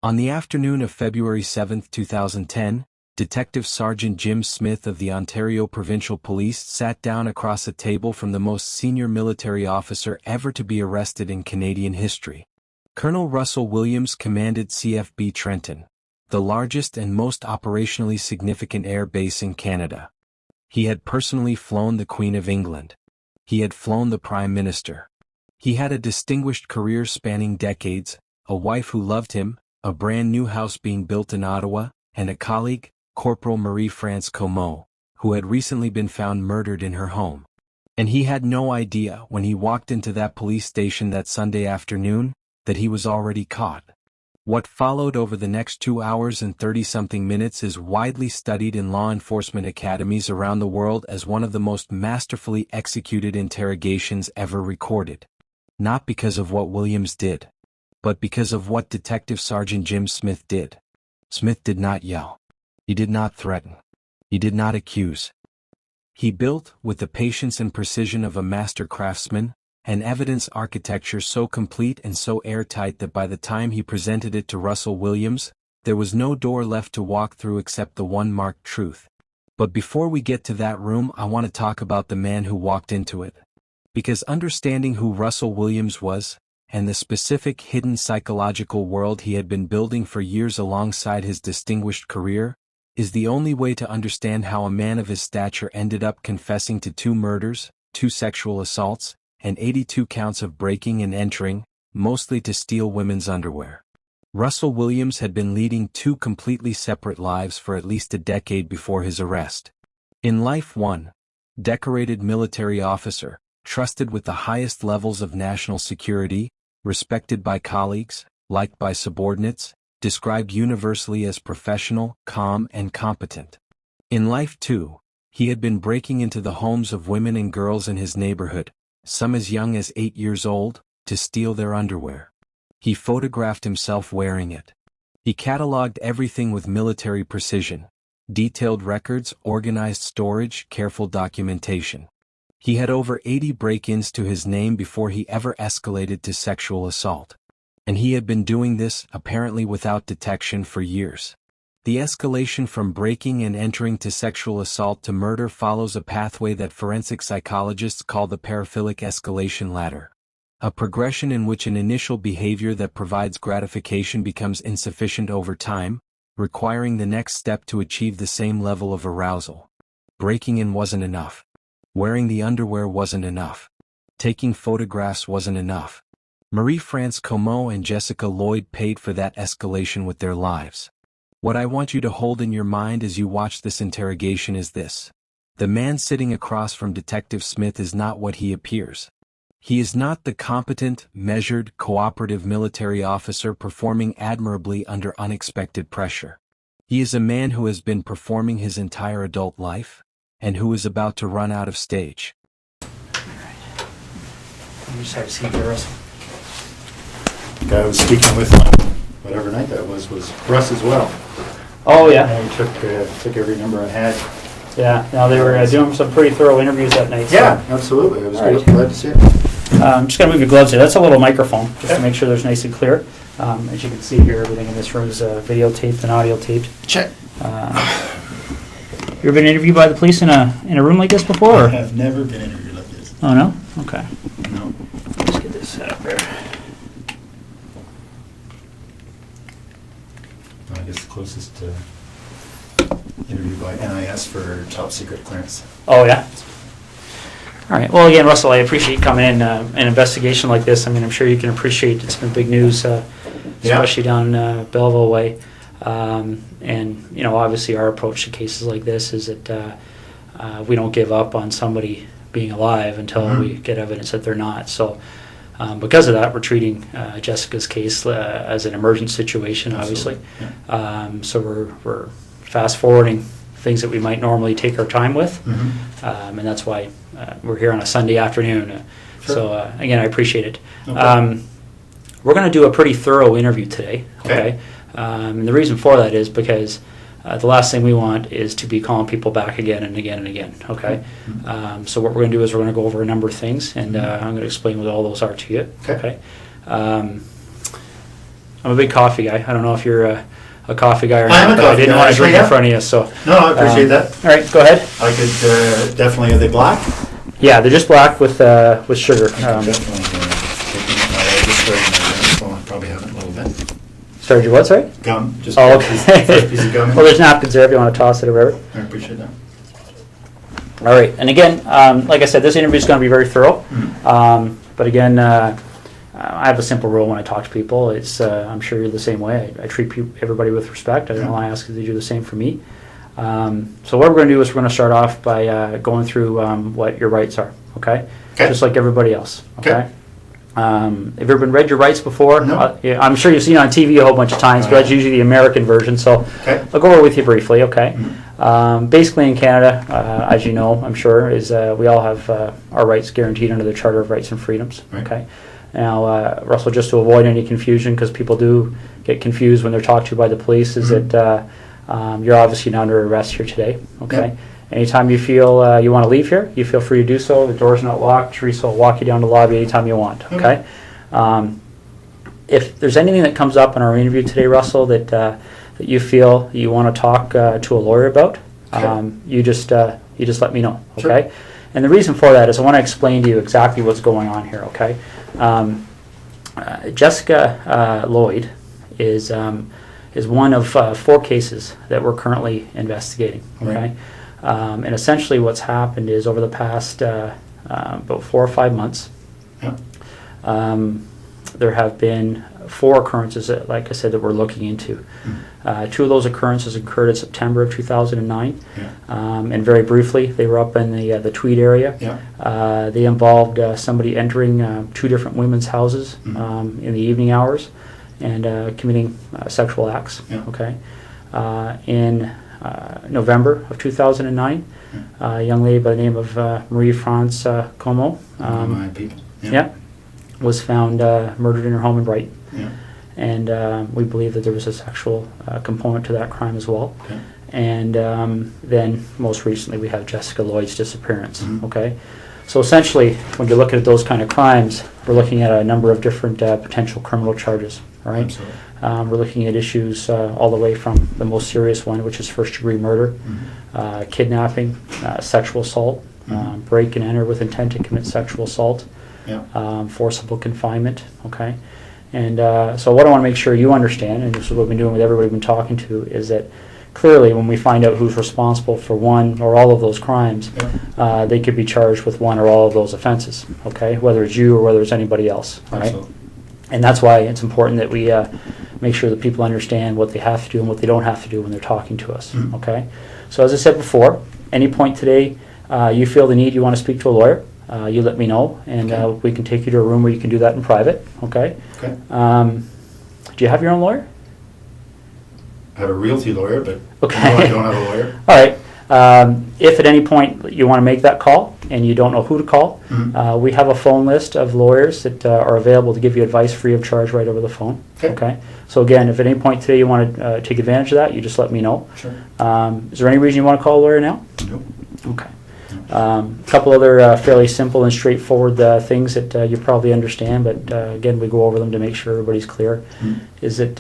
On the afternoon of February 7, 2010, Detective Sergeant Jim Smyth of the Ontario Provincial Police sat down across a table from the most senior military officer ever to be arrested in Canadian history. Colonel Russell Williams commanded CFB Trenton, the largest and most operationally significant air base in Canada. He had personally flown the Queen of England. He had flown the Prime Minister. He had a distinguished career spanning decades, a wife who loved him, a brand new house being built in Ottawa, and a colleague, Corporal Marie-France Comeau, who had recently been found murdered in her home. And he had no idea when he walked into that police station that Sunday afternoon, that he was already caught. What followed over the next 2 hours and 30-something minutes is widely studied in law enforcement academies around the world as one of the most masterfully executed interrogations ever recorded. Not because of what Williams did, but because of what Detective Sergeant Jim Smyth did. Smyth did not yell. He did not threaten. He did not accuse. He built, with the patience and precision of a master craftsman, an evidence architecture so complete and so airtight that by the time he presented it to Russell Williams, there was no door left to walk through except the one marked truth. But before we get to that room, I want to talk about the man who walked into it. Because understanding who Russell Williams was, and the specific hidden psychological world he had been building for years alongside his distinguished career, is the only way to understand how a man of his stature ended up confessing to 2 murders, 2 sexual assaults, and 82 counts of breaking and entering, mostly to steal women's underwear. Russell Williams had been leading 2 completely separate lives for at least a decade before his arrest. In life 1, decorated military officer, trusted with the highest levels of national security, respected by colleagues, liked by subordinates, described universally as professional, calm, and competent. In life 2, he had been breaking into the homes of women and girls in his neighborhood, some as young as 8 years old, to steal their underwear. He photographed himself wearing it. He cataloged everything with military precision, detailed records, organized storage, careful documentation. He had over 80 break-ins to his name before he ever escalated to sexual assault. And he had been doing this, apparently without detection, for years. The escalation from breaking and entering to sexual assault to murder follows a pathway that forensic psychologists call the paraphilic escalation ladder. A progression in which an initial behavior that provides gratification becomes insufficient over time, requiring the next step to achieve the same level of arousal. Breaking in wasn't enough. Wearing the underwear wasn't enough. Taking photographs wasn't enough. Marie-France Comeau and Jessica Lloyd paid for that escalation with their lives. What I want you to hold in your mind as you watch this interrogation is this. The man sitting across from Detective Smyth is not what he appears. He is not the competent, measured, cooperative military officer performing admirably under unexpected pressure. He is a man who has been performing his entire adult life, and who is about to run out of stage. You just have to see here, Russell. The guy I was speaking with whatever night that was Russ as well. Oh, yeah. And he took every number I had. Yeah, now they were doing some pretty thorough interviews that night. So. Yeah, absolutely. I was All right. glad to see it. I'm just going to move your gloves here. That's a little microphone, just to make sure there's nice and clear. As you can see here, everything in this room is videotaped and audio taped. Check. You ever been interviewed by the police in a room like this before? I Or? have never been interviewed like this. Oh, no? Okay. No. Let's get this set up here. I guess the closest to interview by NIS for top secret clearance. Oh, yeah? All right. Well, again, Russell, I appreciate you coming in. An investigation like this, I mean, I'm sure you can appreciate it's been big news, especially down Belleville way. And, you know, obviously our approach to cases like this is that we don't give up on somebody being alive until we get evidence that they're not. So because of that, we're treating Jessica's case as an emergent situation, obviously. Yeah. So we're fast-forwarding things that we might normally take our time with. And that's why we're here on a Sunday afternoon. Sure. So, again, I appreciate it. Okay. We're going to do a pretty thorough interview today. Okay. And the reason for that is because the last thing we want is to be calling people back again and again and again. Okay. So what we're going to do is we're going to go over a number of things, and I'm going to explain what all those are to you. Okay. I'm a big coffee guy. I don't know if you're a coffee guy or I am not, a but I coffee didn't guy, want to drink actually, in yeah. front of you, so. No, I appreciate that. All right, go ahead. I could definitely, are they black? Yeah, they're just black with sugar. I could definitely take them. I just started my gum, so I probably have it a little bit. Started your what, sorry? Gum, just Oh, first piece of gum. well, there's napkins there if you want to toss it or whatever. I appreciate that. All right, and again, like I said, this interview is going to be very thorough. But again, I have a simple rule when I talk to people. It's I'm sure you're the same way. I treat everybody with respect. I don't want to ask you to do the same for me. So what we're going to do is we're going to start off by going through what your rights are, okay? Just like everybody else, okay? Have you ever been read your rights before? No. Yeah, I'm sure you've seen it on TV a whole bunch of times, but that's usually the American version, so I'll go over with you briefly, okay? Basically in Canada, as you know, I'm sure, is we all have our rights guaranteed under the Charter of Rights and Freedoms, okay? Now, Russell, just to avoid any confusion, because people do get confused when they're talked to by the police, is that you're obviously not under arrest here today, okay? Anytime you feel you want to leave here, you feel free to do so. The door's not locked. Teresa will walk you down the lobby anytime you want, okay? If there's anything that comes up in our interview today, Russell, that you feel you want to talk to a lawyer about, you just let me know, okay? And the reason for that is I want to explain to you exactly what's going on here, okay? Jessica Lloyd is one of 4 cases that we're currently investigating, okay? And essentially what's happened is over the past about 4 or 5 months, there have been 4 occurrences that, like I said, that we're looking into. 2 of those occurrences occurred in September of 2009, and very briefly, they were up in the Tweed area. They involved somebody entering 2 different women's houses in the evening hours and committing sexual acts. Okay. In November of 2009, a young lady by the name of Marie-France Como was found murdered in her home in Brighton. And we believe that there was a sexual component to that crime as well. And then most recently we have Jessica Lloyd's disappearance. Okay, so essentially when you're looking at those kind of crimes, we're looking at a number of different potential criminal charges. All right. We're looking at issues all the way from the most serious one, which is first-degree murder, kidnapping, sexual assault, break and enter with intent to commit sexual assault, forcible confinement, okay? And so what I want to make sure you understand, and this is what we've been doing with everybody we've been talking to, is that clearly when we find out who's responsible for one or all of those crimes, they could be charged with one or all of those offenses, okay? Whether it's you or whether it's anybody else, all right? And that's why it's important that we make sure that people understand what they have to do and what they don't have to do when they're talking to us, okay? So as I said before, any point today you feel the need, you want to speak to a lawyer, you let me know, and we can take you to a room where you can do that in private, okay? Do you have your own lawyer? I have a realty lawyer, but no, I don't have a lawyer. All right. If at any point you want to make that call and you don't know who to call, we have a phone list of lawyers that are available to give you advice free of charge right over the phone. Okay. So again, if at any point today you want to take advantage of that, you just let me know. Is there any reason you want to call a lawyer now? No. Okay. A couple other fairly simple and straightforward things that you probably understand, but again, we go over them to make sure everybody's clear, is that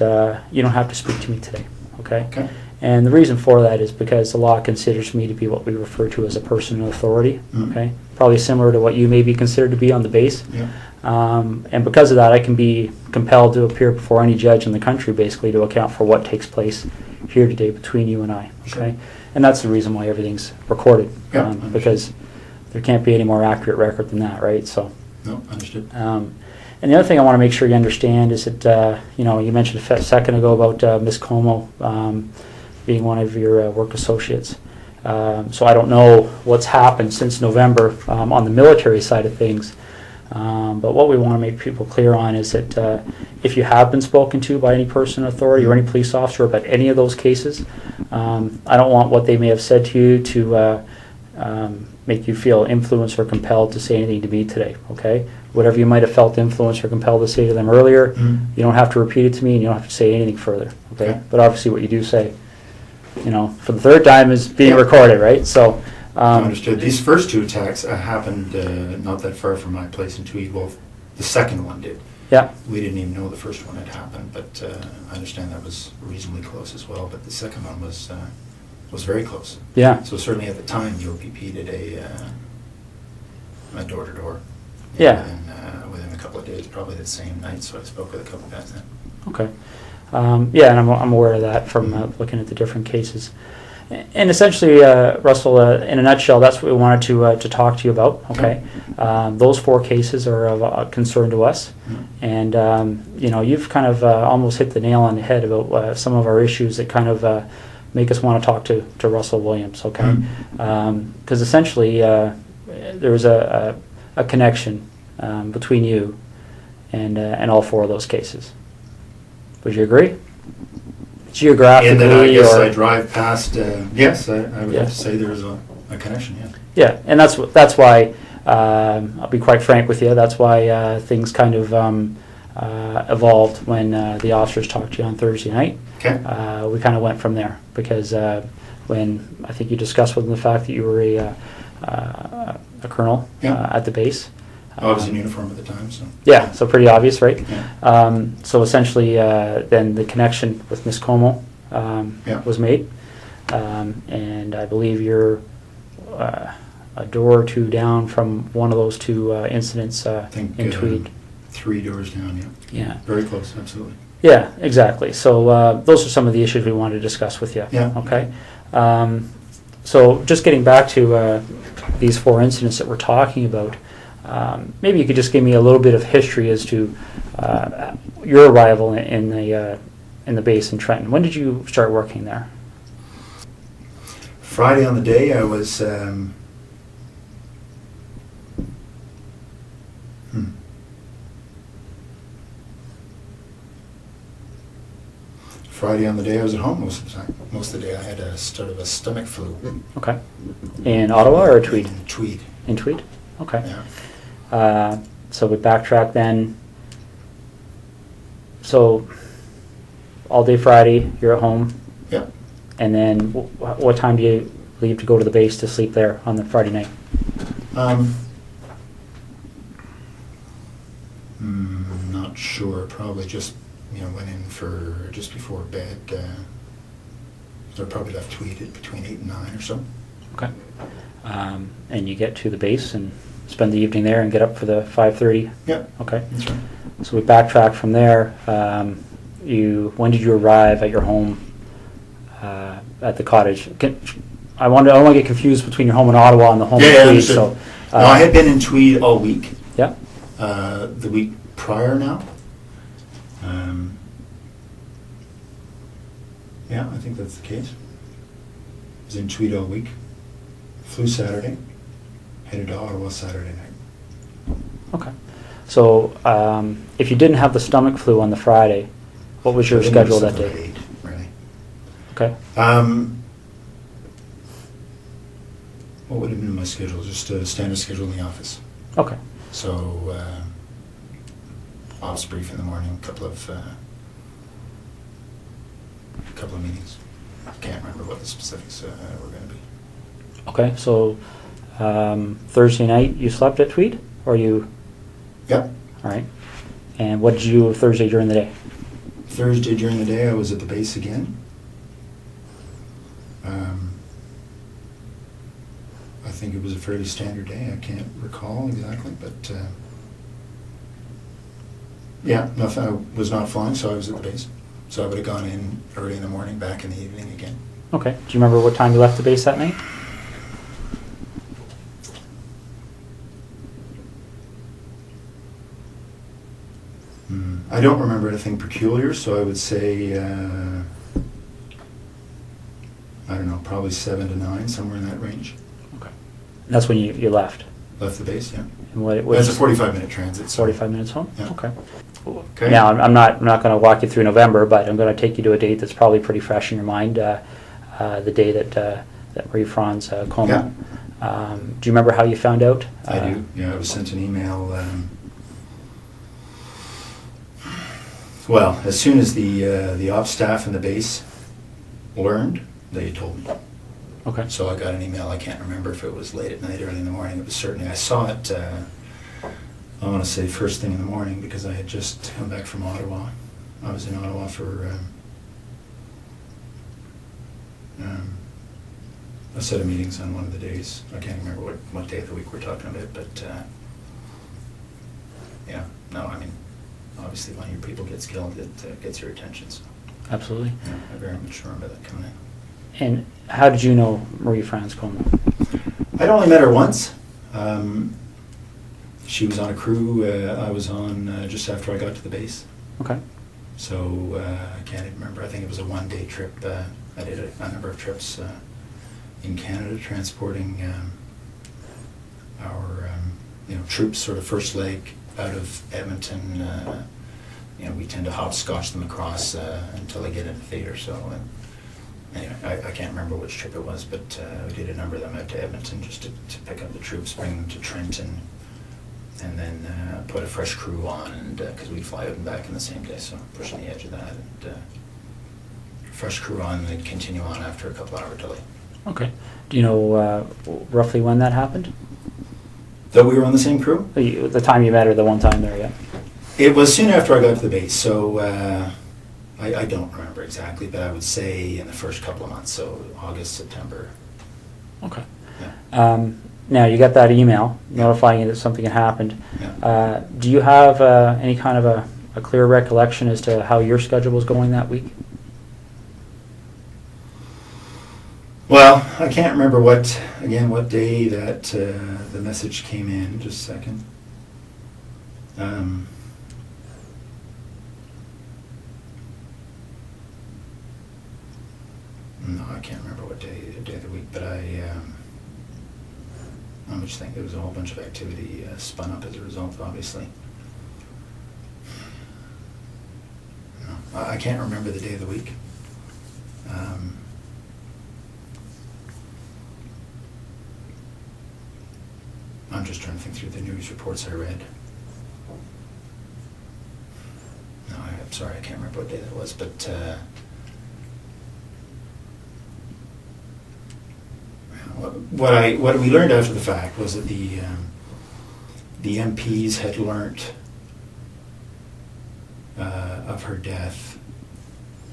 you don't have to speak to me today. Okay. And the reason for that is because the law considers me to be what we refer to as a person of authority, okay? Probably similar to what you may be considered to be on the base. And because of that, I can be compelled to appear before any judge in the country, basically, to account for what takes place here today between you and I, okay? And that's the reason why everything's recorded, because there can't be any more accurate record than that, right? So. No, understood. And the other thing I want to make sure you understand is that, you know, you mentioned a second ago about Ms. Como being one of your work associates. So I don't know what's happened since November on the military side of things, but what we want to make people clear on is that if you have been spoken to by any person in authority or any police officer about any of those cases, I don't want what they may have said to you to make you feel influenced or compelled to say anything to me today, okay? Whatever you might have felt influenced or compelled to say to them earlier, you don't have to repeat it to me and you don't have to say anything further, okay? But obviously what you do say, you know, for the third time is being recorded, right? So, understood. These first 2 attacks happened not that far from my place in Tweed. Well, the second one did. Yeah. We didn't even know the first one had happened, but I understand that was reasonably close as well. But the second one was very close. Yeah. So certainly at the time, the OPP did a door-to-door. Yeah. Within a couple of days, probably the same night. So I spoke with a couple of guys then. Okay. Yeah, and I'm aware of that from looking at the different cases. And essentially, Russell, in a nutshell, that's what we wanted to talk to you about. Okay, those 4 cases are of concern to us, and you've kind of almost hit the nail on the head about some of our issues that kind of make us want to talk to Russell Williams. Okay, because essentially there was a connection between you and all 4 of those cases. Would you agree? Geographically, and then I guess I drive past. Yes, I would have to say there's a connection. Yeah. Yeah, and that's why I'll be quite frank with you. That's why things kind of evolved when the officers talked to you on Thursday night. Okay. We kind of went from there because when I think you discussed with them the fact that you were a colonel at the base. I was in uniform at the time, so. Yeah, so pretty obvious, right? Yeah. So essentially, then the connection with Miss Como was made, and I believe you're a door or 2 down from one of those 2 incidents in Tweed. 3 doors down, yeah. Yeah. Very close, absolutely. Yeah, exactly. So those are some of the issues we wanted to discuss with you. Yeah. Okay. So just getting back to these 4 incidents that we're talking about. Maybe you could just give me a little bit of history as to your arrival in the base in Trenton. When did you start working there? Friday on the day I was. Friday on the day I was at home most of the time. Most of the day I had a sort of a stomach flu. Okay. In Ottawa or Tweed? In Tweed. In Tweed? Okay. Yeah. So we backtrack then. So all day Friday, you're at home. Yep. And then what time do you leave to go to the base to sleep there on the Friday night? Not sure. Probably just went in for just before bed. So I probably left Tweed at between 8 and 9 or so. Okay. And you get to the base and spend the evening there and get up for the 5:30? Yep. Okay. That's right. So we backtrack from there. When did you arrive at your home at the cottage? I don't want to get confused between your home in Ottawa and the home in Tweed. So, no, I had been in Tweed all week. Yeah. The week prior now. Yeah, I think that's the case. Was in Tweed all week. Flew Saturday. Headed to Ottawa Saturday night. Okay. So if you didn't have the stomach flu on the Friday, what was your schedule that day? 8, really. Okay. What would have been my schedule? Just a standard schedule in the office. Okay. So ops brief in the morning, couple of meetings. I can't remember what the specifics were going to be. Okay. So Thursday night you slept at Tweed, or you? Yep. All right. And what did you do Thursday during the day? Thursday during the day I was at the base again. I think it was a fairly standard day. I can't recall exactly, but yeah, nothing. I was not flying, so I was at the base. So I would have gone in early in the morning, back in the evening again. Okay. Do you remember what time you left the base that night? I don't remember anything peculiar, so I would say, I don't know, probably 7 to 9, somewhere in that range. Okay. And that's when you left? Left the base, yeah. And what That's a 45-minute transit. So 45 minutes home? Yeah. Okay. Okay. Now, I'm not going to walk you through November, but I'm going to take you to a date that's probably pretty fresh in your mind, the day that Marie Franz coma. Yeah. Do you remember how you found out? I do. Yeah, I was sent an email. Well, as soon as the ops staff and the base learned, they told me. Okay. So I got an email. I can't remember if it was late at night, early in the morning. It was certainly, I saw it I want to say first thing in the morning, because I had just come back from Ottawa. I was in Ottawa for a set of meetings on one of the days. I can't remember what day of the week we're talking about, but yeah, no, I mean, obviously when your people gets killed, it gets your attention. So Absolutely. yeah, I very much remember that coming in. And how did you know Marie-France Coleman? I'd only met her once. She was on a crew I was on just after I got to the base. Okay. So I can't even remember. I think it was a one-day trip. I did a number of trips in Canada, transporting our troops, sort of first leg out of Edmonton. We tend to hopscotch them across until they get into theater. So anyway, I can't remember which trip it was, but we did a number of them out to Edmonton just to pick up the troops, bring them to Trenton, and then put a fresh crew on, and because we'd fly out and back in the same day, so pushing the edge of that, and fresh crew on, and they'd continue on after a couple-hour delay. Okay. Do you know roughly when that happened? That we were on the same crew? The time you met her, the one time there, yeah? It was soon after I got to the base, so I don't remember exactly, but I would say in the first couple of months, so August, September. Okay. Yeah. Now, you got that email notifying you that something had happened. Yeah. Do you have any kind of a clear recollection as to how your schedule was going that week? Well, I can't remember what day that the message came in. Just a second. No, I can't remember what day of the week, but I'm just thinking there was a whole bunch of activity spun up as a result, obviously. No, I can't remember the day of the week. I'm just trying to think through the news reports I read. No, I'm sorry, I can't remember what day that was, but what we learned after the fact was that the MPs had learnt of her death,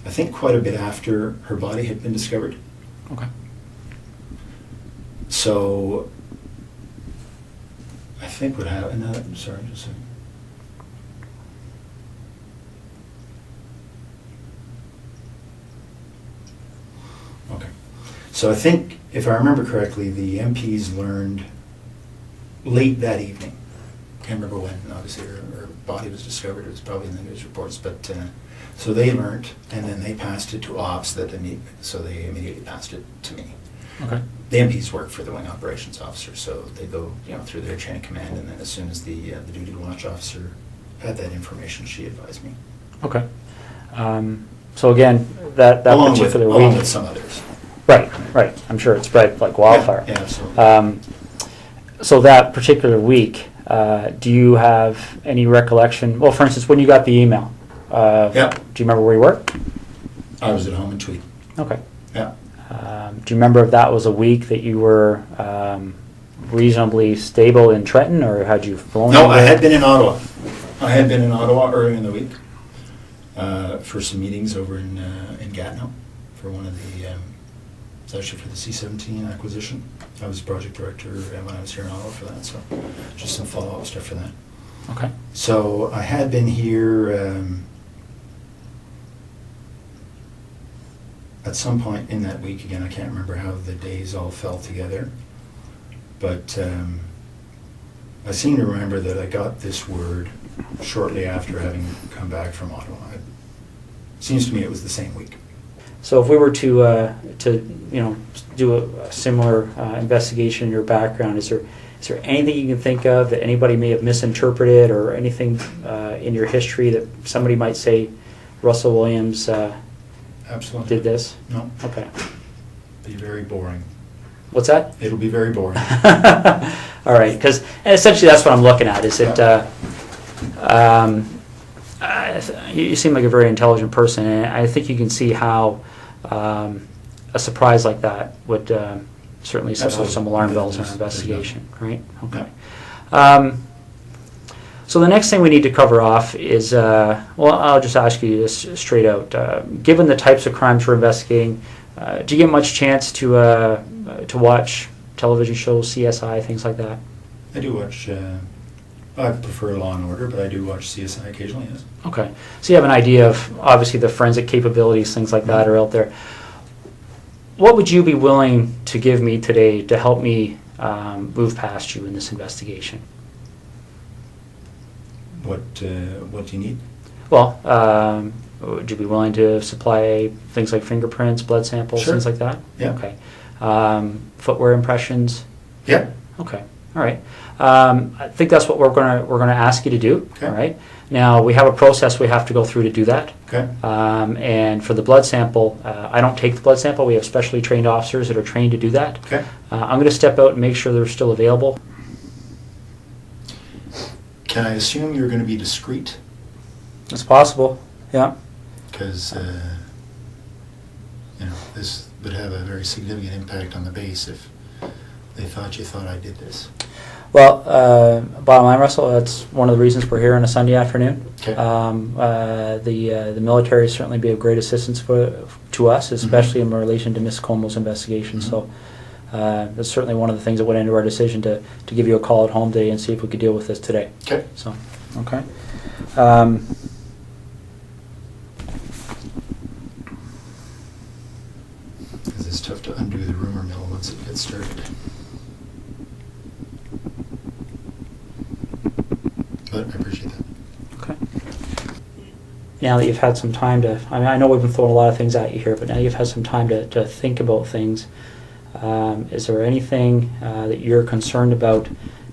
I think quite a bit after her body had been discovered. Okay. So I think what happened, sorry, just a second. Okay. So I think, if I remember correctly, the MPs learned late that evening. Can't remember when, obviously, her body was discovered. It was probably in the news reports. But so they learned, and then they passed it to ops. So they immediately passed it to me. Okay. The MPs work for the wing operations officer, so they go through their chain of command, and then as soon as the duty to watch officer had that information, she advised me. Okay. So again, that along particular with, along week. with some others. Right. I'm sure it spread like wildfire. Yeah, absolutely. So that particular week, do you have any recollection? Well, for instance, when you got the email, Yeah. do you remember where you were? I was at home in Tweed. Okay. Yeah. Do you remember if that was a week that you were reasonably stable in Trenton, or had you flown? No, I had been in Ottawa. I had been in Ottawa earlier in the week for some meetings over in Gatineau for one of the. It's actually for the C-17 acquisition. I was project director when I was here in Ottawa for that, so just some follow-up stuff for that. Okay. So I had been here at some point in that week. Again, I can't remember how the days all fell together, but I seem to remember that I got this word shortly after having come back from Ottawa. It seems to me it was the same week. So if we were to do a similar investigation in your background, is there anything you can think of that anybody may have misinterpreted, or anything in your history that somebody might say Russell Williams Absolutely. did this? No. Okay. Be very boring. What's that? It'll be very boring. All right, because essentially that's what I'm looking at. Is that you seem like a very intelligent person, and I think you can see how a surprise like that would certainly set off Absolutely. some alarm bells in There's our investigation, right? Okay. So the next thing we need to cover off is, well, I'll just ask you this straight out. Given the types of crimes we're investigating, do you get much chance to watch television shows, CSI, things like that? I do watch, I prefer Law and Order, but I do watch CSI occasionally, yes. Okay. So you have an idea of, obviously, the forensic capabilities, things like that are out there. What would you be willing to give me today to help me move past you in this investigation? What do you need? Well, would you be willing to supply things like fingerprints, blood samples, Sure. things like that? Yeah. Okay. Footwear impressions? Yeah. Okay. All right. I think that's what we're gonna ask you to do. Okay. All right. Now we have a process we have to go through to do that. Okay. And for the blood sample, I don't take the blood sample. We have specially trained officers that are trained to do that. Okay. I'm going to step out and make sure they're still available. Can I assume you're going to be discreet? It's possible. Yeah. Because, this would have a very significant impact on the base if they thought you thought I did this. Well, bottom line, Russell, that's one of the reasons we're here on a Sunday afternoon. Okay. The military certainly be of great assistance to us, especially in relation to Miss Como's investigation. So that's certainly one of the things that went into our decision to give you a call at home today and see if we could deal with this today. Okay. So, okay. Because it's tough to undo the rumor mill once it gets started. But I appreciate that. Okay. Now that you've had some time to, I know we've been throwing a lot of things at you here, but now you've had some time to think about things. Is there anything that you're concerned about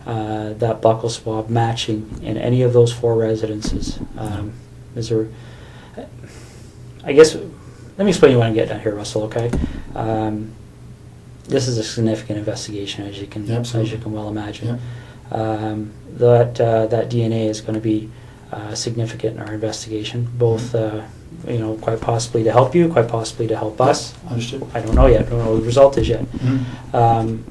that buccal swab matching in any of those 4 residences? Is there, I guess, let me explain what I'm getting at here, Russell, okay? This is a significant investigation, as you can well imagine. Yeah. That DNA is going to be significant in our investigation, both quite possibly to help you, quite possibly to help us. Understood. I don't know yet. I don't know what the result is yet. Mm-hmm.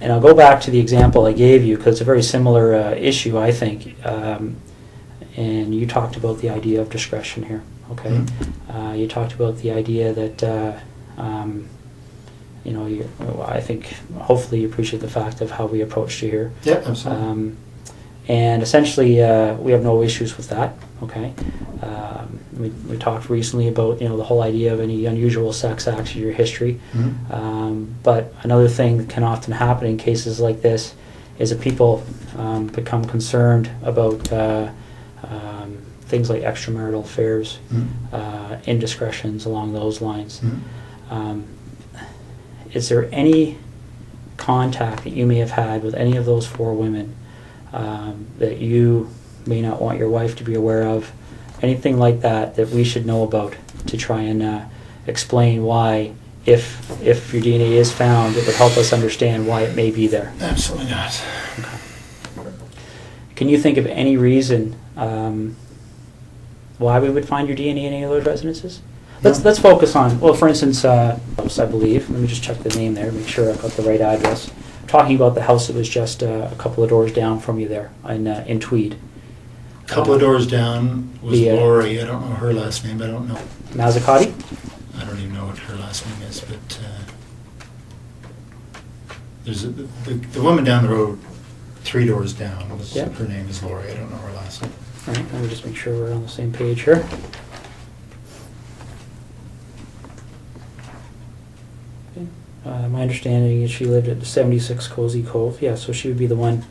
And I'll go back to the example I gave you because it's a very similar issue, I think. And you talked about the idea of discretion here. Okay. Mm-hmm. You talked about the idea that I think hopefully you appreciate the fact of how we approached you here. Yeah, absolutely. And essentially, we have no issues with that. Okay. We talked recently about the whole idea of any unusual sex acts in your history. Mm-hmm. But another thing that can often happen in cases like this is that people become concerned about things like extramarital affairs, indiscretions along those lines. Mm-hmm. Is there any contact that you may have had with any of those 4 women that you may not want your wife to be aware of? Anything like that that we should know about to try and explain why, if your DNA is found, it would help us understand why it may be there? Absolutely not. Okay. Can you think of any reason why we would find your DNA in any of those residences? Let's focus on, well, for instance, I believe, let me just check the name there, make sure I've got the right address. I'm talking about the house that was just a couple of doors down from you there in Tweed. A couple of doors down was Lori. I don't know her last name. I don't know. Mazzacati? I don't even know what her last name is, but there's the woman down the road, 3 doors down. Her name is Lori. I don't know her last name. All right, let me just make sure we're on the same page here. My understanding is she lived at 76 Cozy Cove. Yeah, so she would be the one,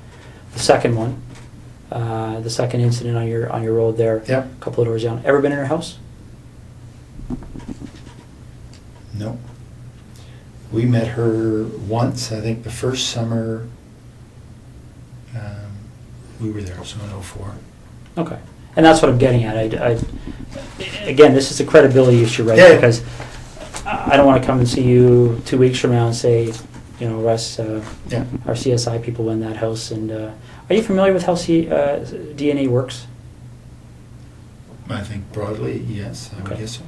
the second one, the second incident on your road there. Yeah. A couple of doors down. Ever been in her house? No. We met her once, I think the first summer we were there, so in 2004. Okay. And that's what I'm getting at. Again, this is a credibility issue, right? Yeah. Because I don't want to come and see you 2 weeks from now and say, Russ, our CSI people went in that house. And are you familiar with how DNA works? I think broadly, yes, I would guess so.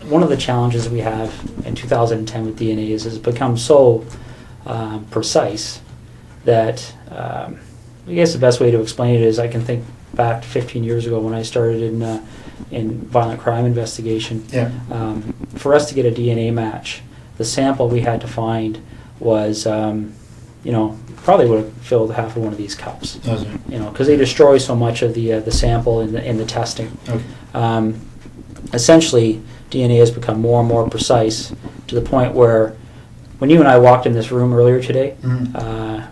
One of the challenges we have in 2010 with DNA is it's become so precise that I guess the best way to explain it is I can think back to 15 years ago when I started in violent crime investigation. Yeah. For us to get a DNA match, the sample we had to find was, probably would have filled half of one of these cups. Does it? Because they destroy so much of the sample in the testing. Okay. Essentially, DNA has become more and more precise to the point where when you and I walked in this room earlier today,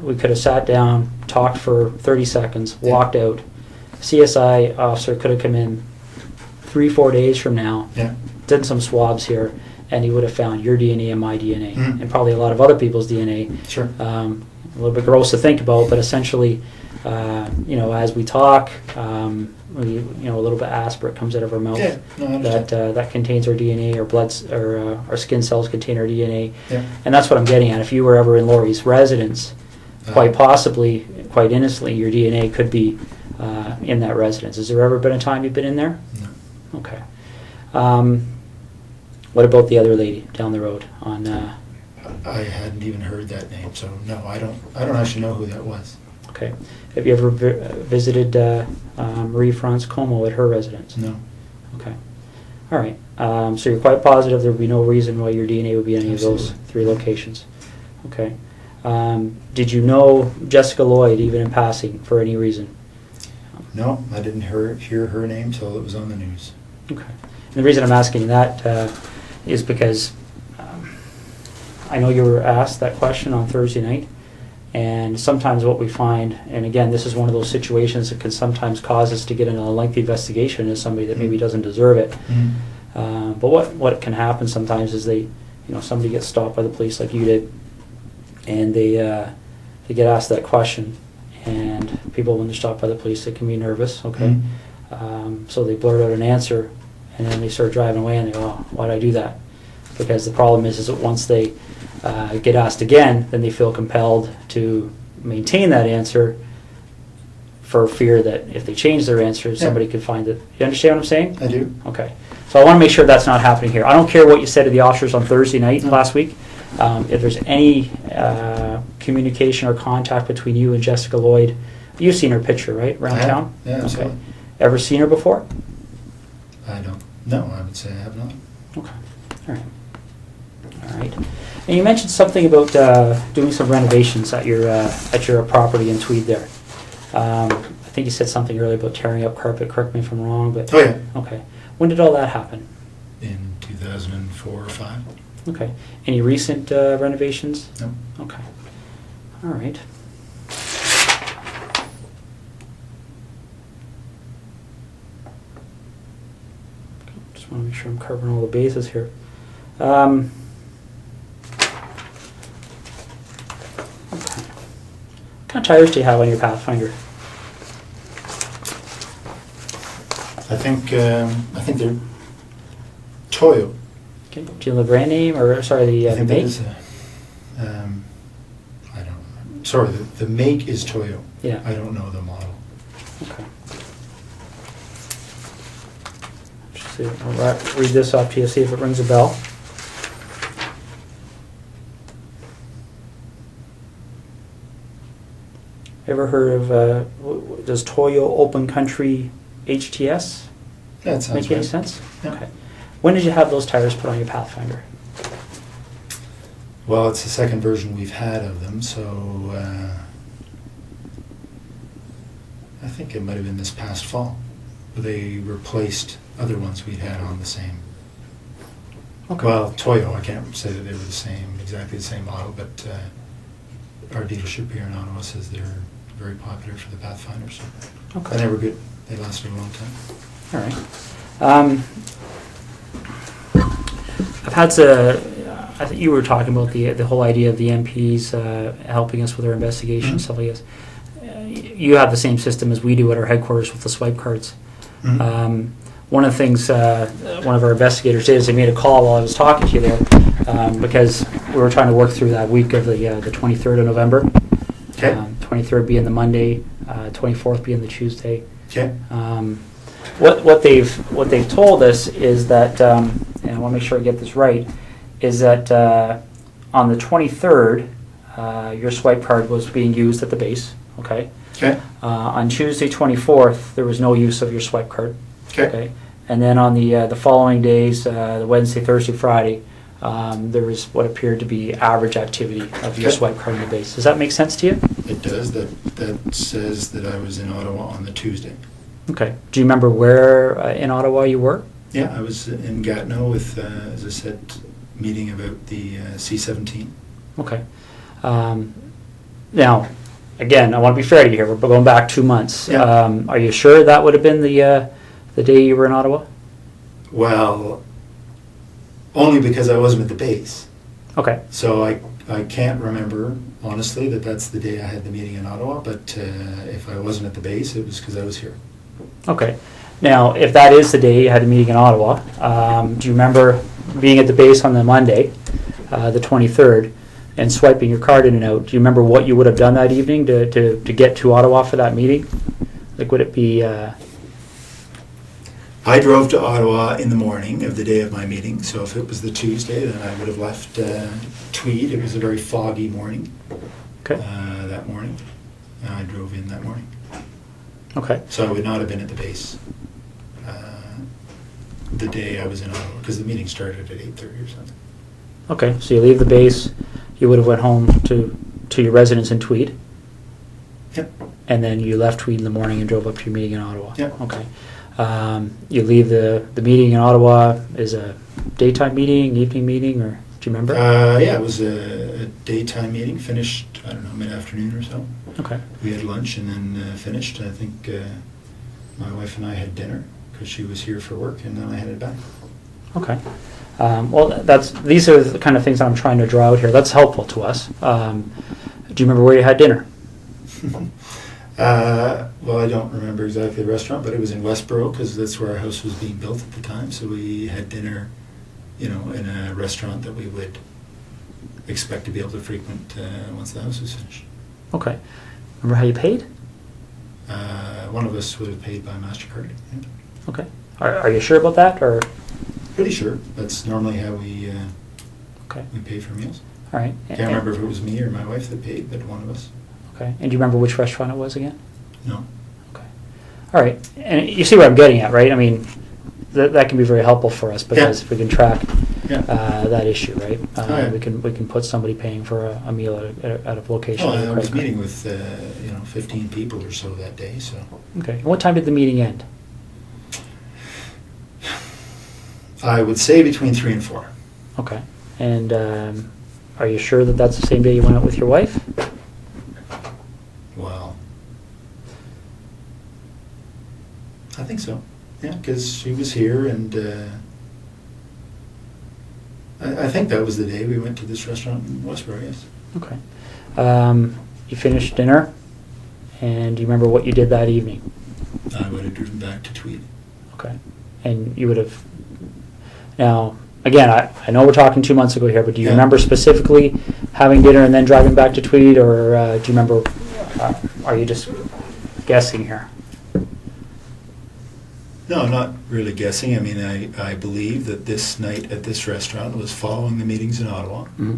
we could have sat down, talked for 30 seconds, walked out. CSI officer could have come in 3-4 days from now, done some swabs here, and he would have found your DNA and my DNA, and probably a lot of other people's DNA. Sure. A little bit gross to think about, but essentially, as we talk, a little bit aspirate comes out of our mouth that contains our DNA, our bloods, or our skin cells contain our DNA, and that's what I'm getting at. If you were ever in Laurie's residence, quite possibly, quite innocently, your DNA could be in that residence. Has there ever been a time you've been in there? No. Okay. What about the other lady down the road on? I hadn't even heard that name, so no, I don't actually know who that was. Okay. Have you ever visited Marie-France Como at her residence? No. Okay. All right. So you're quite positive there would be no reason why your DNA would be in any of those 3 locations. Okay. Did you know Jessica Lloyd even in passing for any reason? No, I didn't hear her name till it was on the news. Okay. And the reason I'm asking that is because I know you were asked that question on Thursday night, and sometimes what we find, and again, this is one of those situations that can sometimes cause us to get in a lengthy investigation as somebody that maybe doesn't deserve it. But what can happen sometimes is somebody gets stopped by the police like you did, and they get asked that question, and people, when they're stopped by the police, they can be nervous, okay? So they blurt out an answer, and then they start driving away, and they go, oh, why'd I do that? Because the problem is that once they get asked again, then they feel compelled to maintain that answer for fear that if they change their answer, somebody could find it. You understand what I'm saying? I do. Okay. So I want to make sure that's not happening here. I don't care what you said to the officers on Thursday night last week. If there's any communication or contact between you and Jessica Lloyd, you've seen her picture, right, around town? Yeah, okay. Ever seen her before? I don't. No, I would say I have not. Okay. All right. All right. And you mentioned something about doing some renovations at your property in Tweed there. I think you said something earlier about tearing up carpet. Correct me if I'm wrong, but yeah. Okay. When did all that happen? In 2004 or 5. Okay. Any recent renovations? No. Okay. All right. Just want to make sure I'm covering all the bases here. Okay. What kind of tires do you have on your Pathfinder? I think they're Toyo. Okay. Do you know the brand name, or sorry, the I think make? that is I don't remember. Sorry, the make is Toyo. Yeah. I don't know the model. Okay. Just see, I'll read this off to you, see if it rings a bell. Ever heard of, does Toyo Open Country HTS That sounds make any right. sense? Yeah. Okay. When did you have those tires put on your Pathfinder? Well, it's the second version we've had of them, so I think it might have been this past fall. They replaced other ones we'd had on the same. Okay. Well, Toyo, I can't say that they were exactly the same model, but our dealership here in Ottawa says they're very popular for the Pathfinder, so Okay. they were good. They lasted a long time. All right. I've had to. I think you were talking about the whole idea of the MPs helping us with our investigation, stuff like this. You have the same system as we do at our headquarters with the swipe cards. One of the things one of our investigators did is they made a call while I was talking to you there because we were trying to work through that week of the 23rd of November. Okay. 23rd being the Monday, 24th being the Tuesday. Okay. What they've told us is that, and I want to make sure I get this right, is that on the 23rd, your swipe card was being used at the base. Okay. Okay. On Tuesday 24th, there was no use of your swipe card. Okay. And then on the following days, the Wednesday, Thursday, Friday, there was what appeared to be average activity of your Okay. swipe card in the base. Does that make sense to you? It does. That says that I was in Ottawa on the Tuesday. Okay. Do you remember where in Ottawa you were? Yeah, I was in Gatineau with, as I said, meeting about the C-17. Okay. Now, again, I want to be fair to you here. We're going back 2 months. Yeah. Are you sure that would have been the day you were in Ottawa? Well, only because I wasn't at the base. Okay. So I can't remember, honestly, that that's the day I had the meeting in Ottawa, but if I wasn't at the base, it was because I was here. Okay. Now, if that is the day you had a meeting in Ottawa, do you remember being at the base on the Monday, the 23rd, and swiping your card in and out? Do you remember what you would have done that evening to get to Ottawa for that meeting? Like, would it be... I drove to Ottawa in the morning of the day of my meeting, so if it was the Tuesday, then I would have left Tweed. It was a very foggy morning. Okay. That morning. I drove in that morning. Okay. So I would not have been at the base the day I was in Ottawa, because the meeting started at 8:30 or something. Okay, so you leave the base, you would have went home to your residence in Tweed, Yep. and then you left Tweed in the morning and drove up to your meeting in Ottawa. Yep. Okay. You leave the meeting in Ottawa is a daytime meeting, evening meeting, or do you remember? Yeah, it was a daytime meeting, finished, I don't know, mid-afternoon or so. Okay. We had lunch and then finished. I think my wife and I had dinner because she was here for work, and then I headed back. Okay. Well, these are the kind of things I'm trying to draw out here. That's helpful to us. Do you remember where you had dinner? Well, I don't remember exactly the restaurant, but it was in Westboro because that's where our house was being built at the time. So we had dinner, in a restaurant that we would expect to be able to frequent once the house was finished. Okay. Remember how you paid? One of us would have paid by MasterCard. Yeah. Okay. Are you sure about that, or? Pretty sure. That's normally how we Okay. pay for meals. All right. Can't remember if it was me or my wife that paid, but one of us. Okay. And do you remember which restaurant it was again? No. Okay. All right. And you see where I'm getting at, right? I mean, that can be very helpful for us because if we can track that issue, right? Yeah. We can put somebody paying for a meal at a location. Well, with a I was credit card. meeting with 15 people or so that day. So Okay. And what time did the meeting end? I would say between 3 and 4. Okay. And are you sure that that's the same day you went out with your wife? Well, I think so. Yeah, because she was here, and I think that was the day we went to this restaurant in Westboro. Yes. Okay. You finished dinner, and do you remember what you did that evening? I would have driven back to Tweed. Okay. And you would have... Now, again, I know we're talking 2 months ago here, but do you remember specifically having dinner and then driving back to Tweed, or do you remember... are you just guessing here? No, not really guessing. I mean, I believe that this night at this restaurant was following the meetings in Ottawa. Mm-hmm.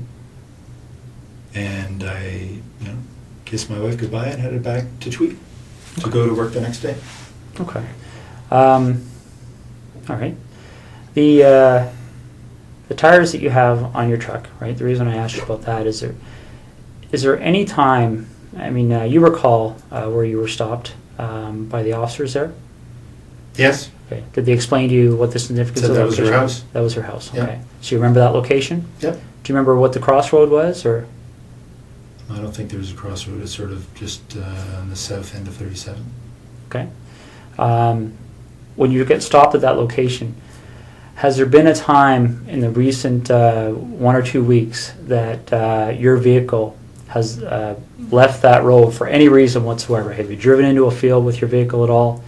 And I, kissed my wife goodbye and headed back to Tweed to go to work the next day. Okay. All right. The tires that you have on your truck, right? The reason I asked you about that is there any time? I mean, you recall where you were stopped by the officers there? Yes. Okay. Did they explain to you what the significance So of that that was location her house. That was her house. Yeah. Okay. So you remember that location? Yep. Do you remember what the crossroad was, or? I don't think there was a crossroad. It's sort of just on the south end of 37. Okay. When you get stopped at that location, has there been a time in the recent 1 or 2 weeks that your vehicle has left that road for any reason whatsoever? Have you driven into a field with your vehicle at all?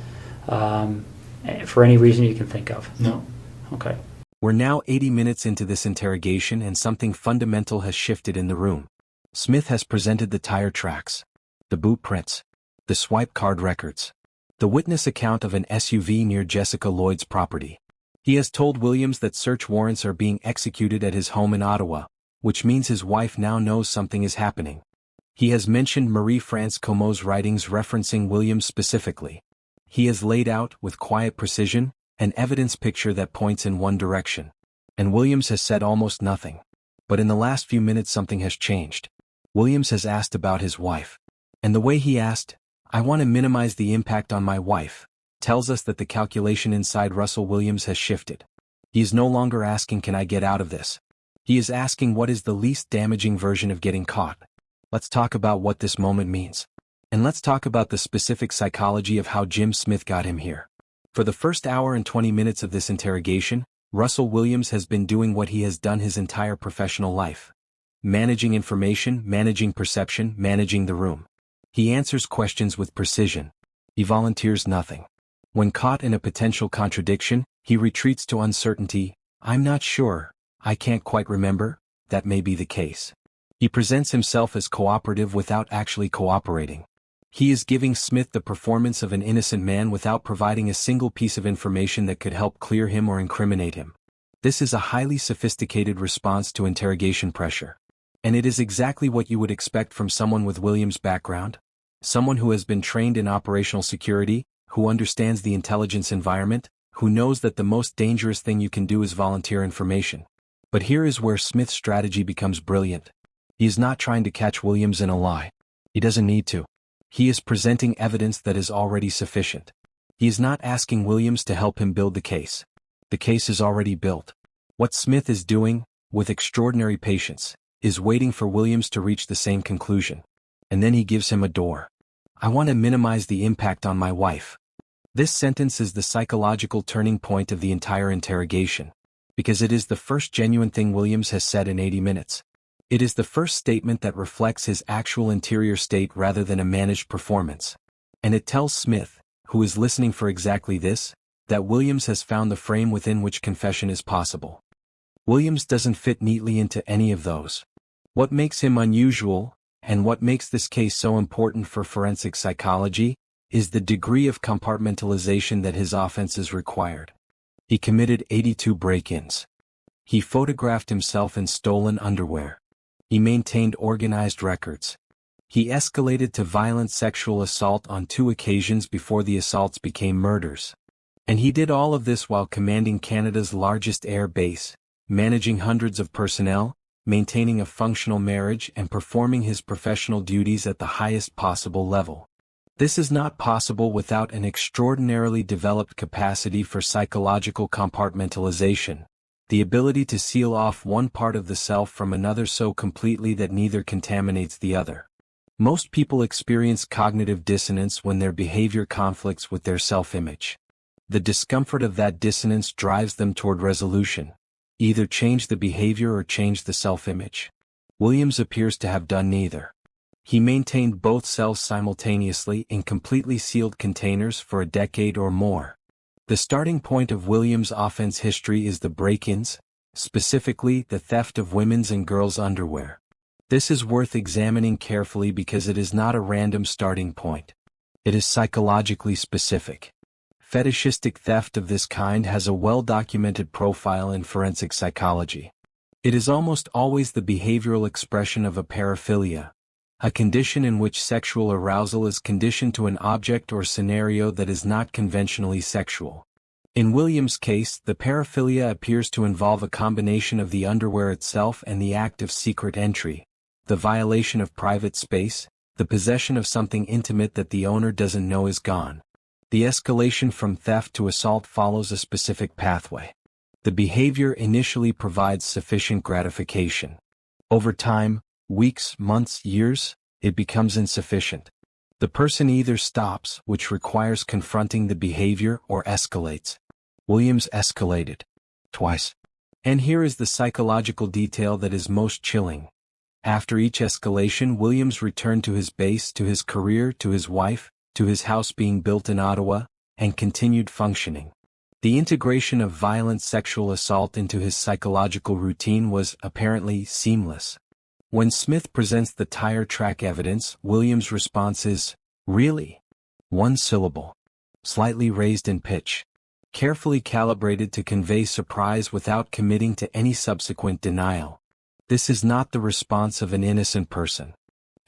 For any reason you can think of? No. Okay. We're now 80 minutes into this interrogation and something fundamental has shifted in the room. Smyth has presented the tire tracks, the boot prints, the swipe card records, the witness account of an SUV near Jessica Lloyd's property. He has told Williams that search warrants are being executed at his home in Ottawa, which means his wife now knows something is happening. He has mentioned Marie-France Comeau's writings referencing Williams specifically. He has laid out, with quiet precision, an evidence picture that points in one direction. And Williams has said almost nothing. But in the last few minutes something has changed. Williams has asked about his wife. And the way he asked, "I want to minimize the impact on my wife," tells us that the calculation inside Russell Williams has shifted. He is no longer asking, "Can I get out of this?" He is asking, what is the least damaging version of getting caught? Let's talk about what this moment means. And let's talk about the specific psychology of how Jim Smyth got him here. For the first hour and 20 minutes of this interrogation, Russell Williams has been doing what he has done his entire professional life. Managing information, managing perception, managing the room. He answers questions with precision. He volunteers nothing. When caught in a potential contradiction, he retreats to uncertainty. "I'm not sure. I can't quite remember." That may be the case. He presents himself as cooperative without actually cooperating. He is giving Smyth the performance of an innocent man without providing a single piece of information that could help clear him or incriminate him. This is a highly sophisticated response to interrogation pressure. And it is exactly what you would expect from someone with Williams' background. Someone who has been trained in operational security, who understands the intelligence environment, who knows that the most dangerous thing you can do is volunteer information. But here is where Smyth's strategy becomes brilliant. He is not trying to catch Williams in a lie. He doesn't need to. He is presenting evidence that is already sufficient. He is not asking Williams to help him build the case. The case is already built. What Smyth is doing, with extraordinary patience, is waiting for Williams to reach the same conclusion. And then he gives him a door. "I want to minimize the impact on my wife." This sentence is the psychological turning point of the entire interrogation. Because it is the first genuine thing Williams has said in 80 minutes. It is the first statement that reflects his actual interior state rather than a managed performance. And it tells Smyth, who is listening for exactly this, that Williams has found the frame within which confession is possible. Williams doesn't fit neatly into any of those. What makes him unusual, and what makes this case so important for forensic psychology, is the degree of compartmentalization that his offenses required. He committed 82 break-ins. He photographed himself in stolen underwear. He maintained organized records. He escalated to violent sexual assault on 2 occasions before the assaults became murders. And he did all of this while commanding Canada's largest air base, managing hundreds of personnel, maintaining a functional marriage and performing his professional duties at the highest possible level. This is not possible without an extraordinarily developed capacity for psychological compartmentalization. The ability to seal off one part of the self from another so completely that neither contaminates the other. Most people experience cognitive dissonance when their behavior conflicts with their self-image. The discomfort of that dissonance drives them toward resolution. Either change the behavior or change the self-image. Williams appears to have done neither. He maintained both selves simultaneously in completely sealed containers for a decade or more. The starting point of Williams' offense history is the break-ins, specifically the theft of women's and girls' underwear. This is worth examining carefully because it is not a random starting point. It is psychologically specific. Fetishistic theft of this kind has a well-documented profile in forensic psychology. It is almost always the behavioral expression of a paraphilia, a condition in which sexual arousal is conditioned to an object or scenario that is not conventionally sexual. In Williams' case, the paraphilia appears to involve a combination of the underwear itself and the act of secret entry, the violation of private space, the possession of something intimate that the owner doesn't know is gone. The escalation from theft to assault follows a specific pathway. The behavior initially provides sufficient gratification. Over time, weeks, months, years, it becomes insufficient. The person either stops, which requires confronting the behavior, or escalates. Williams escalated. Twice. And here is the psychological detail that is most chilling. After each escalation, Williams returned to his base, to his career, to his wife, to his house being built in Ottawa, and continued functioning. The integration of violent sexual assault into his psychological routine was apparently seamless. When Smyth presents the tire track evidence, Williams' response is, "Really?" One syllable. Slightly raised in pitch. Carefully calibrated to convey surprise without committing to any subsequent denial. This is not the response of an innocent person.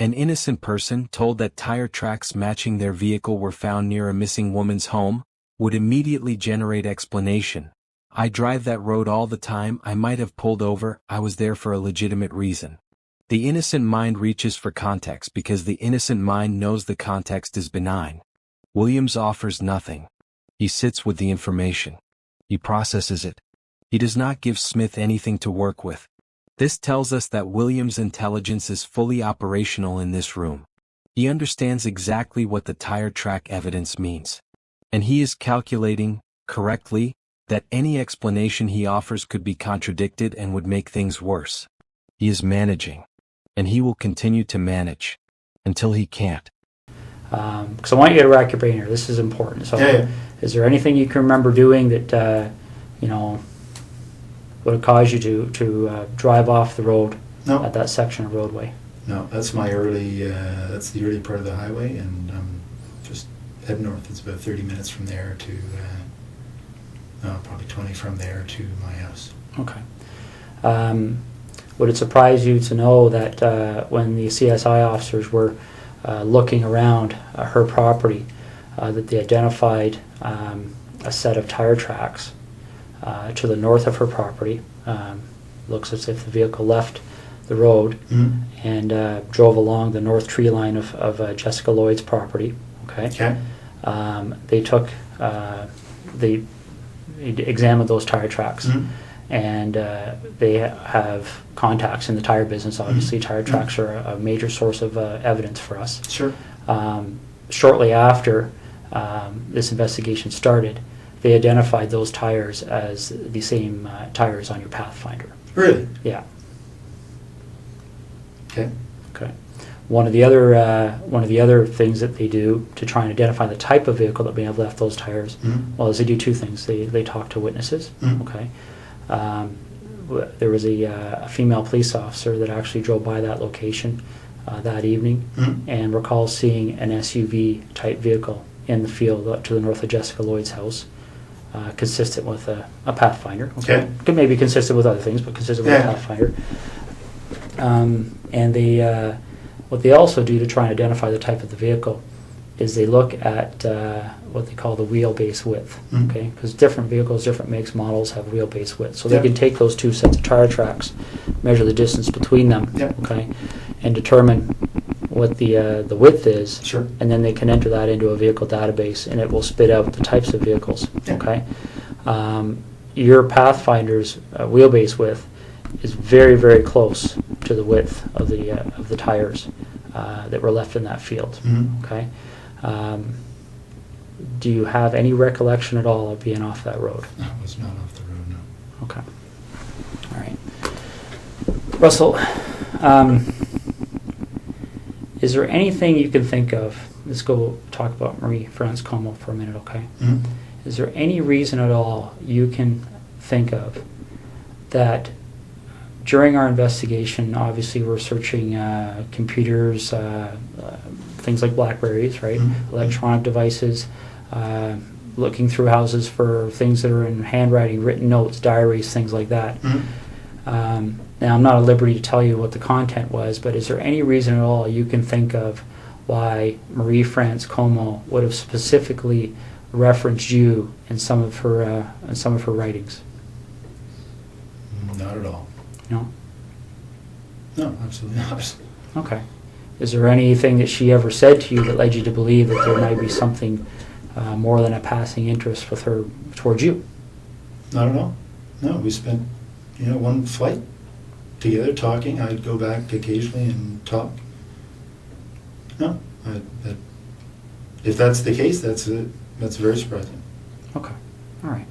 An innocent person told that tire tracks matching their vehicle were found near a missing woman's home would immediately generate explanation. I drive that road all the time, I might have pulled over, I was there for a legitimate reason. The innocent mind reaches for context because the innocent mind knows the context is benign. Williams offers nothing. He sits with the information. He processes it. He does not give Smyth anything to work with. This tells us that Williams' intelligence is fully operational in this room. He understands exactly what the tire track evidence means. And he is calculating, correctly, that any explanation he offers could be contradicted and would make things worse. He is managing. And he will continue to manage. Until he can't. Because I want you to rack your brain here. This is important. So, is there anything you can remember doing that, would have caused you to drive off the road at that section of roadway? No, that's my early, that's the early part of the highway, and just head north. It's about 30 minutes from there to, probably 20 from there to my house. Okay. Would it surprise you to know that when the CSI officers were looking around her property, that they identified a set of tire tracks to the north of her property? Looks as if the vehicle left the road and drove along the north tree line of Jessica Lloyd's property. Okay. They took, they examined those tire tracks, and they have contacts in the tire business. Obviously, tire tracks are a major source of evidence for us. Sure. Shortly after this investigation started, they identified those tires as the same tires on your Pathfinder. Really? Yeah. Okay. Okay. One of the other things that they do to try and identify the type of vehicle that may have left those tires, well, is they do two things. They talk to witnesses. Okay. There was a female police officer that actually drove by that location that evening and recalls seeing an SUV type vehicle in the field to the north of Jessica Lloyd's house, consistent with a Pathfinder. Okay. Could maybe consistent with other things, but consistent with a Pathfinder. And they, what they also do to try and identify the type of the vehicle is they look at what they call the wheelbase width. Okay, because different vehicles, different makes, models have wheelbase width. So they can take those two sets of tire tracks, measure the distance between them. Okay, and determine what the width is. Sure. And then they can enter that into a vehicle database, and it will spit out the types of vehicles. Okay. Your Pathfinder's wheelbase width is very, very close to the width of the tires that were left in that field. Okay. Do you have any recollection at all of being off that road? I was not off the road, no. Okay. All right. Russell, is there anything you can think of? Let's go talk about Marie-France Como for a minute, okay? Is there any reason at all you can think of that during our investigation, obviously we're searching computers, things like Blackberries, right? Electronic devices, looking through houses for things that are in handwriting, written notes, diaries, things like that. Now, I'm not at liberty to tell you what the content was, but is there any reason at all you can think of why Marie-France Como would have specifically referenced you in some of her writings? Not at all. No? No, absolutely not. Okay. Is there anything that she ever said to you that led you to believe that there might be something more than a passing interest with her towards you? Not at all. No, we spent, one flight together talking. I'd go back occasionally and talk. No, if that's the case, that's very surprising. Okay. All right.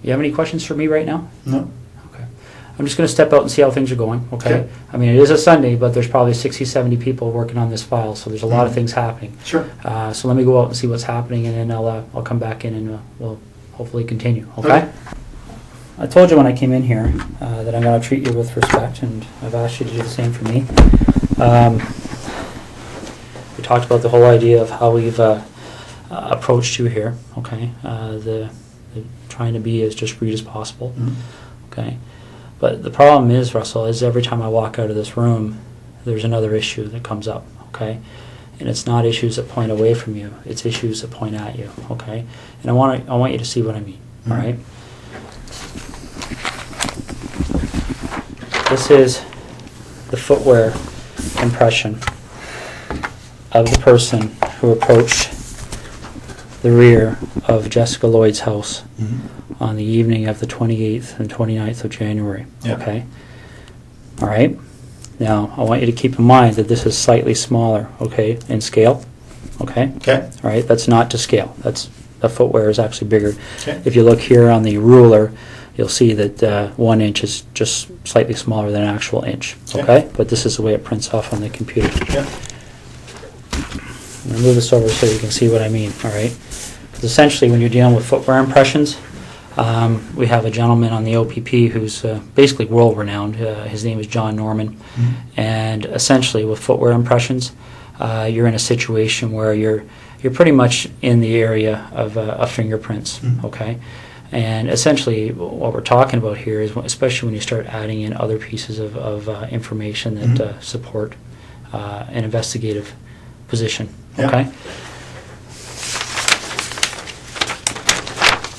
You have any questions for me right now? No. Okay. I'm just going to step out and see how things are going, okay? I mean, it is a Sunday, but there's probably 60, 70 people working on this file, so there's a lot of things happening. Sure. So let me go out and see what's happening, and then I'll come back in and we'll hopefully continue, okay? I told you when I came in here that I'm going to treat you with respect, and I've asked you to do the same for me. We talked about the whole idea of how we've approached you here, okay? The trying to be as discreet as possible, okay? But the problem is, Russell, is every time I walk out of this room, there's another issue that comes up, okay? And it's not issues that point away from you, it's issues that point at you, okay? And I want you to see what I mean, all right? This is the footwear impression of the person who approached the rear of Jessica Lloyd's house on the evening of the 28th and 29th of January, okay? All right? Now, I want you to keep in mind that this is slightly smaller, okay, in scale, okay? Okay. All right, that's not to scale. The footwear is actually bigger. Okay. If you look here on the ruler, you'll see that 1 inch is just slightly smaller than an actual inch, okay? But this is the way it prints off on the computer. Yeah. I'm going to move this over so you can see what I mean, all right? Because essentially when you're dealing with footwear impressions, we have a gentleman on the OPP who's basically world-renowned. His name is John Norman. And essentially with footwear impressions, you're in a situation where you're pretty much in the area of fingerprints, okay? And essentially what we're talking about here is, especially when you start adding in other pieces of information that support an investigative position, okay?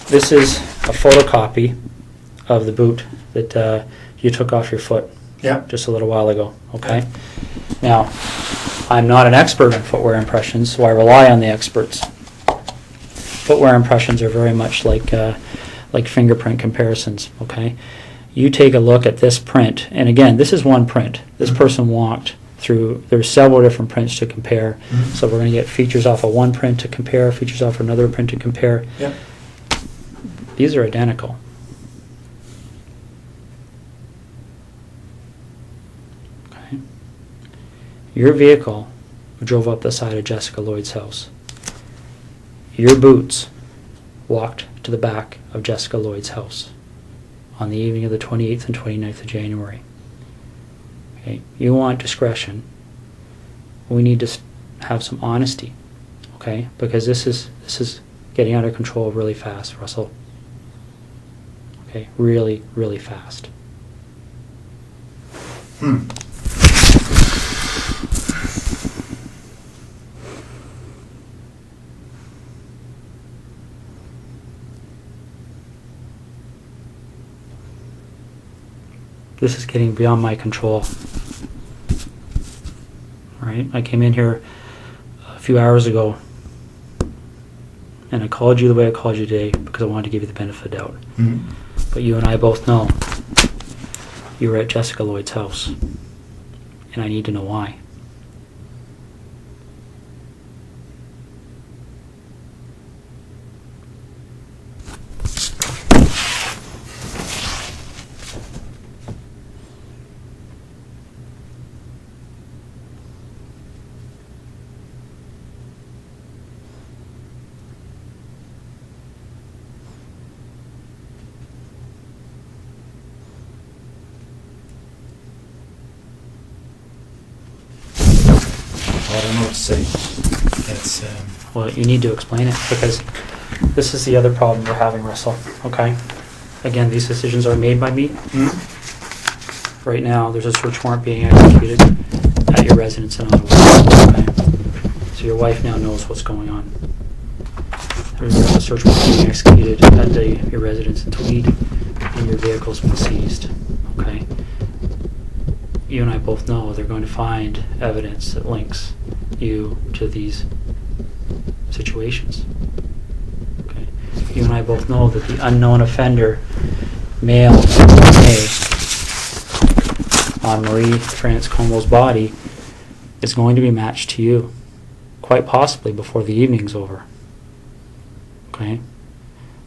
This is a photocopy of the boot that you took off your foot just a little while ago, okay? Now, I'm not an expert in footwear impressions, so I rely on the experts. Footwear impressions are very much like fingerprint comparisons, okay? You take a look at this print, and again, this is one print. This person walked through, there's several different prints to compare, so we're going to get features off of one print to compare, features off another print to compare. These are identical. Okay. Your vehicle drove up the side of Jessica Lloyd's house. Your boots walked to the back of Jessica Lloyd's house on the evening of the 28th and 29th of January. Okay. You want discretion. We need to have some honesty, okay? Because this is getting out of control really fast, Russell. Okay, really, really fast. This is getting beyond my control. All right, I came in here a few hours ago and I called you the way I called you today because I wanted to give you the benefit of the doubt. But you and I both know you were at Jessica Lloyd's house, and I need to know why. I don't know what to say. It's Well, you need to explain it because this is the other problem we're having, Russell. Okay? Again, these decisions are made by me. Right now, there's a search warrant being executed at your residence in Ottawa. Okay? So your wife now knows what's going on. There's a search warrant being executed at your residence in Tweed, and your vehicle's been seized. Okay? You and I both know they're going to find evidence that links you to these situations. Okay. You and I both know that the unknown offender, male on Marie France Comeau's body, is going to be matched to you, quite possibly before the evening's over. Okay.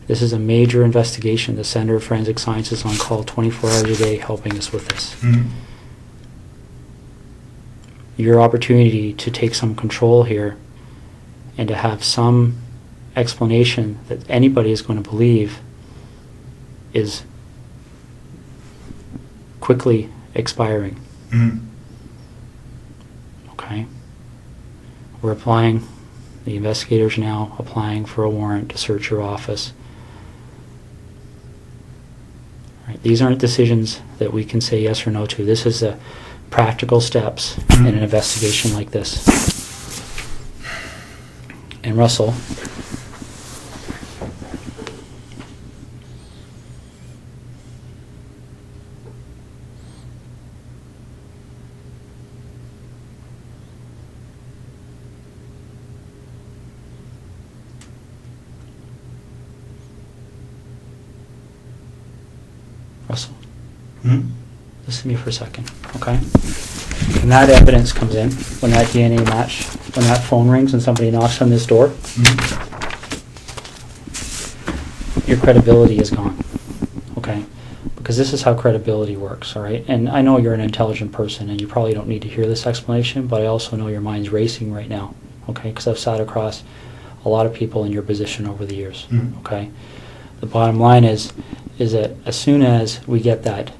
This is a major investigation. The Center of Forensic Science is on call 24 hours a day helping us with this. Your opportunity to take some control here and to have some explanation that anybody is going to believe is quickly expiring. Okay? We're applying, the investigators now applying for a warrant to search your office. All right, these aren't decisions that we can say yes or no to. This is a practical steps in an investigation like this. And Russell, listen to me for a second, okay? When that evidence comes in, when that DNA match, when that phone rings and somebody knocks on this door, your credibility is gone, okay? Because this is how credibility works, all right? And I know you're an intelligent person and you probably don't need to hear this explanation, but I also know your mind's racing right now, okay? Because I've sat across a lot of people in your position over the years, okay? The bottom line is that as soon as we get that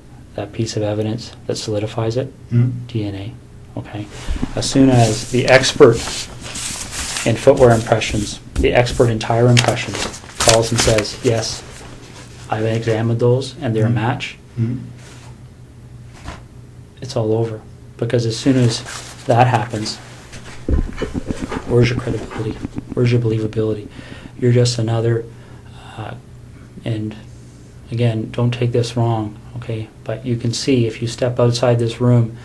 piece of evidence that solidifies it, DNA, okay? As soon as the expert in footwear impressions, the expert in tire impressions calls and says, yes, I've examined those and they're a match, it's all over. Because as soon as that happens, where's your credibility? Where's your believability? You're just another, and again, don't take this wrong, okay? But you can see if you step outside this room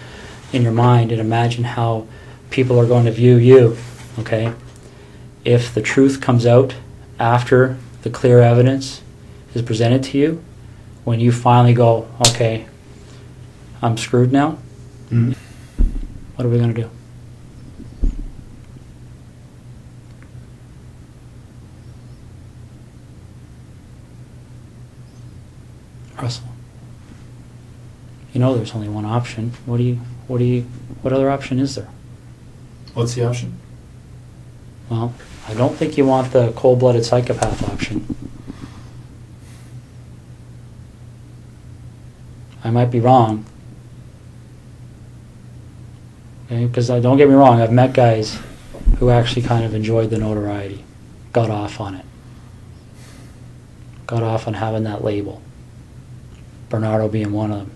in your mind and imagine how people are going to view you, okay? If the truth comes out after the clear evidence is presented to you, when you finally go, okay, I'm screwed now, what are we going to do? Russell, you know there's only one option. What other option is there? What's the option? Well, I don't think you want the cold-blooded psychopath option. I might be wrong. Okay, because don't get me wrong, I've met guys who actually kind of enjoyed the notoriety, got off on it, got off on having that label. Bernardo being one of them.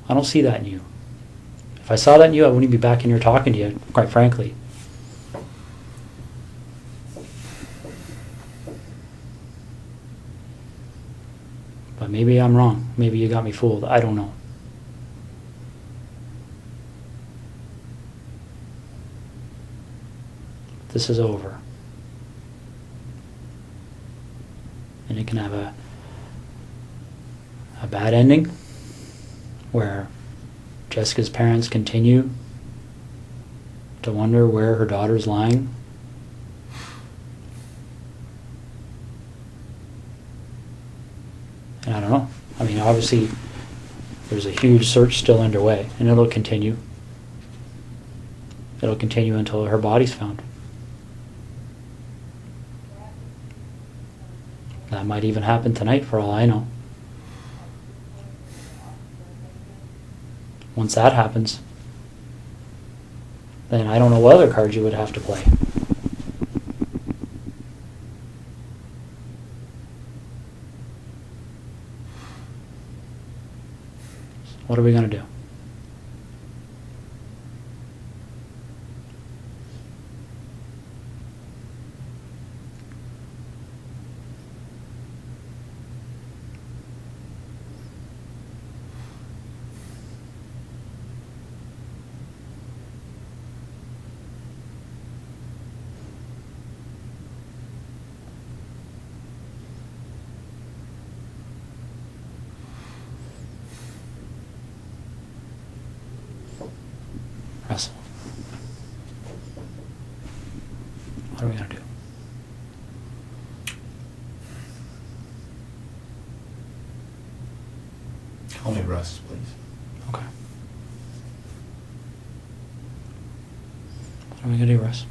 I don't see that in you. If I saw that in you, I wouldn't be back in here talking to you, quite frankly. But maybe I'm wrong. Maybe you got me fooled. I don't know. This is over. And it can have a bad ending where Jessica's parents continue to wonder where her daughter's lying. And I don't know. I mean, obviously there's a huge search still underway and it'll continue. It'll continue until her body's found. That might even happen tonight for all I know. Once that happens, then I don't know what other cards you would have to play. What are we going to do? Russell, what are we going to do? Call me Russ, please. Okay. What are we going to do, Russ?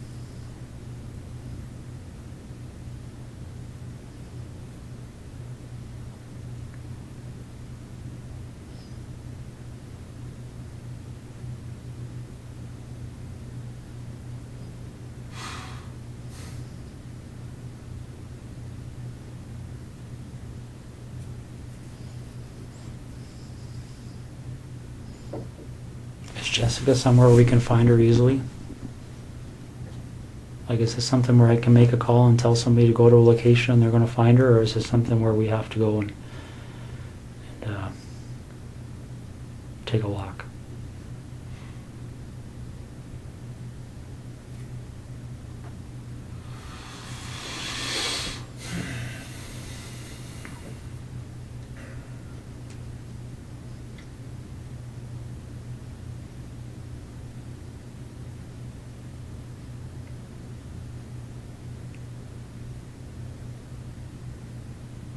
Jessica somewhere we can find her easily? Like, is this something where I can make a call and tell somebody to go to a location and they're going to find her, or is this something where we have to go and take a walk?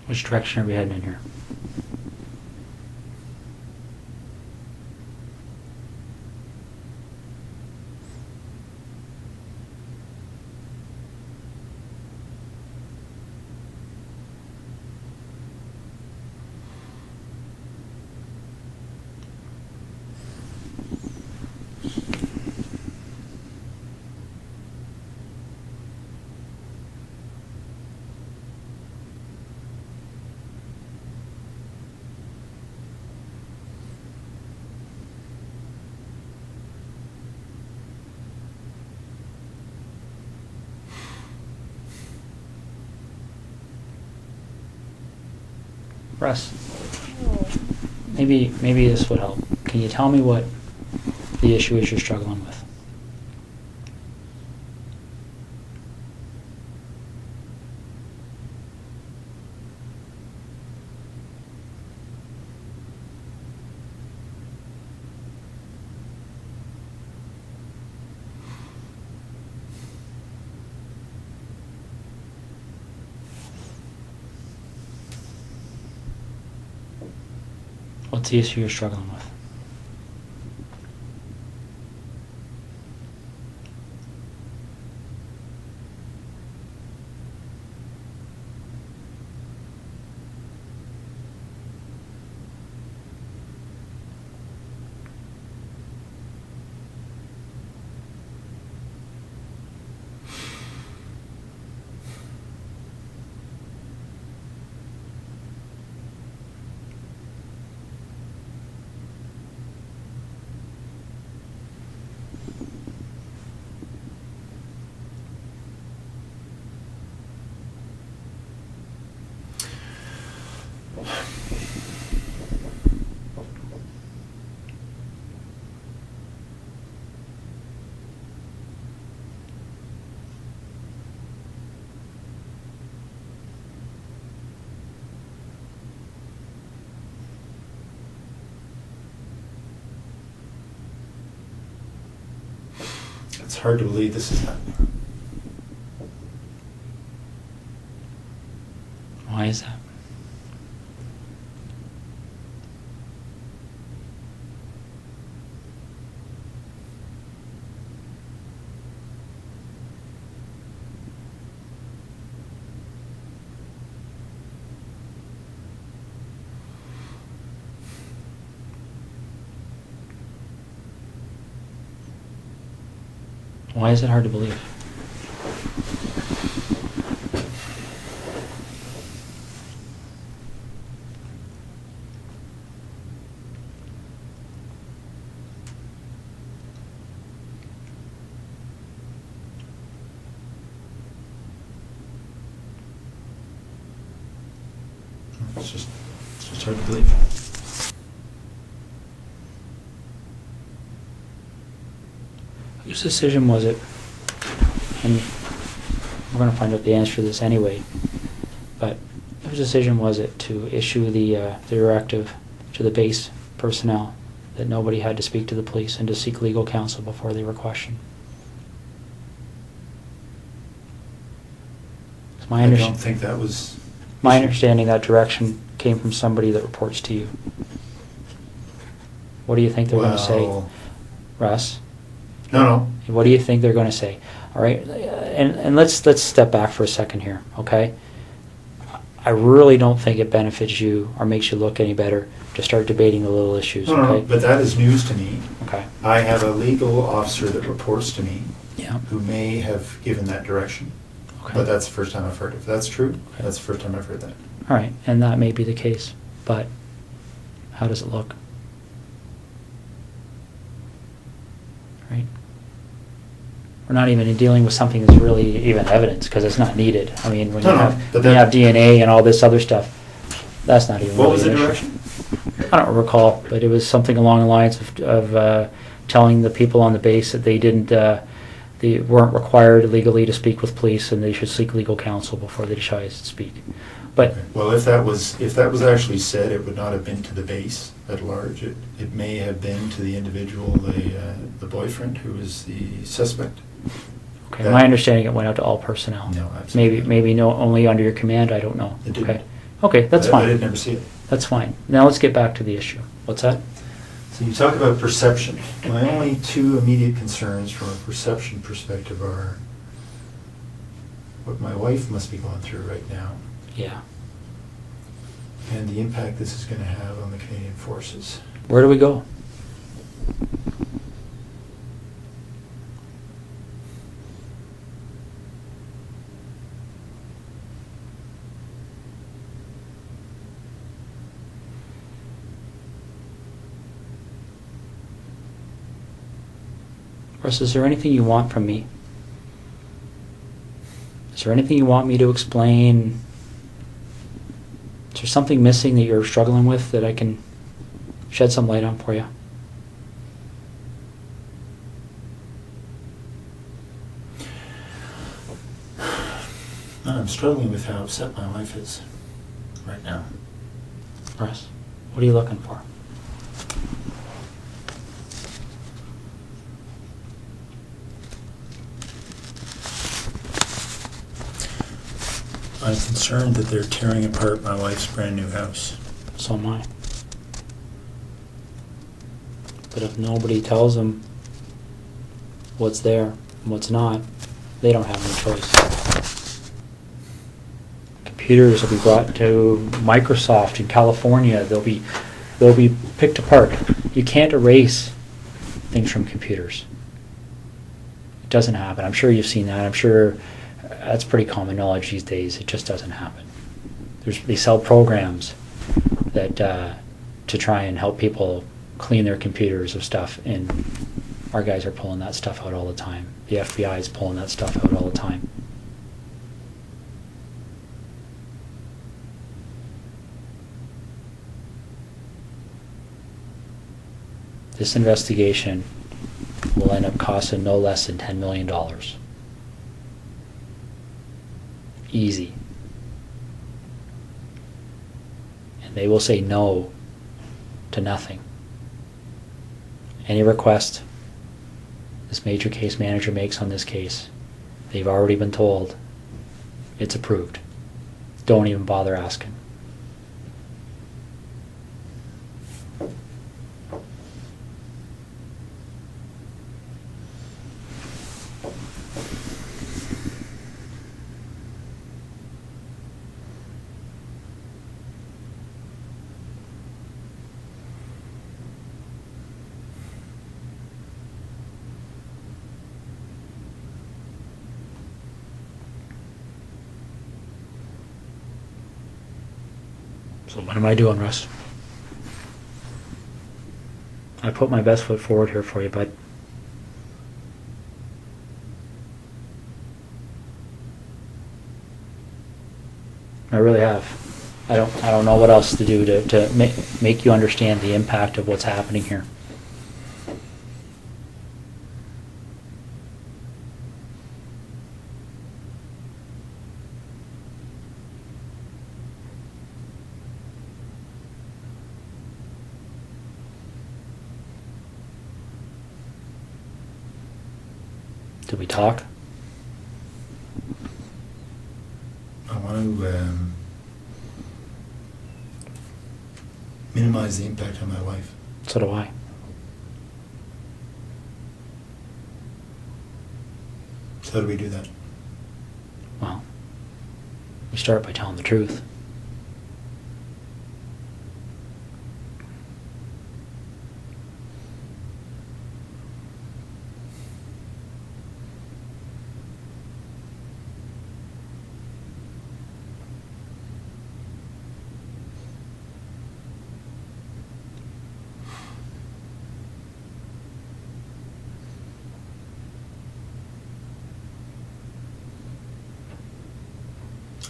Which direction are we heading in here? Russ, maybe this would help. Can you tell me what the issue is you're struggling with? What's the issue you're struggling with? It's hard to believe this is happening. Why is that? Why is it hard to believe? It's just hard to believe. Whose decision was it? And we're going to find out the answer to this anyway. But whose decision was it to issue the directive to the base personnel that nobody had to speak to the police and to seek legal counsel before they were questioned? It's I don't think that was... my understanding that direction came from somebody that reports to you. What do you think they're going to say, Russ? No. What do you think they're going to say? All right, and let's step back for a second here, okay? I really don't think it benefits you or makes you look any better to start debating the little issues. No, okay? but that is news to me. Okay. I have a legal officer that reports to me, Yeah. who may have given that direction. Okay. But that's the first time I've heard it. If that's true, Okay. that's the first time I've heard that. All right, and that may be the case, but how does it look? We're not even dealing with something that's really even evidence, because it's not needed. I mean, when No, you no, have, but when you have DNA and all this other stuff, that's not even What really was the an issue. direction? I don't recall, but it was something along the lines of telling the people on the base that they weren't required legally to speak with police, and they should seek legal counsel before they decide to speak. But Okay. Well, if that was actually said, it would not have been to the base at large. It may have been to the individual, the boyfriend who is the suspect. okay, That- my understanding, it went out to all personnel. No, absolutely. Maybe no, only under your command. I don't know. It didn't. Okay, okay, that's I fine. did never see it. That's fine. Now let's get back to the issue. What's that? So you talk about perception. My only two immediate concerns from a perception perspective are what my wife must be going through right now Yeah. and the impact this is going to have on the Canadian Forces. Where do we go? Russ, is there anything you want from me? Is there anything you want me to explain? Is there something missing that you're struggling with that I can shed some light on for you? I'm struggling with how upset my wife is right now. Russ, what are you looking for? I'm concerned that they're tearing apart my wife's brand new house. So am I. But if nobody tells them what's there and what's not, they don't have any choice. Computers will be brought to Microsoft in California. They'll be picked apart. You can't erase things from computers. It doesn't happen. I'm sure you've seen that. I'm sure that's pretty common knowledge these days. It just doesn't happen. They sell programs that to try and help people clean their computers of stuff, and our guys are pulling that stuff out all the time. The FBI is pulling that stuff out all the time. This investigation will end up costing no less than $10 million. Easy. And they will say no to nothing. Any request this major case manager makes on this case, they've already been told it's approved. Don't even bother asking. So what am I doing, Russ? I put my best foot forward here for you, bud. I really have. I don't know what else to do to make you understand the impact of what's happening here. Did we talk? I want to minimize the impact on my wife. So do I. So how do we do that? Well, we start by telling the truth.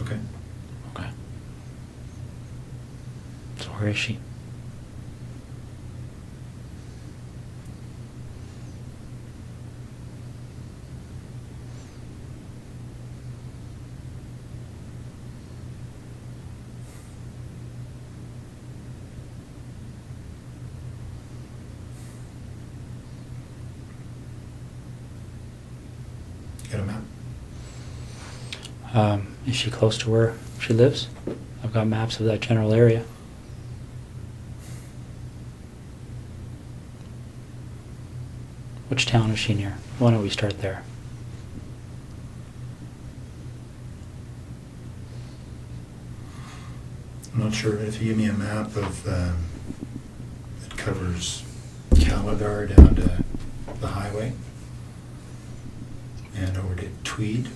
Okay. Okay. So where is she? Got a map? Is she close to where she lives? I've got maps of that general area. Which town is she near? Why don't we start there? I'm not sure if you give me a map of, it covers Calabar down to the highway and over to Tweed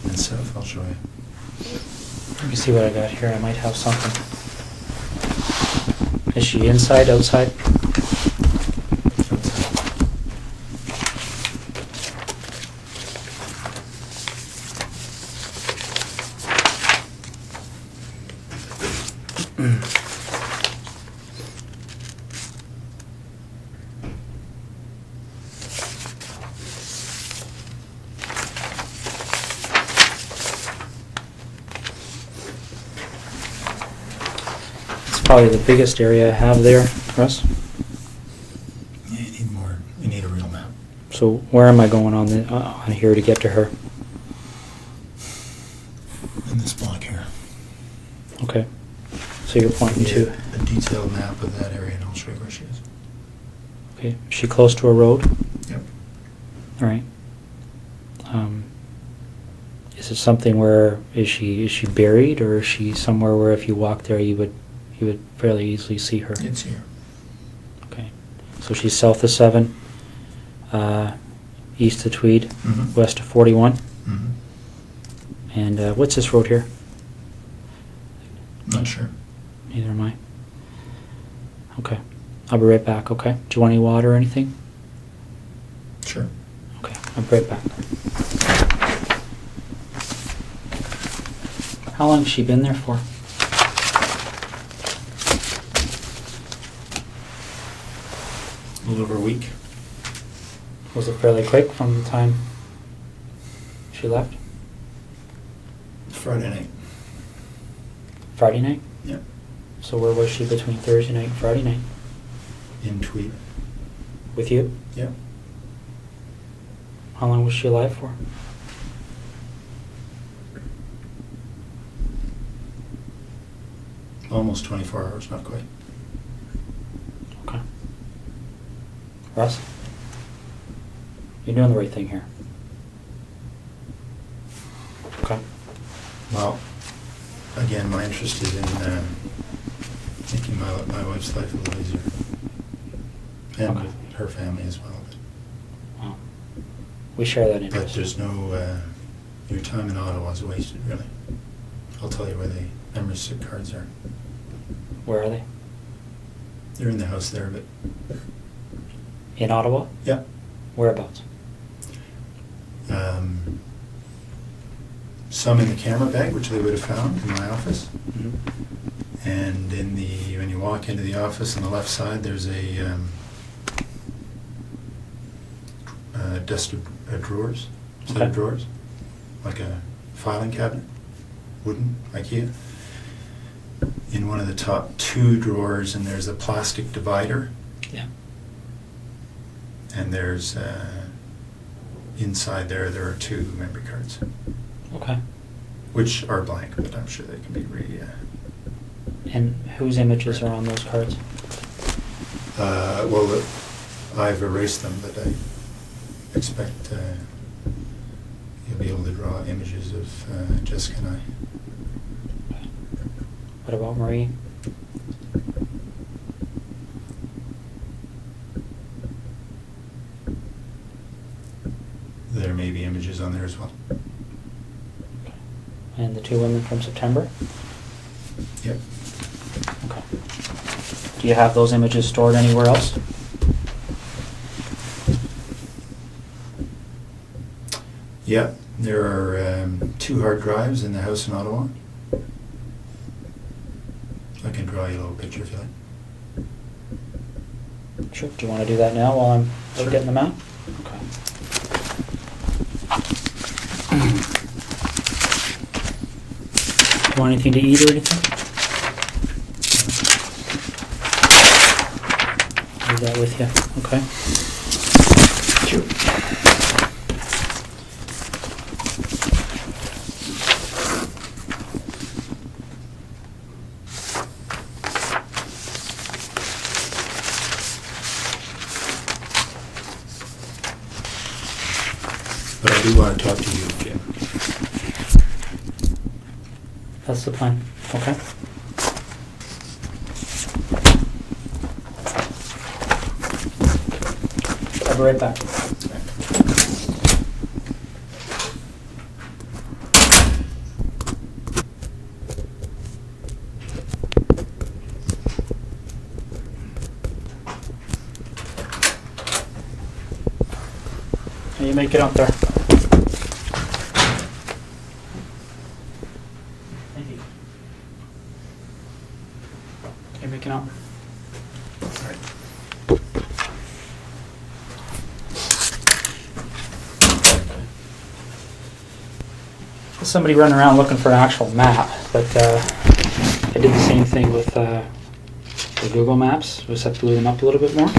and south, I'll show you. Let me see what I got here. I might have something. Is she inside, outside? Probably the biggest area I have there, Russ. Yeah, you need more. You need a real map. So where am I going on here to get to her? In this block here. Okay. So you're pointing to. A detailed map of that area, and I'll show you where she is. Okay. Is she close to a road? Yep. All right. Is it something where is she buried, or is she somewhere where if you walk there you would fairly easily see her? It's here. Okay. So she's south of 7, east of Tweed, Mm-hmm. west of 41. Mm-hmm. And what's this road here? Not sure. Neither am I. Okay. I'll be right back, okay? Do you want any water or anything? Sure. Okay, I'll be right back. How long has she been there for? A little over a week. Was it fairly quick from the time she left? Friday night. Friday night? Yep. So where was she between Thursday night and Friday night? In Tweed. With you? Yep. How long was she alive for? Almost 24 hours, not quite. Okay. Russ? You're doing the right thing here. Okay. Well, again, my interest is in making my wife's life a little easier. And Okay. with her family as well. Well, we share that But interest. there's no, your time in Ottawa is wasted, really. I'll tell you where the memory stick cards are. Where are they? They're in the house there, but In Ottawa? yeah. Whereabouts? Some in the camera bag, which they would have found in my office. Mm-hmm. And when you walk into the office on the left side, there's a desk of drawers, set Okay. of drawers, like a filing cabinet, wooden, IKEA. In one of the top 2 drawers, and there's a plastic divider, Yeah. and there's inside there are 2 memory cards, Okay. which are blank, but I'm sure they can be And whose images are on those cards? well, I've erased them, but I expect you'll be able to draw images of Jessica and I. Okay. What about Marie? There may be images on there as well. Okay. And the 2 women from September? Yep. Okay. Do you have those images stored anywhere else? Yeah, there are 2 hard drives in the house in Ottawa. I can draw you a little picture if you like. Sure. Do you want to do that now while I'm Sure. getting them out? Okay. You want anything to eat or anything? Leave that with you. Okay. Sure. But I do want to talk to you, Jim. That's the plan. Okay. I'll be right back. How you make it up there? Thank you. You're making up. Somebody running around looking for an actual map, but I did the same thing with the Google Maps. Just have to blew them up a little bit more.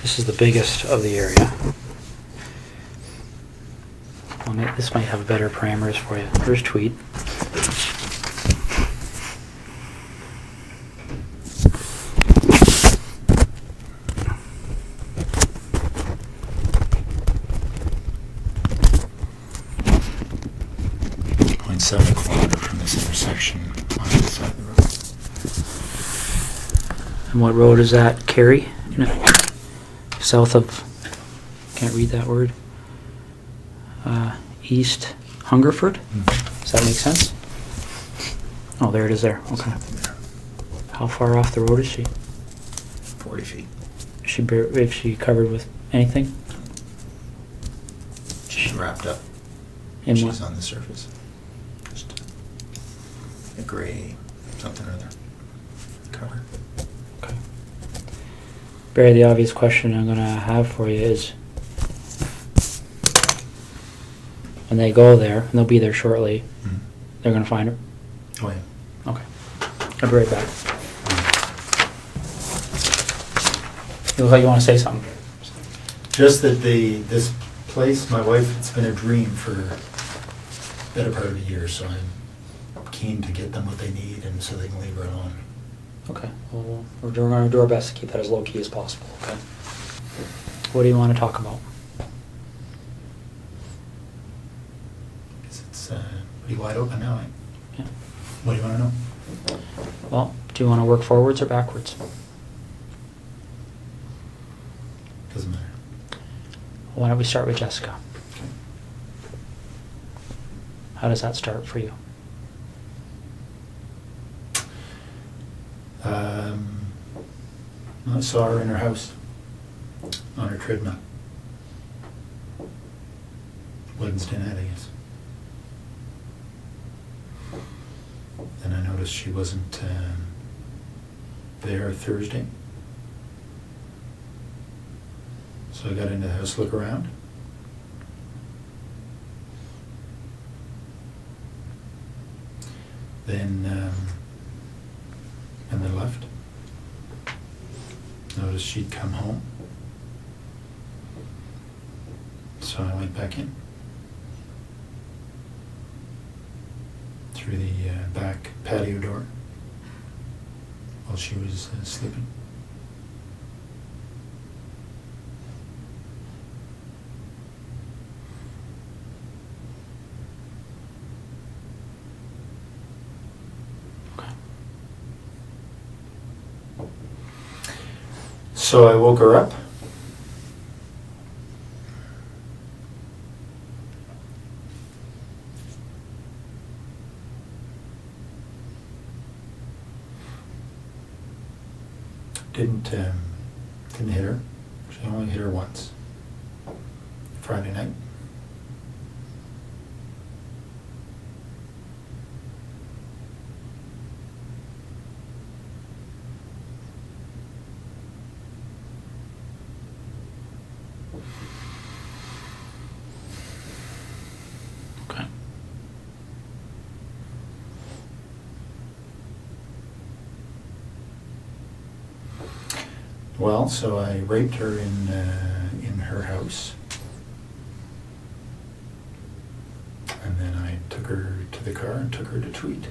This is the biggest of the area. Well, this might have better parameters for you. Here's Tweed. .7 km from this intersection on the side of the road. And what road is that? Kerry? South of, can't read that word. East Hungerford? Does that make sense? Oh, there it is there. Okay. How far off the road is she? 40 feet. Is she covered with anything? She's wrapped up. In She's what? on the surface. Just a gray something or other cover. Okay. Barry, the obvious question I'm going to have for you is, when they go there, and they'll be there shortly, they're going to find her? Oh yeah. Okay. I'll be right back. You look like you want to say something. Just that this place, my wife, it's been a dream for the better part of a year, so I'm keen to get them what they need and so they can leave her alone. Okay. Well, we're going to do our best to keep that as low key as possible, okay? What do you want to talk about? Because it's pretty wide open now, eh? Yeah. What do you want to know? Well, do you want to work forwards or backwards? Doesn't matter. Why don't we start with Jessica? Okay. How does that start for you? I saw her in her house on her treadmill. Wednesday night, I guess. Then I noticed she wasn't there Thursday. So I got into the house to look around. Then left. Noticed she'd come home. So I went back in. Through the back patio door while she was sleeping. Okay. So I woke her up. didn't hit her. She only hit her once. Friday night. Okay. Well, so I raped her in her house, and then I took her to the car and took her to Tweed.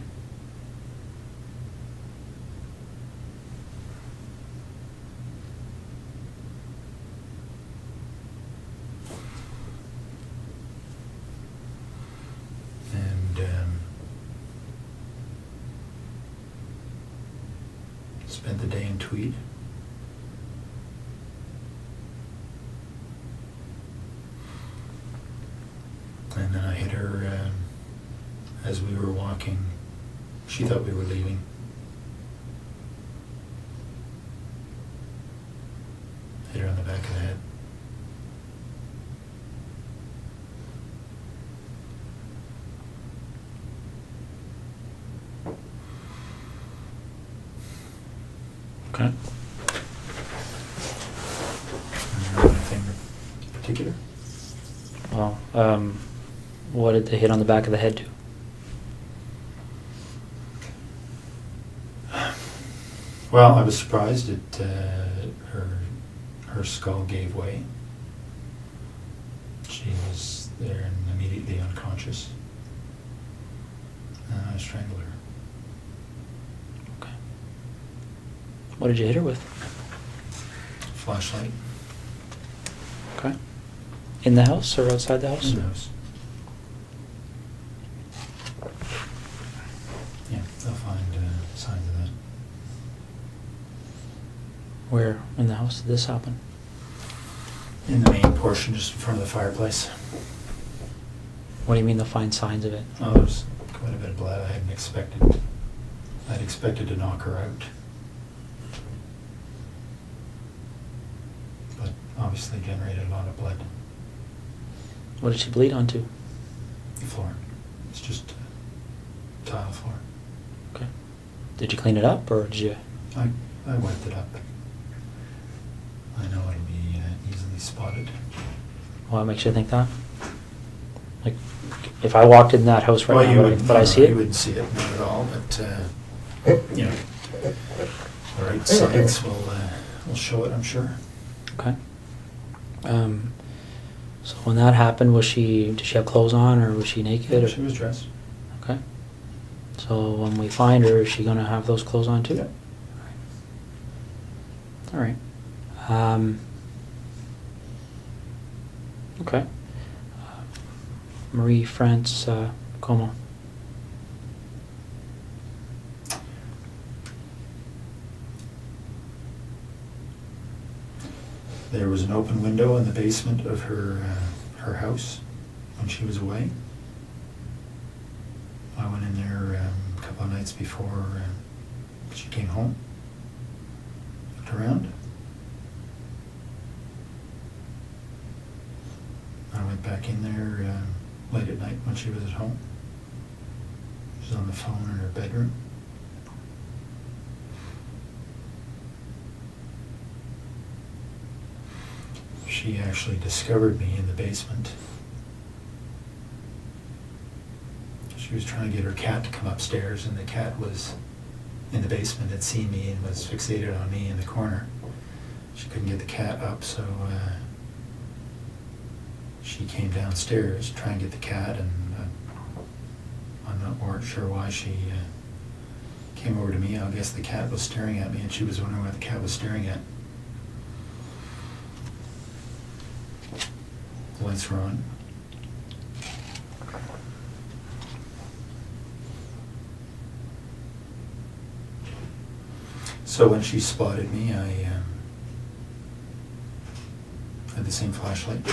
And spent the day in Tweed. And then I hit her as we were walking. She thought we were leaving. Hit her on the back of the head. Okay. Anything in particular? Well, what did the hit on the back of the head do? Well, I was surprised that her skull gave way. She was there and immediately unconscious. And I strangled her. Okay. What did you hit her with? Flashlight. Okay. In the house or outside the house? In the house. Yeah, they'll find signs of that. Where in the house did this happen? In the main portion, just in front of the fireplace. What do you mean they'll find signs of it? Oh, there's quite a bit of blood. I hadn't expected. I'd expected to knock her out. But obviously generated a lot of blood. What did she bleed onto? The floor. It's just tile floor. Okay. Did you clean it up or did you? I wiped it up. I know it'll be easily spotted. What makes you think that? Like, if I walked in that house right Well, now, would I see it? You wouldn't see it, not at all, but, you know, the right signs will show it, I'm sure. Okay. So when that happened, did she have clothes on or was she naked? Yeah, or? she was dressed. Okay. So when we find her, is she going to have those clothes on too? Yeah. All right. Okay. Marie France Como. There was an open window in the basement of her house when she was away. I went in there a couple of nights before she came home. Looked around. I went back in there late at night when she was at home. She was on the phone in her bedroom. She actually discovered me in the basement. She was trying to get her cat to come upstairs, and the cat was in the basement, had seen me and was fixated on me in the corner. She couldn't get the cat up, so she came downstairs to try and get the cat, and weren't sure why she came over to me. I guess the cat was staring at me, and she was wondering what the cat was staring at. The lights were on. So when she spotted me, I had the same flashlight.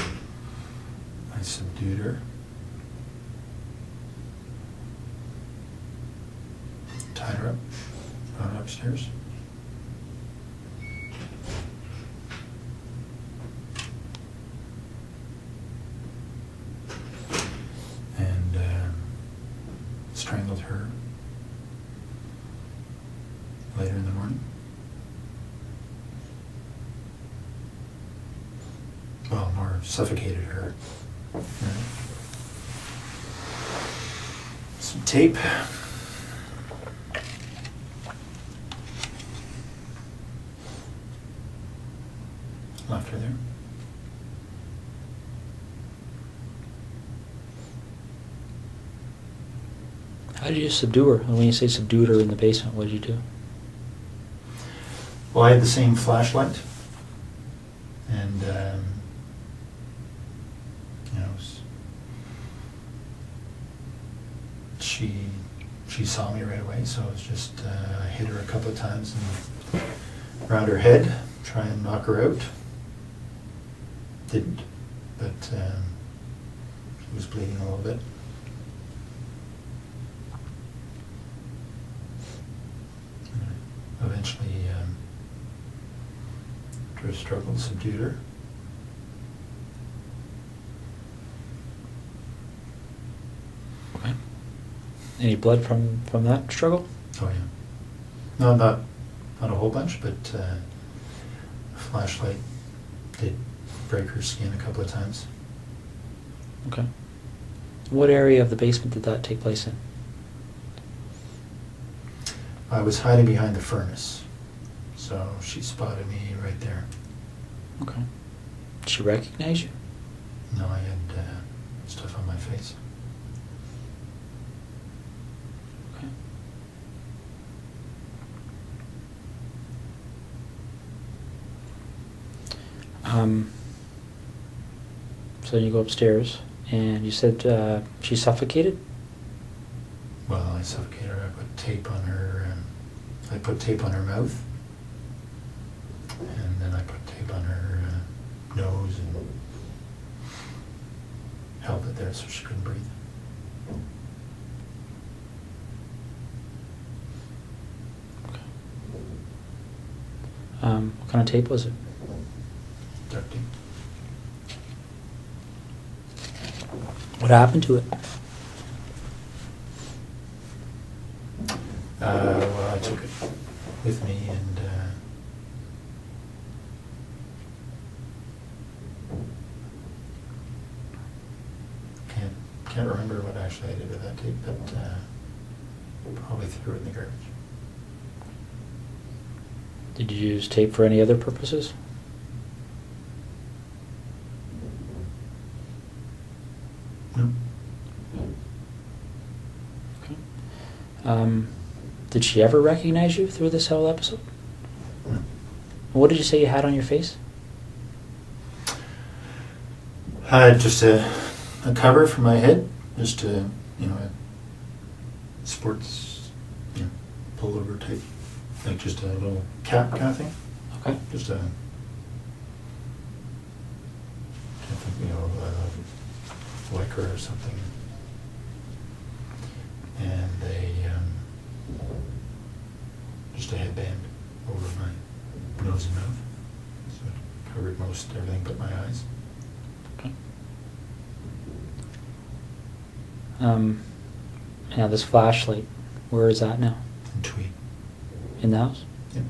I subdued her. Tied her up, brought her upstairs. strangled her later in the morning. Well, more suffocated her. Some tape. Left her there. How did you subdue her? When you say subdued her in the basement, what did you do? Well, I had the same flashlight, and you know, she saw me right away, so it was just I hit her a couple of times and around her head, try and knock her out. Didn't, but she was bleeding a little bit. Eventually, through a struggle, subdued her. Okay. Any blood from that struggle? Oh yeah. No, not a whole bunch, but a flashlight did break her skin a couple of times. Okay. What area of the basement did that take place in? I was hiding behind the furnace, so she spotted me right there. Okay. Did she recognize you? No, I had stuff on my face. Okay. So you go upstairs, and you said she suffocated? Well, I suffocated her. I put tape on her. I put tape on her mouth, and then I put tape on her nose and held it there so she couldn't breathe. Okay. What kind of tape was it? Duct tape. What happened to it? Well, I took it with me and can't remember what actually I did with that tape, but probably threw it in the garbage. Did you use tape for any other purposes? No. Okay. Did she ever recognize you through this whole episode? No. What did you say you had on your face? I had just a cover for my head, just a, a sports, pullover type, like just a little cap kind of thing. Okay. Just a, I think, lycra or something. And just a headband over my nose and mouth, so it covered most everything but my eyes. Okay. Now this flashlight, where is that now? And tweed. In the house? Yep.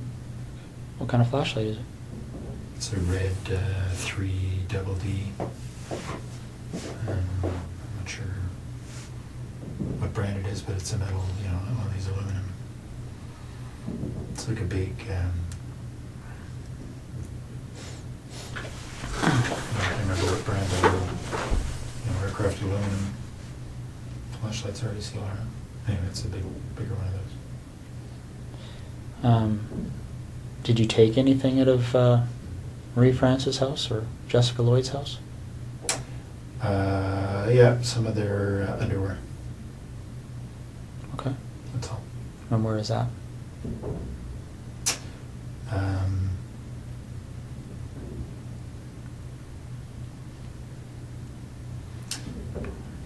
What kind of flashlight is it? It's a red 3 double D. I'm not sure what brand it is, but it's a metal, one of these aluminum. It's like a big, I can't remember what brand they were, aircraft aluminum flashlights already see around. Anyway, it's a bigger one of those. Did you take anything out of Marie France's house or Jessica Lloyd's house? Yeah, some of their underwear. Okay. That's all. And where is that?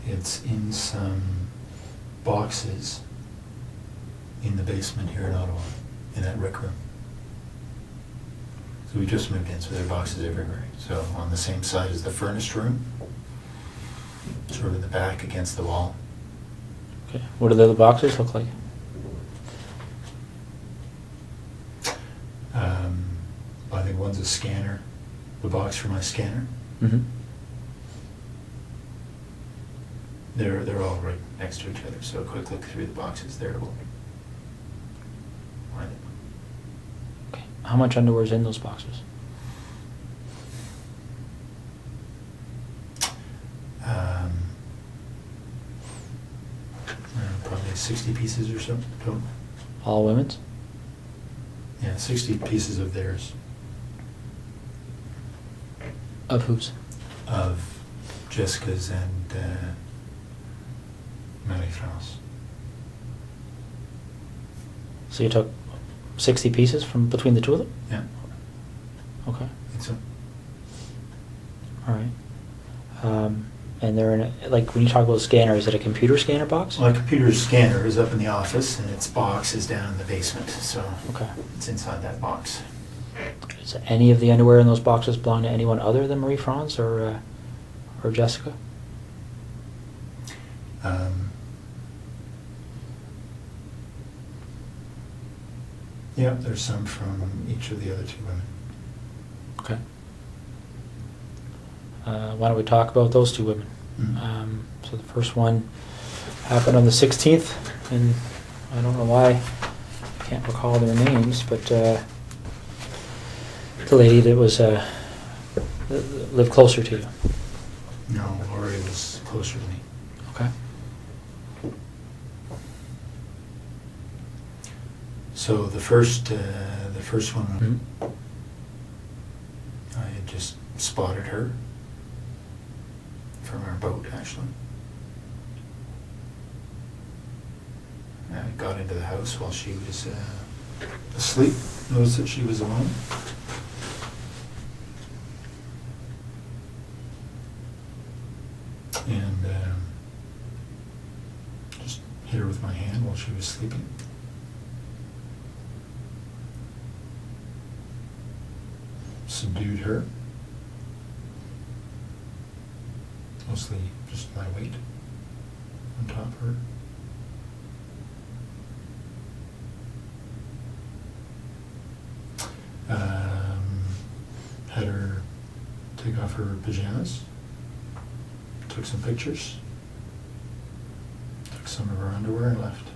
It's in some boxes in the basement here in Ottawa, in that rec room. So we just moved in, so there are boxes everywhere. So on the same side as the furnace room, sort of in the back against the wall. Okay. What do the other boxes look like? I think one's a scanner, the box for my scanner. Mm-hmm. They're all right next to each other, so a quick look through the boxes there will find it. Okay. How much underwear is in those boxes? Probably 60 pieces or so total. All women's? Yeah, 60 pieces of theirs. Of whose? Of Jessica's and Marie-France. So you took 60 pieces from between the two of them? Yeah, Okay. I think so. All right. And they're in a, like when you talk about a scanner, is it a computer scanner box? My computer scanner is up in the office, and its box is down in the basement, so Okay. it's inside that box. Does any of the underwear in those boxes belong to anyone other than Marie-France or Jessica? Yeah, there's some from each of the other two women. Okay. Why don't we talk about those two women? Mhm. So the first one happened on the 16th, and I don't know why I can't recall their names, but the lady that was lived closer to you. No, Lori was closer to me. Okay. So the first one, Mhm. I had just spotted her from our boat, actually. I got into the house while she was asleep, noticed that she was alone. And just hit her with my hand while she was sleeping. Subdued her. Mostly just my weight on top of her. Had her take off her pajamas. Took some pictures. Took some of her underwear and left.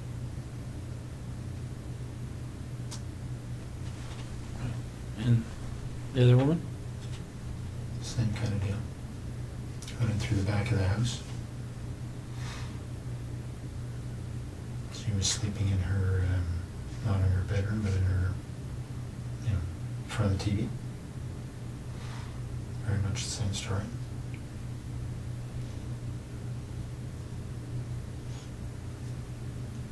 And the other woman? Same kind of deal. Got in through the back of the house. She was sleeping in her, not in her bedroom, but in her, in front of the TV. Very much the same story.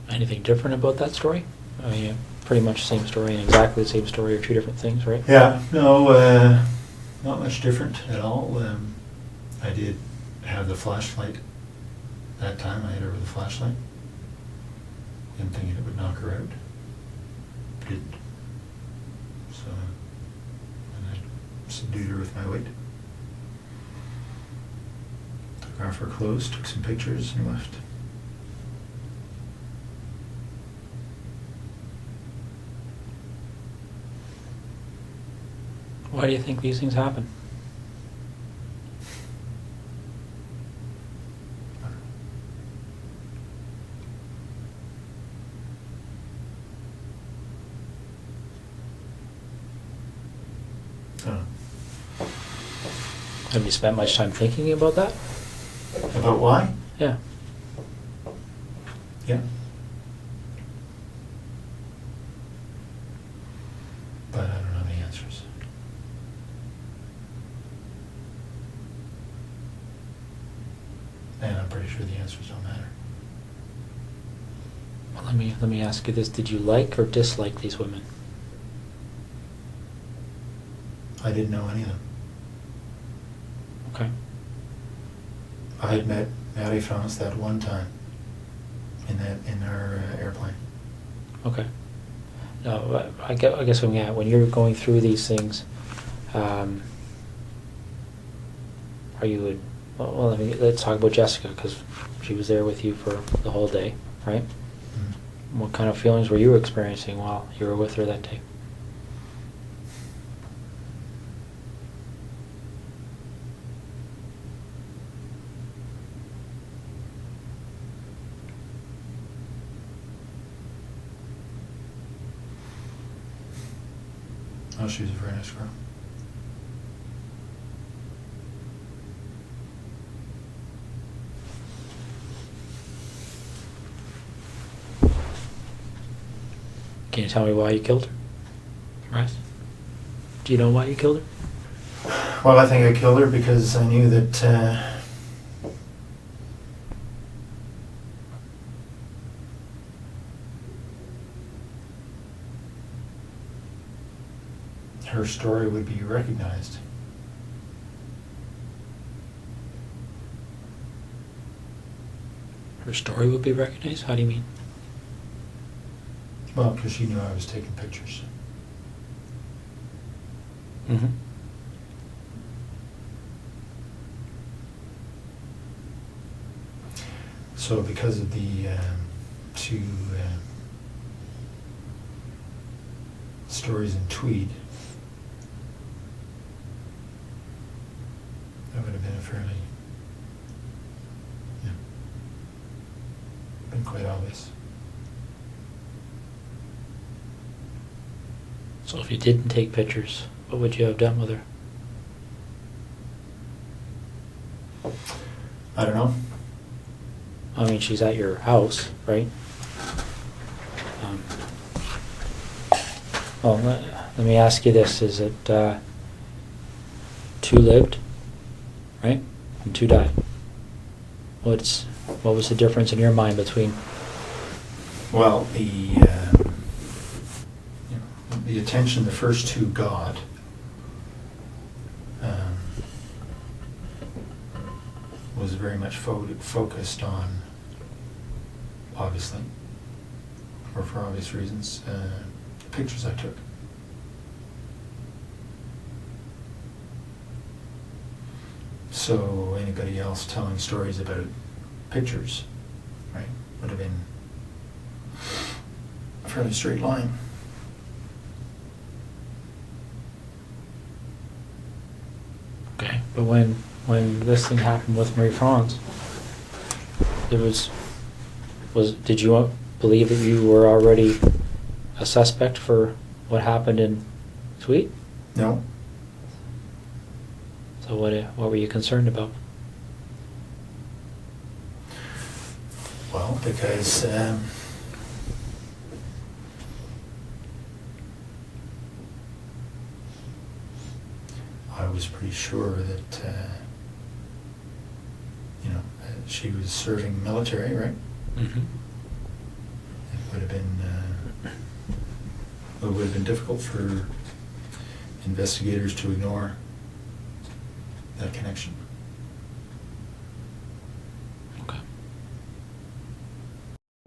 Anything different about that story? I mean, yeah, pretty much the same story and exactly the same story are two different things, right? Yeah, no, not much different at all. I did have the flashlight that time. I hit her with a flashlight. And thinking it would knock her out. Didn't. So, and I subdued her with my weight. Took off her clothes, took some pictures, and left. Why do you think these things happen? Have you spent much time thinking about that? About why? Yeah. Yeah. But I don't know the answers. And I'm pretty sure the answers don't matter. Well, let me ask you this: did you like or dislike these women? I didn't know any of them. Okay. I had met Marie-France that one time in our airplane. Okay. No, I guess when you're going through these things, are you? Well, let's talk about Jessica because she was there with you for the whole day. right? Mm. What kind of feelings were you experiencing while you were with her that day? Oh, she was a very nice girl. Can you tell me why you killed her? Right? Do you know why you killed her? Well, I think I killed her because I knew that her story would be recognized. Her story would be recognized? How do you mean? Well, because she knew I was taking pictures. Mm-hmm. So because of the two stories in Tweed, that would have been a fairly, been quite obvious. So if you didn't take pictures, what would you have done with her? I don't know. I mean, she's at your house, right? Well, let me ask you this. Is it 2 lived, right? And 2 died. What was the difference in your mind between? Well, the attention the first 2 got was very much focused on, obviously, or for obvious reasons, the pictures I took. So anybody else telling stories about pictures, right, would have been a fairly straight line. Okay, but when this thing happened with Marie France, did you believe that you were already a suspect for what happened in Tweed? No. So what were you concerned about? Well, because I was pretty sure that she was serving military, right? Mm-hmm. It would have been difficult for investigators to ignore that connection. Okay.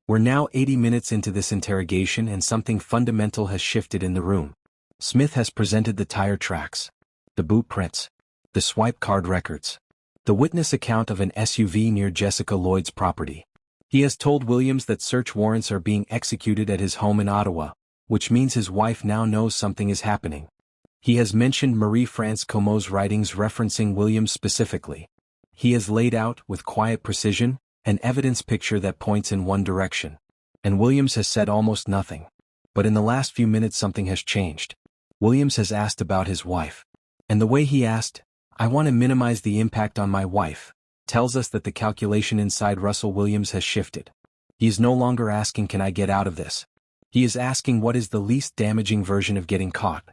We're now 80 minutes into this interrogation and something fundamental has shifted in the room. Smyth has presented the tire tracks, the boot prints, the swipe card records, the witness account of an SUV near Jessica Lloyd's property. He has told Williams that search warrants are being executed at his home in Ottawa, which means his wife now knows something is happening. He has mentioned Marie-France Comeau's writings referencing Williams specifically. He has laid out, with quiet precision, an evidence picture that points in one direction. And Williams has said almost nothing. But in the last few minutes something has changed. Williams has asked about his wife. And the way he asked, "I want to minimize the impact on my wife," tells us that the calculation inside Russell Williams has shifted. He is no longer asking, "Can I get out of this?" He is asking, what is the least damaging version of getting caught?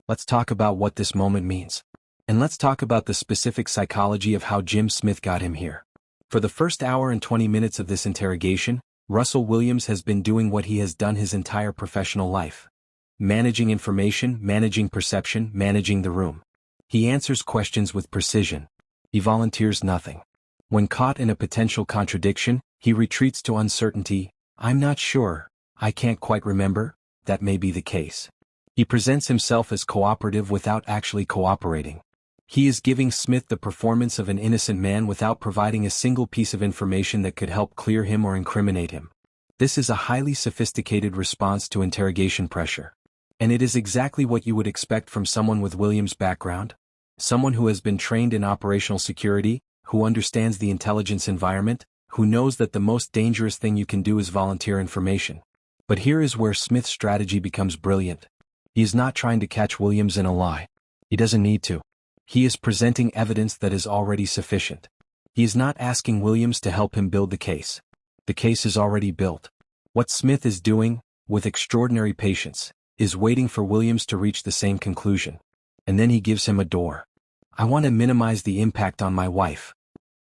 Let's talk about what this moment means. And let's talk about the specific psychology of how Jim Smyth got him here. For the first hour and 20 minutes of this interrogation, Russell Williams has been doing what he has done his entire professional life. Managing information, managing perception, managing the room. He answers questions with precision. He volunteers nothing. When caught in a potential contradiction, he retreats to uncertainty. "I'm not sure. I can't quite remember." That may be the case. He presents himself as cooperative without actually cooperating. He is giving Smyth the performance of an innocent man without providing a single piece of information that could help clear him or incriminate him. This is a highly sophisticated response to interrogation pressure. And it is exactly what you would expect from someone with Williams' background. Someone who has been trained in operational security, who understands the intelligence environment, who knows that the most dangerous thing you can do is volunteer information. But here is where Smith's strategy becomes brilliant. He is not trying to catch Williams in a lie. He doesn't need to. He is presenting evidence that is already sufficient. He is not asking Williams to help him build the case. The case is already built. What Smith is doing, with extraordinary patience, is waiting for Williams to reach the same conclusion. And then he gives him a door. I want to minimize the impact on my wife.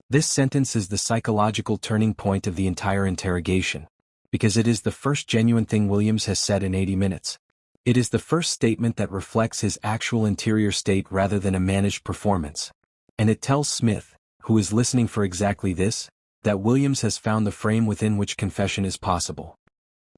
This sentence is the psychological turning point of the entire interrogation, because it is the first genuine thing Williams has said in 80 minutes. It is the first statement that reflects his actual interior state rather than a managed performance. And it tells Smith, who is listening for exactly this, that Williams has found the frame within which confession is possible.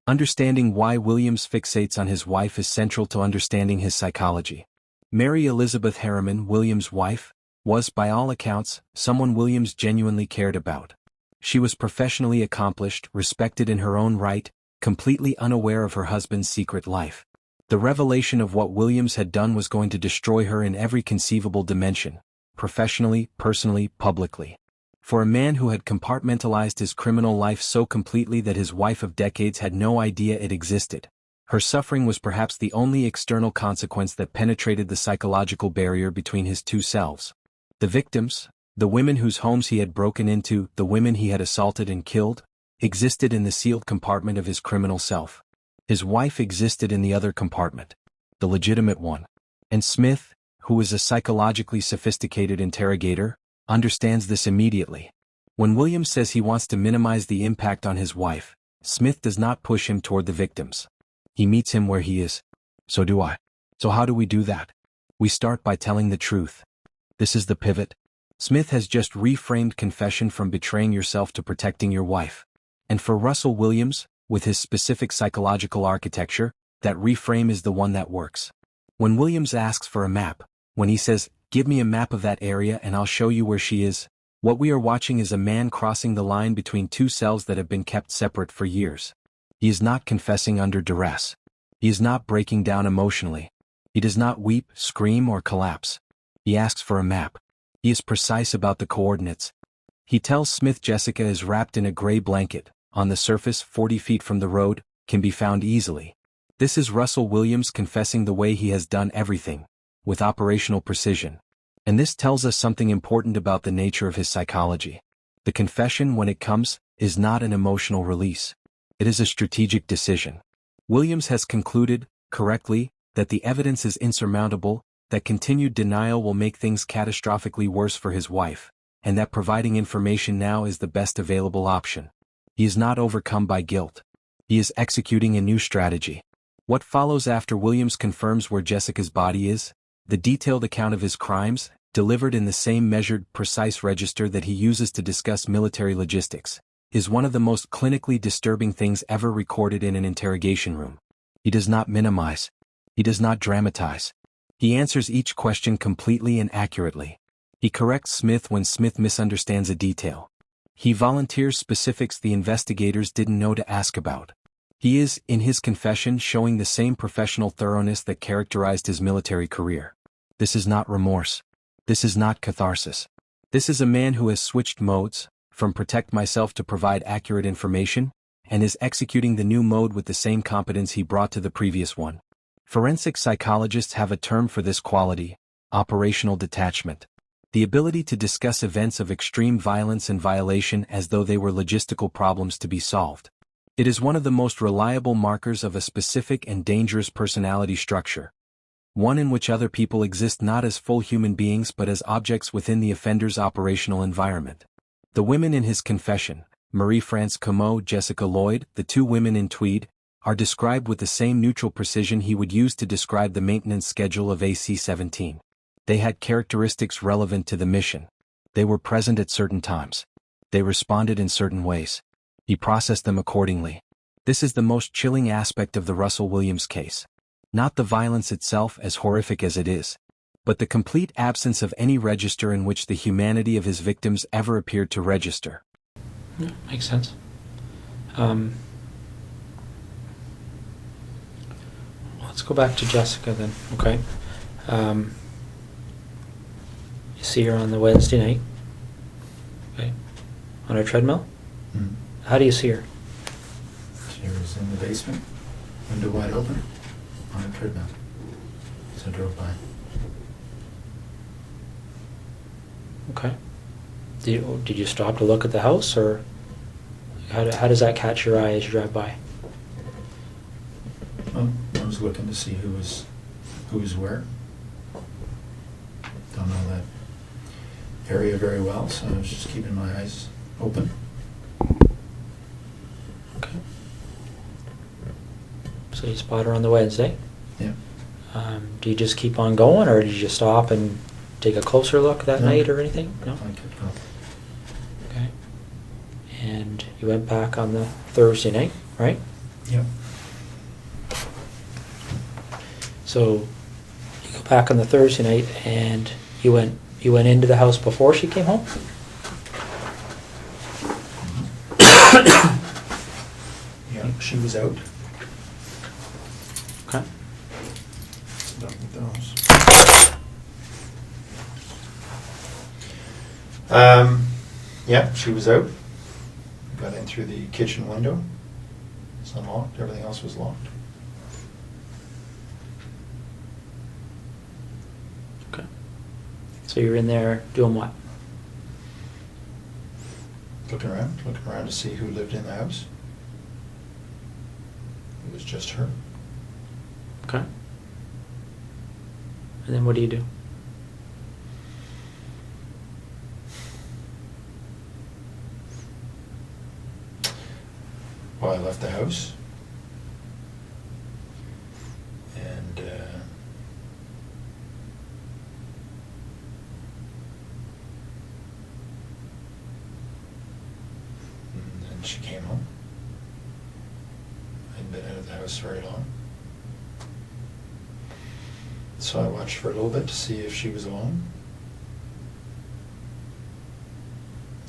Understanding why Williams fixates on his wife is central to understanding his psychology. Mary Elizabeth Harriman, Williams' wife, was, by all accounts, someone Williams genuinely cared about. She was professionally accomplished, respected in her own right, completely unaware of her husband's secret life. The revelation of what Williams had done was going to destroy her in every conceivable dimension, professionally, personally, publicly. For a man who had compartmentalized his criminal life so completely that his wife of decades had no idea it existed, her suffering was perhaps the only external consequence that penetrated the psychological barrier between his two selves. The victims, the women whose homes he had broken into, the women he had assaulted and killed, existed in the sealed compartment of his criminal self. His wife existed in the other compartment, the legitimate one. And Smith, who is a psychologically sophisticated interrogator, understands this immediately. When Williams says he wants to minimize the impact on his wife, Smith does not push him toward the victims. He meets him where he is. So do I. So how do we do that? We start by telling the truth. This is the pivot. Smith has just reframed confession from betraying yourself to protecting your wife. And for Russell Williams, with his specific psychological architecture, that reframe is the one that works. When Williams asks for a map, when he says, "Give me a map of that area and I'll show you where she is," what we are watching is a man crossing the line between two selves that have been kept separate for years. He is not confessing under duress. He is not breaking down emotionally. He does not weep, scream, or collapse. He asks for a map. He is precise about the coordinates. He tells Smith Jessica is wrapped in a gray blanket, on the surface 40 feet from the road, can be found easily. This is Russell Williams confessing the way he has done everything, with operational precision. And this tells us something important about the nature of his psychology. The confession, when it comes, is not an emotional release. It is a strategic decision. Williams has concluded, correctly, that the evidence is insurmountable, that continued denial will make things catastrophically worse for his wife, and that providing information now is the best available option. He is not overcome by guilt. He is executing a new strategy. What follows after Williams confirms where Jessica's body is, the detailed account of his crimes, delivered in the same measured, precise register that he uses to discuss military logistics, is one of the most clinically disturbing things ever recorded in an interrogation room. He does not minimize. He does not dramatize. He answers each question completely and accurately. He corrects Smith when Smith misunderstands a detail. He volunteers specifics the investigators didn't know to ask about. He is, in his confession, showing the same professional thoroughness that characterized his military career. This is not remorse. This is not catharsis. This is a man who has switched modes, from protect myself to provide accurate information, and is executing the new mode with the same competence he brought to the previous one. Forensic psychologists have a term for this quality: operational detachment. The ability to discuss events of extreme violence and violation as though they were logistical problems to be solved. It is one of the most reliable markers of a specific and dangerous personality structure. One in which other people exist not as full human beings but as objects within the offender's operational environment. The women in his confession, Marie-France Comeau, Jessica Lloyd, the two women in tweed, are described with the same neutral precision he would use to describe the maintenance schedule of AC-17. They had characteristics relevant to the mission. They were present at certain times. They responded in certain ways. He processed them accordingly. This is the most chilling aspect of the Russell Williams case. Not the violence itself, as horrific as it is, but the complete absence of any register in which the humanity of his victims ever appeared to register. Yeah, makes sense. go back to Jessica then, okay? You see her on the Wednesday night, okay? On her treadmill? Mm. How do you see her? She was in the basement, window wide open, on a treadmill. So I drove by. Okay. Did you stop to look at the house, or how does that catch your eye as you drive by? Well, I was looking to see who was where. Don't know that area very well, so I was just keeping my eyes open. Okay. So you spot her on the Wednesday. Yeah. Do you just keep on going, or did you stop and take a closer look that No. night or anything? No? I kept going. Okay. And you went back on the Thursday night, right? Yep. So you go back on the Thursday night, and you went into the house before she came home? Yeah, she was out. Okay. Done with those. Yeah, she was out. Got in through the kitchen window. It's unlocked. Everything else was locked. Okay. So you're in there doing what? Looking around to see who lived in the house. It was just her. Okay. And then what do you do? Well, I left the house. And then she came home. I hadn't been out of the house very long. So I watched for a little bit to see if she was alone.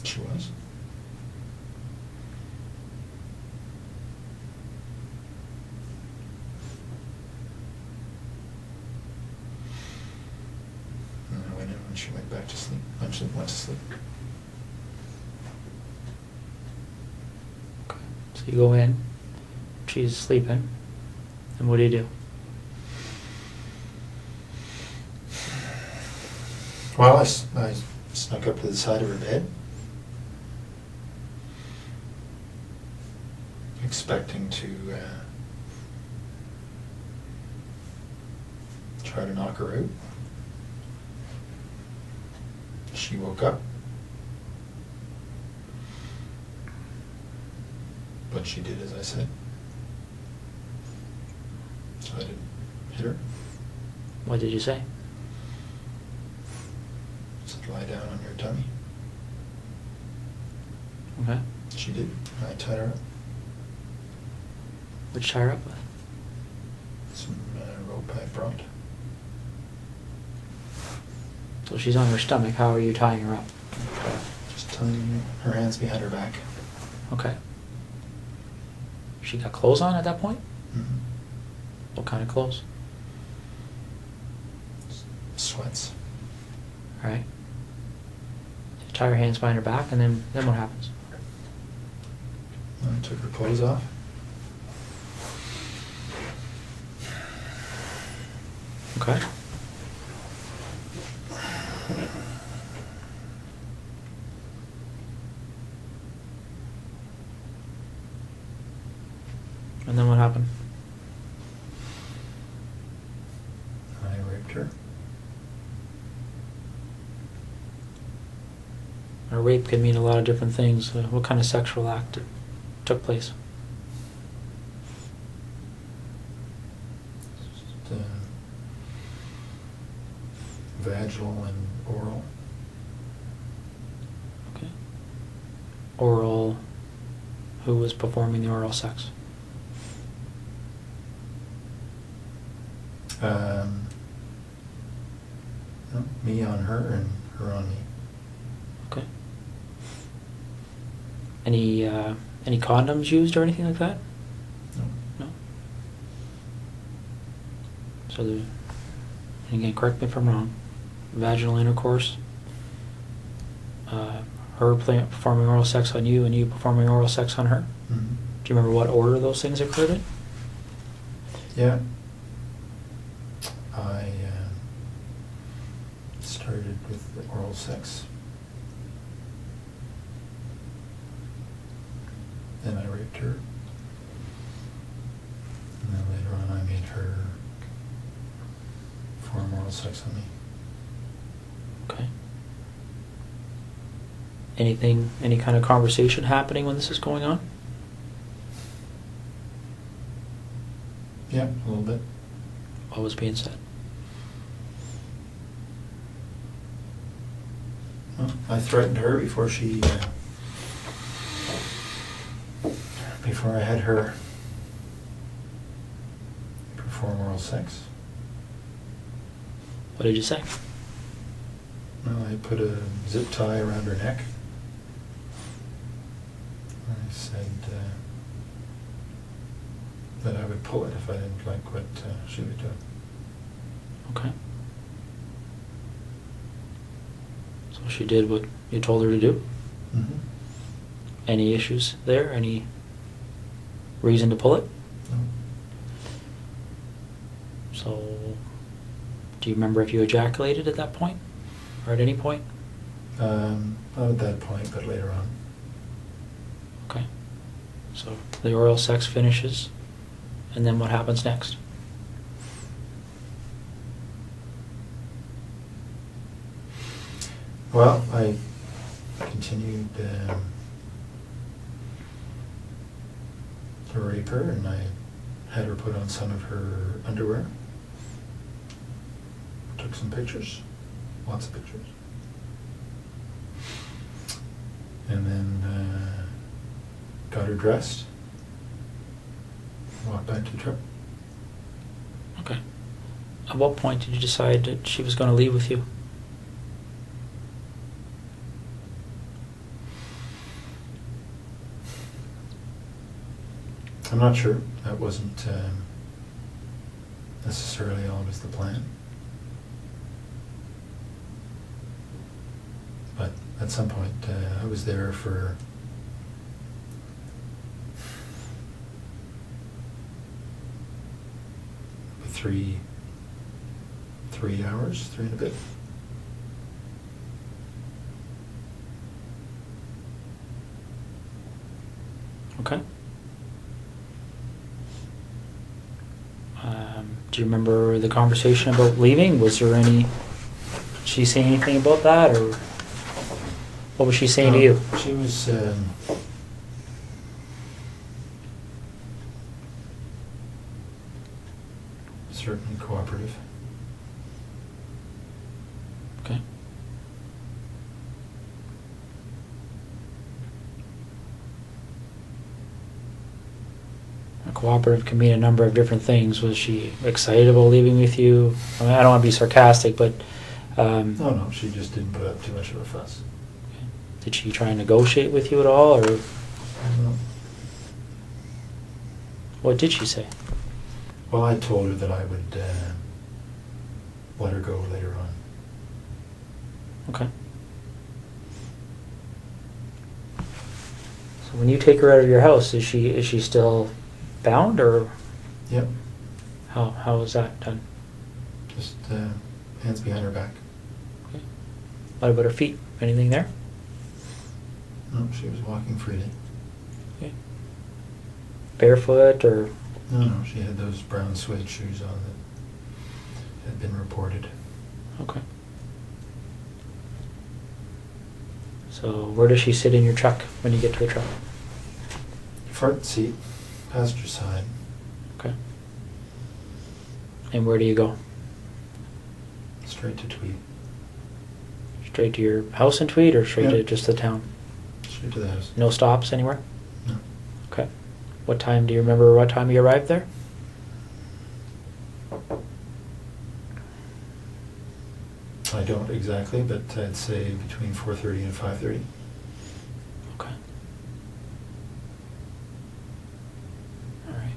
She was. And I went in when she went back to sleep. When she went to sleep. Okay. So you go in, she's sleeping, and what do you do? Well, I snuck up to the side of her bed, expecting to try to knock her out. She woke up, but she did as I said, so I didn't hit her. What did you say? Said, lie down on your tummy. Okay. She did. I tied her up. What'd you tie her up with? Some rope I brought. So she's on her stomach. How are you tying her up? Just tying her hands behind her back. Okay. She got clothes on at that point? Mm-hmm. What kind of clothes? Sweats. All right. You tie her hands behind her back, and then what happens? I took her clothes off. Okay. And then what happened? I raped her. A rape can mean a lot of different things. What kind of sexual act took place? Just, vaginal and oral. Okay. Oral. Who was performing the oral sex? No, me on her and her on me. Okay. Any condoms used or anything like that? No. No. So, and again, correct me if I'm wrong, vaginal intercourse, her performing oral sex on you and you performing oral sex on her? Mm-hmm. Do you remember what order those things occurred in? Yeah. I started with the oral sex. Then I raped her. And then later on I made her perform oral sex on me. Okay. Anything, any kind of conversation happening when this is going on? Yeah, a little bit. What was being said? Well, I threatened her before she, before I had her perform oral sex. What did you say? Well, I put a zip tie around her neck. I said that I would pull it if I didn't like what she would do. Okay. So she did what you told her to do? Mm-hmm. Any issues there? Any reason to pull it? No. So, do you remember if you ejaculated at that point? Or at any point? Not at that point, but later on. Okay. So, the oral sex finishes, and then what happens next? Well, I continued to rape her, and I had her put on some of her underwear. Took some pictures, lots of pictures. And then got her dressed, walked back to the truck. Okay. At what point did you decide that she was going to leave with you? I'm not sure. That wasn't necessarily always the plan. But at some point, I was there for three hours, 3 and a bit. Okay. Do you remember the conversation about leaving? Was there any... Did she say anything about that, or what was she saying to you? She was certainly cooperative. Okay. Cooperative can mean a number of different things. Was she excited about leaving with you? I mean, I don't want to be sarcastic, but No, she just didn't put up too much of a fuss. did she try and negotiate with you at all, or No. what did she say? Well, I told her that I would let her go later on. Okay. So when you take her out of your house, is she still bound, or Yep, how is that done? just hands behind her back. Okay. What about her feet? Anything there? No, she was walking freely. Okay. Barefoot, or No, she had those brown suede shoes on that had been reported. okay. So where does she sit in your truck when you get to the truck? Front seat, passenger side. Okay. And where do you go? Straight to Tweed. Straight to your house in Tweed, or straight Yeah. to just the town? Straight to the house. No stops anywhere? No. Okay. What time, do you remember what time you arrived there? I don't exactly, but I'd say between 4:30 and 5:30. Okay. All right.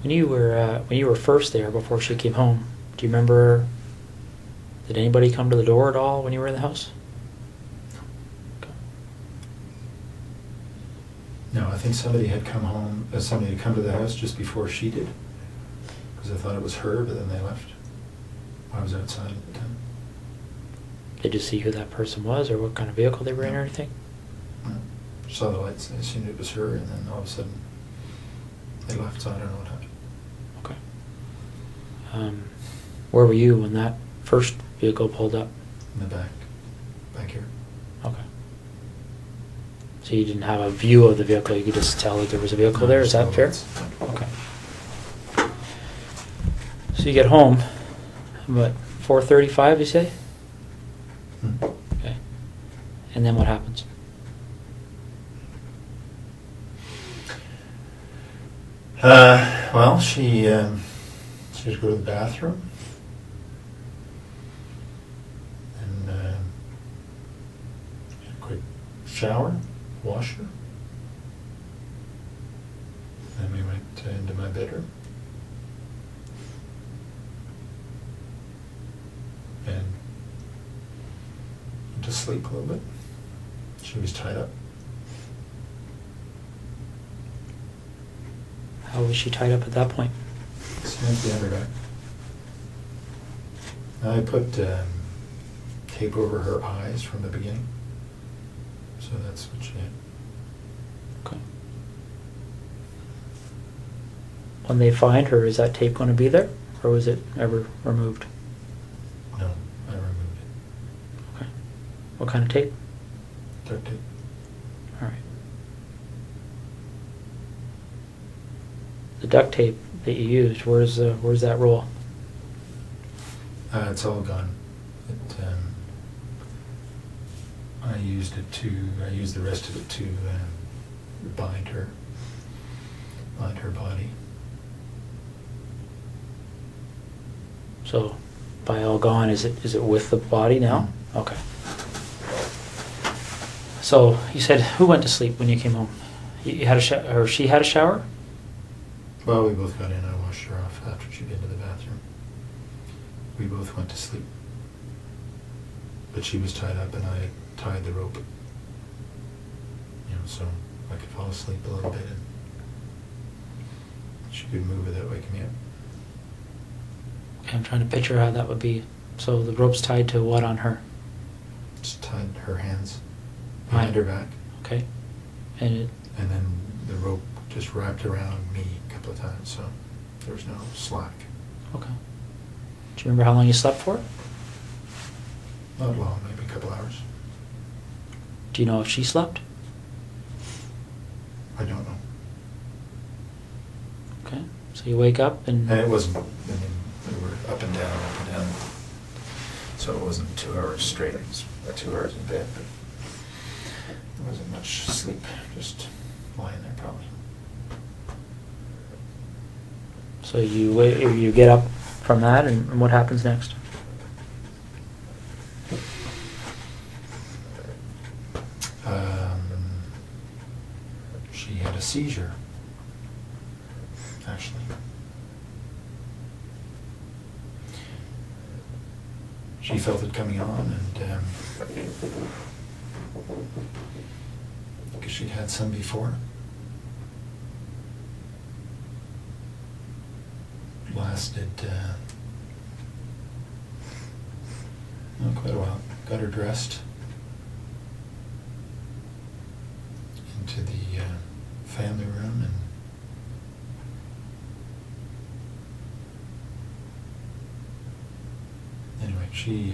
When you were first there before she came home, do you remember? Did anybody come to the door at all when you were in the house? No, I think somebody had come home. Somebody had come to the house just before she did, because I thought it was her, but then they left. I was outside at the time. Did you see who that person was, or what kind of vehicle they were in, or anything? No. Saw the lights. I assumed it was her, and then all of a sudden they left. So I don't know what happened. Okay. Where were you when that first vehicle pulled up? In the back here. Okay. So you didn't have a view of the vehicle, you could just tell that there was a vehicle there, is that fair? Okay. So you get home, what, 4:35 you say? Hmm. Okay. And then what happens? Well, she would go to the bathroom. And had a quick shower, wash her. Then we went into my bedroom. And went to sleep a little bit. She was tied up. How was she tied up at that point? Snapped the underback. I put tape over her eyes from the beginning. So that's what she had. Okay. When they find her, is that tape going to be there, or was it ever removed? No, I removed it. Okay. What kind of tape? Duct tape. All right. The duct tape that you used, where's that roll? It's all gone. I used the rest of it to bind her body. So, by all gone, is it with the body now? Mhm. Okay. So you said, who went to sleep when you came home? You had or she had a shower? Well, we both got in. I washed her off after she'd been to the bathroom. We both went to sleep. But she was tied up and I had tied the rope. So I could fall asleep a little bit and she could move without waking me up. Okay, I'm trying to picture how that would be. So the rope's tied to what on her? Just tied her hands behind her back. Okay. And then the rope just wrapped around me a couple of times, so there was no slack. okay. Do you remember how long you slept for? Not long, maybe a couple hours. Do you know if she slept? I don't know. Okay. So you wake up and And it wasn't, we were up and down, so it wasn't 2 hours straight. It was 2 hours in bed, but there wasn't much sleep, just lying there probably. so you get up from that, and what happens next? She had a seizure, actually. She felt it coming on, and because she'd had some before. Lasted quite a while. Got her dressed, into the family room, and anyway, she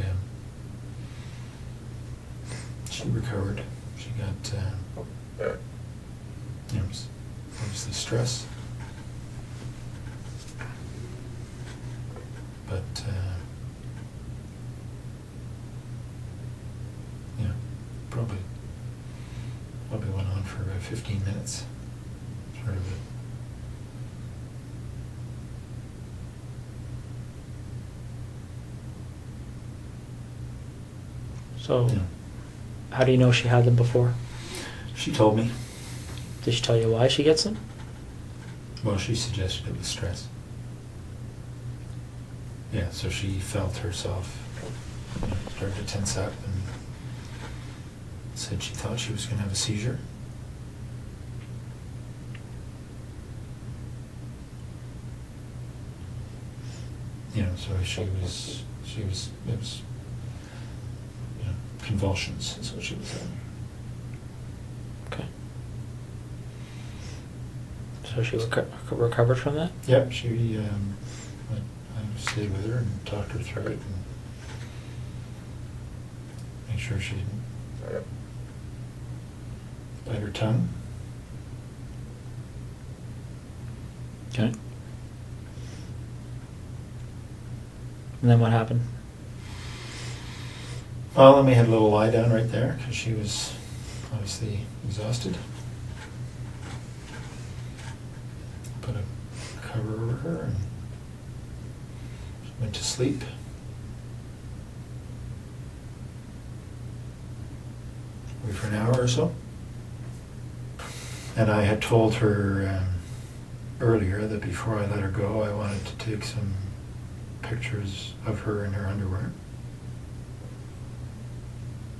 recovered. She got obviously stress, but probably went on for about 15 minutes. Sort of it. So, Yeah. how do you know she had them before? She told me. Did she tell you why she gets them? Well, she suggested it was stress. Yeah, so she felt herself start to tense up and said she thought she was going to have a seizure. So it was, convulsions is what she was saying. Okay. So she recovered from that? Yep, I stayed with her and talked her through it and make sure she didn't bite her tongue. Okay. And then what happened? Well, then we had a little lie down right there because she was obviously exhausted. Put a cover over her and she went to sleep. Wait for an hour or so. And I had told her earlier that before I let her go, I wanted to take some pictures of her in her underwear.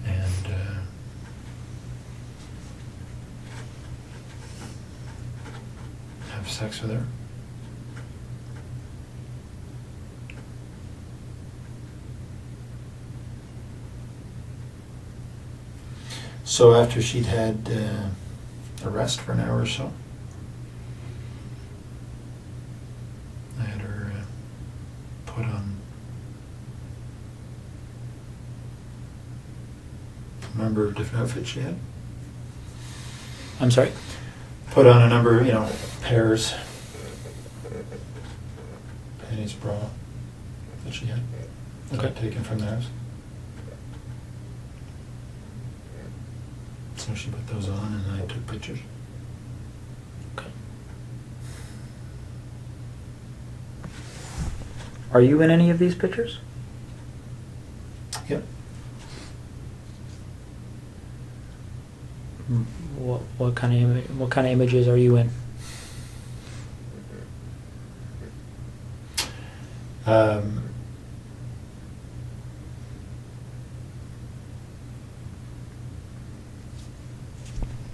And have sex with her. So after she'd had a rest for an hour or so, I had her put on a number of different outfits she had. I'm sorry? Put on a number of, pairs, panties, bra that she had. That I'd taken from the house. So she put those on and I took pictures. Okay. Are you in any of these pictures? Yep. What kind of images are you in?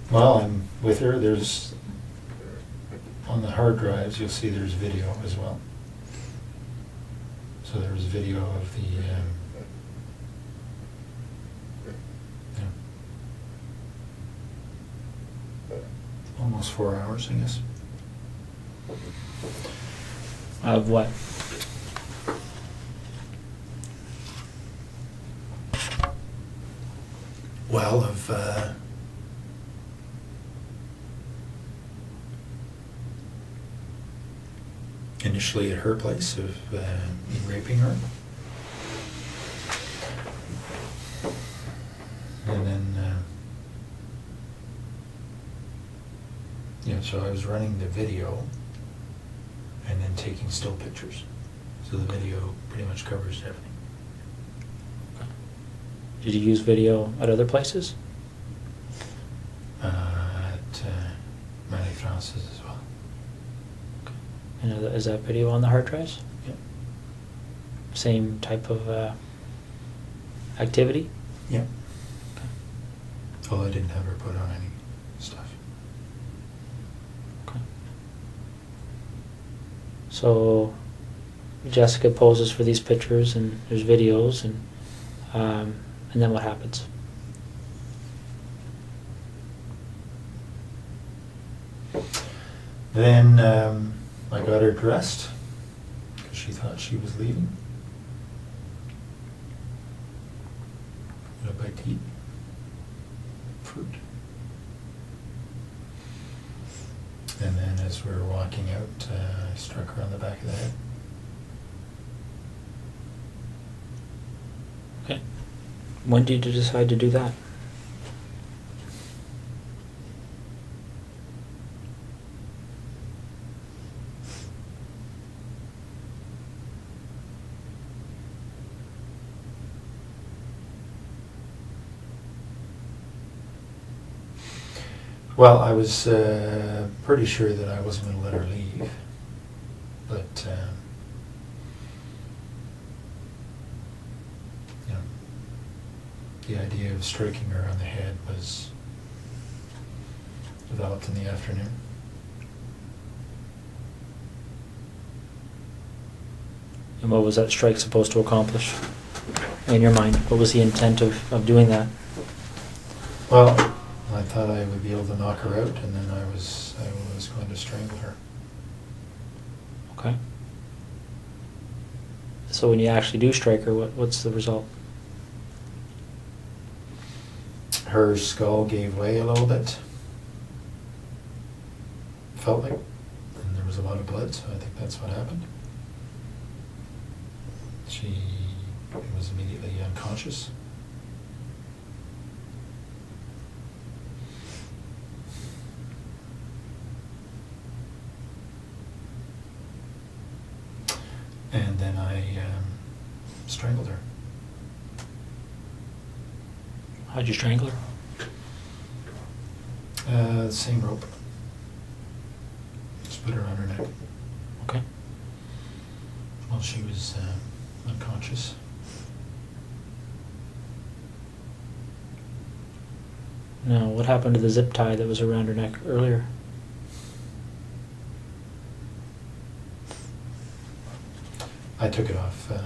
Well, I'm with her. There's on the hard drives. You'll see there's video as well. So there's video of the almost 4 hours, I guess. Of what? Well, of initially at her place of me raping her, and then so I was running the video and then taking still pictures. So the video pretty much covers everything. Did you use video at other places? At Manny Francis as well. And is that video on the hard drives? Yep. Same type of activity? Yep. Okay. Although I didn't have her put on any stuff. Okay. So Jessica poses for these pictures and there's videos and then what happens? Then I got her dressed because she thought she was leaving. Got a bite to eat. Fruit. And then as we were walking out, I struck her on the back of the head. Okay. When did you decide to do that? Well, I was pretty sure that I wasn't going to let her leave, but you know, the idea of striking her on the head was developed in the afternoon. And what was that strike supposed to accomplish in your mind? What was the intent of doing that? Well, I thought I would be able to knock her out, and then I was going to strangle her. Okay. So when you actually do strike her, what's the result? Her skull gave way a little bit. Felt like, and there was a lot of blood, so I think that's what happened. She was immediately unconscious. And then I strangled her. How'd you strangle her? The same rope. Just put her on her neck Okay. while she was unconscious. Now, what happened to the zip tie that was around her neck earlier? I took it off around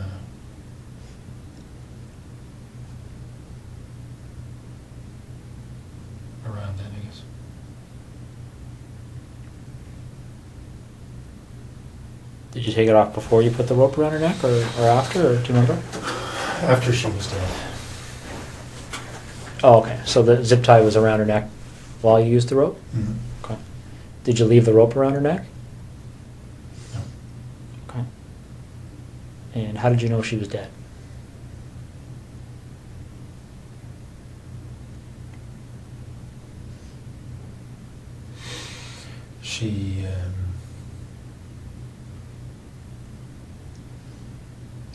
then, I guess. Did you take it off before you put the rope around her neck, or after, or do you remember? After she was dead. Oh, okay. So the zip tie was around her neck while you used the rope? Mm-hmm. Okay. Did you leave the rope around her neck? No. Okay. And how did you know she was dead? She,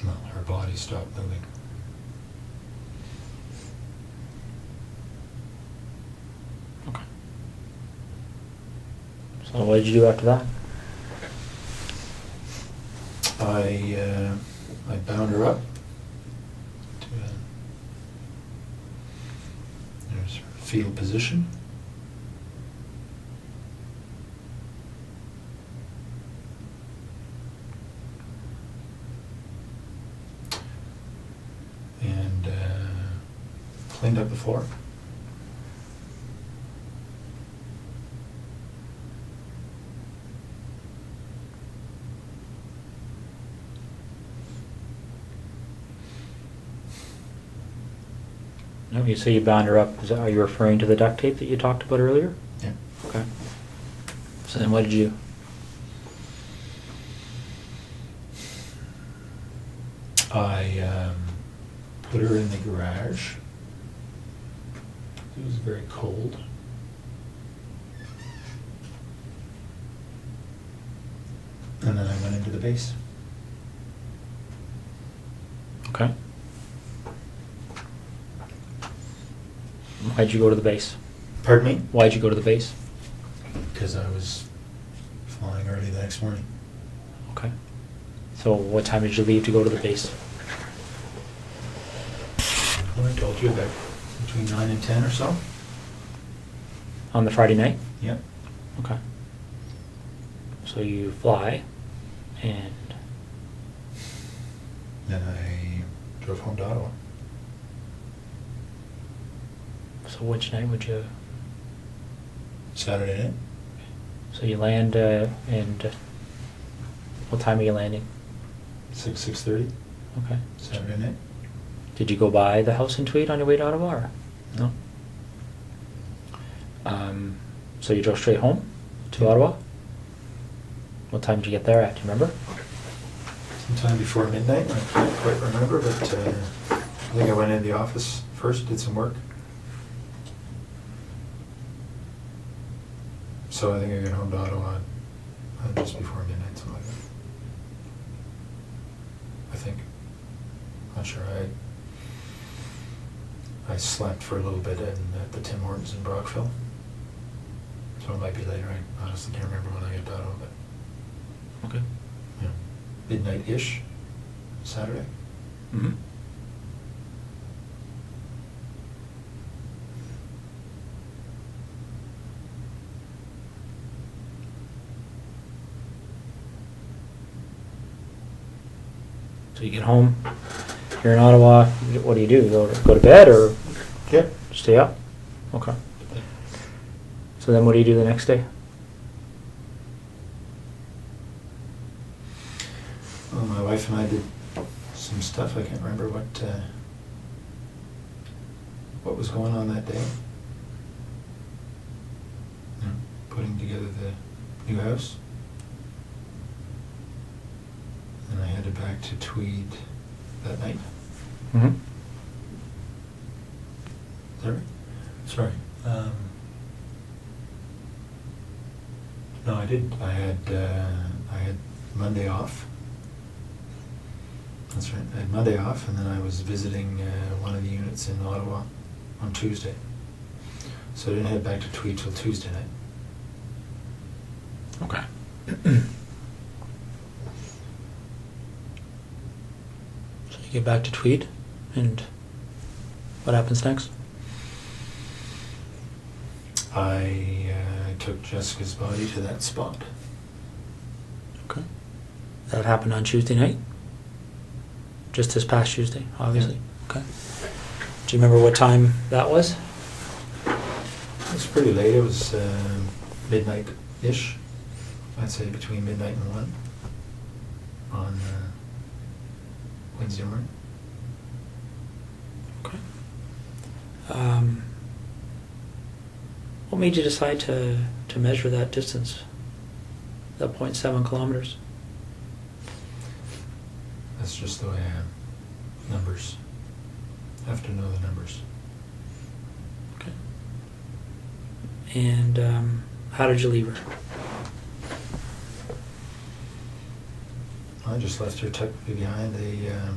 well, her body stopped moving. Okay. So what did you do after that? I bound her up to there's her fetal position. And cleaned up the floor. No, you say you bound her up. Are you referring to the duct tape that you talked about earlier? Yeah. Okay. So then what did you do? I put her in the garage. It was very cold. And then I went into the base. Okay. Why'd you go to the base? Pardon me? Why'd you go to the base? Because I was flying early the next morning. Okay. So what time did you leave to go to the base? Well, I told you about between 9 and 10 or so. On the Friday night? Yep. Okay. So you fly, and Then I drove home to Ottawa. so which night would you? Saturday night. So you land, and what time are you landing? 6:30. Okay. Saturday night. Did you go by the house in Tweed on your way to Ottawa? Or? No. So you drove straight home to Ottawa? What time did you get there at? Do you remember? Sometime before midnight. I can't quite remember, but I think I went into the office first, did some work. So I think I got home to Ottawa just before midnight, something like that. I think. Not sure. I slept for a little bit at the Tim Hortons in Brockville. So it might be later. I honestly can't remember when I got that on, but Okay. yeah, midnight-ish, Saturday. Mm-hmm. So you get home, you're in Ottawa, what do you do? Go to bed or Yeah. stay up? Okay. So then what do you do the next day? Well, my wife and I did some stuff. I can't remember what was going on that day. You know, putting together the new house. And I headed back to Tweed that night. Mm-hmm. Is that right? Sorry. No, I didn't. I had Monday off. That's right. I had Monday off, and then I was visiting one of the units in Ottawa on Tuesday. So I didn't head back to Tweed till Tuesday night. Okay. So you get back to Tweed, and what happens next? I took Jessica's body to that spot. Okay. That happened on Tuesday night? Just this past Tuesday, obviously. Yeah. Okay. Do you remember what time that was? It was pretty late. It was midnight-ish. I'd say between midnight and 1 on Wednesday morning. Okay. What made you decide to measure that distance? That 0.7 kilometers? That's just the way I am. Numbers. Have to know the numbers. Okay. And how did you leave her? I just left her tucked behind a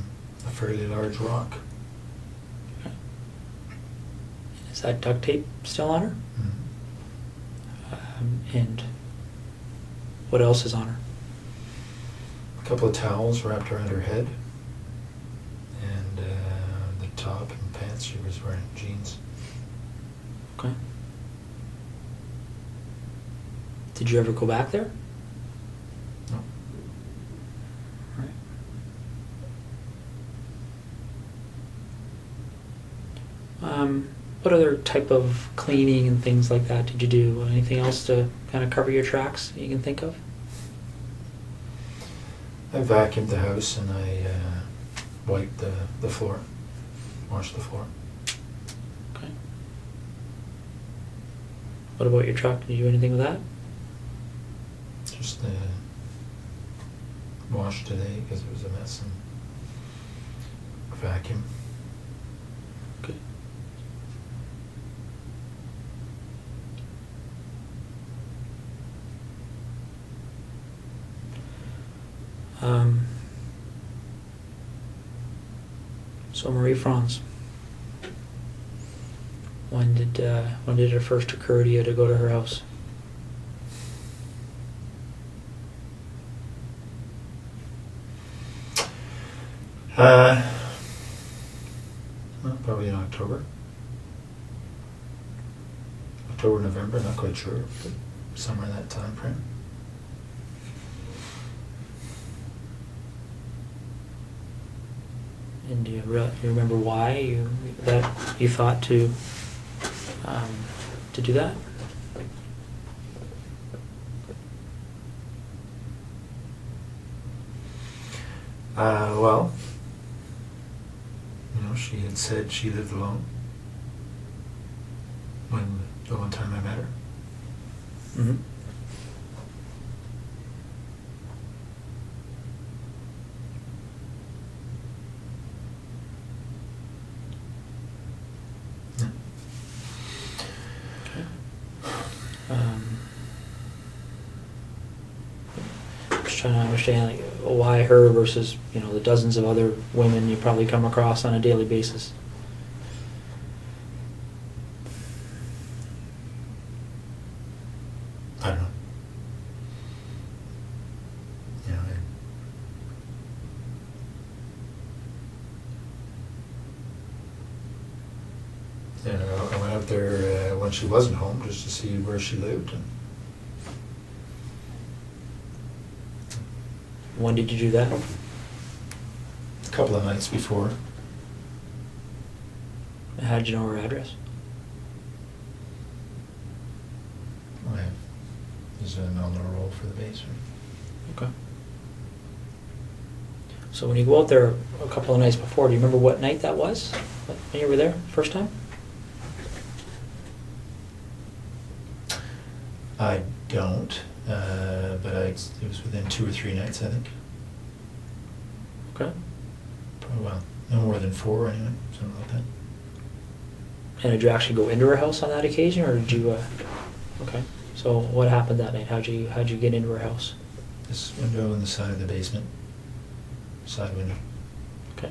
fairly large rock. Okay. Is that duct tape still on her? Mhm. And what else is on her? A couple of towels wrapped around her head, and the top and pants she was wearing, jeans. Okay. Did you ever go back there? No. Right. What other type of cleaning and things like that did you do? Anything else to kind of cover your tracks that you can think of? I vacuumed the house and I wiped the floor, washed the floor. Okay. What about your truck? Did you do anything with that? Just washed today because it was a mess, and vacuum. Okay. So Marie France, when did it first occur to you to go to her house? Well, probably in October. October, November, not quite sure, but somewhere in that time frame. And do you remember why you thought to do that? Well, she had said she lived alone when the one time I met her. Mm-hmm. Yeah. Okay. Just trying to understand why her versus the dozens of other women you probably come across on a daily basis. there when she wasn't home, just to see where she lived. And When did you do that? a couple of nights before. How did you know her address? There's a nominal roll for the basement. Okay. So when you go out there a couple of nights before, do you remember what night that was? When you were there first time? I don't, but it was within 2 or 3 nights, I think. Okay. Probably, well, no more than 4 anyway, something like that. And did you actually go into her house on that occasion, or did you? Okay. So what happened that night? How'd you get into her house? This window in the side of the basement, side window. Okay.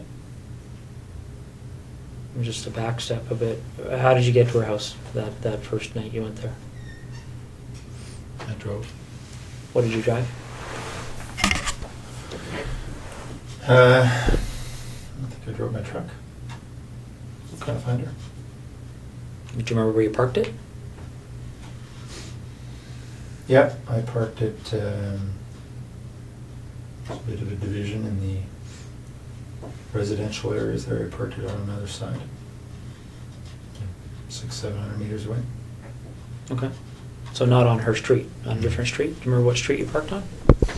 And just to back step a bit, how did you get to her house that first night you went there? I drove. What did you drive? I think I drove my truck. Okay. Pathfinder. Do you remember where you parked it? Yeah, I parked it. There's a bit of a division in the residential areas there. I parked it on another side, 600-700 meters away. Okay. So not on her street, on a different street? Do you remember what street you parked on?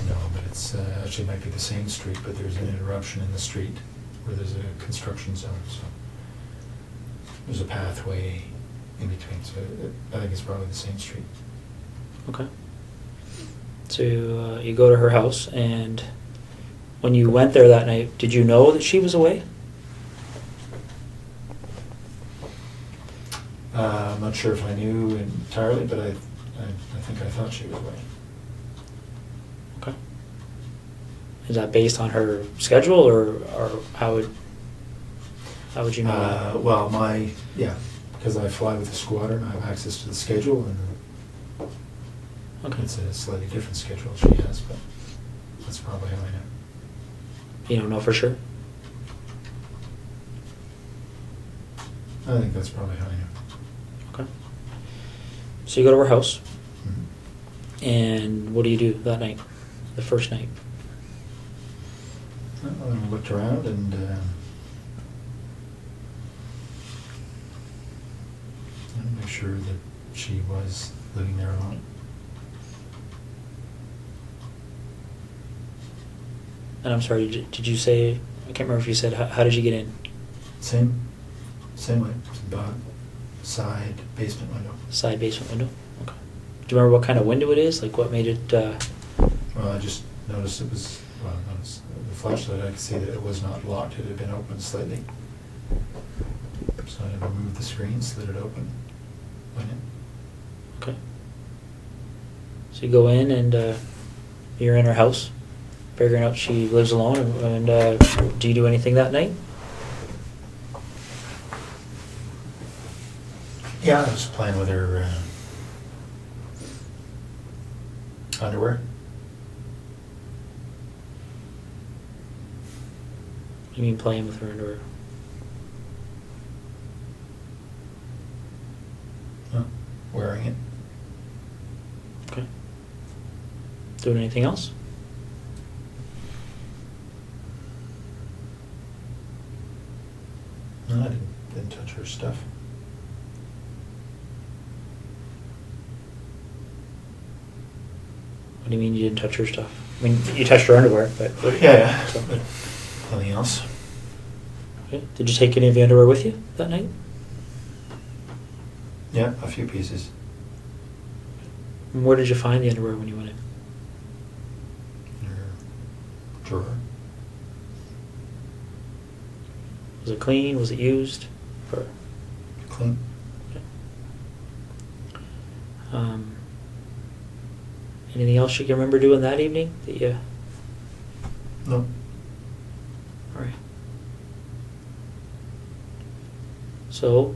No, but it's actually might be the same street, but there's an interruption in the street where there's a construction zone, so there's a pathway in between, so I think it's probably the same street. Okay. So you go to her house, and when you went there that night, did you know that she was away? I'm not sure if I knew entirely, but I think I thought she was away. Okay. Is that based on her schedule, or how would you know that? Well, because I fly with the squadron, I have access to the schedule, and Okay. it's a slightly different schedule she has, but that's probably how I know. You don't know for sure? I think that's probably how I know. Okay. So you go to her house, Mhm. and what do you do that night, the first night? Well, I looked around and make sure that she was living there alone. And I'm sorry, did you say, I can't remember if you said, how did you get in? Same way. It's about side basement window. Side basement window? Okay. Do you remember what kind of window it is? Like what made it, Well, I just noticed it was, the flashlight, I could see that it was not locked. It had been opened slightly. So I removed the screen, slid it open, went in. okay. So you go in, and you're in her house, figuring out she lives alone, and do you do anything that night? Yeah, I was playing with her underwear. What do you mean playing with her underwear? Wearing it. Okay. Doing anything else? No, I didn't touch her stuff. What do you mean you didn't touch her stuff? I mean, you touched her underwear, but... Yeah. So- But nothing else. Okay. Did you take any of the underwear with you that night? Yeah, a few pieces. And where did you find the underwear when you went in? In her drawer. Was it clean? Was it used? Or, Clean. anything else you can remember doing that evening? That you... No. All right. So,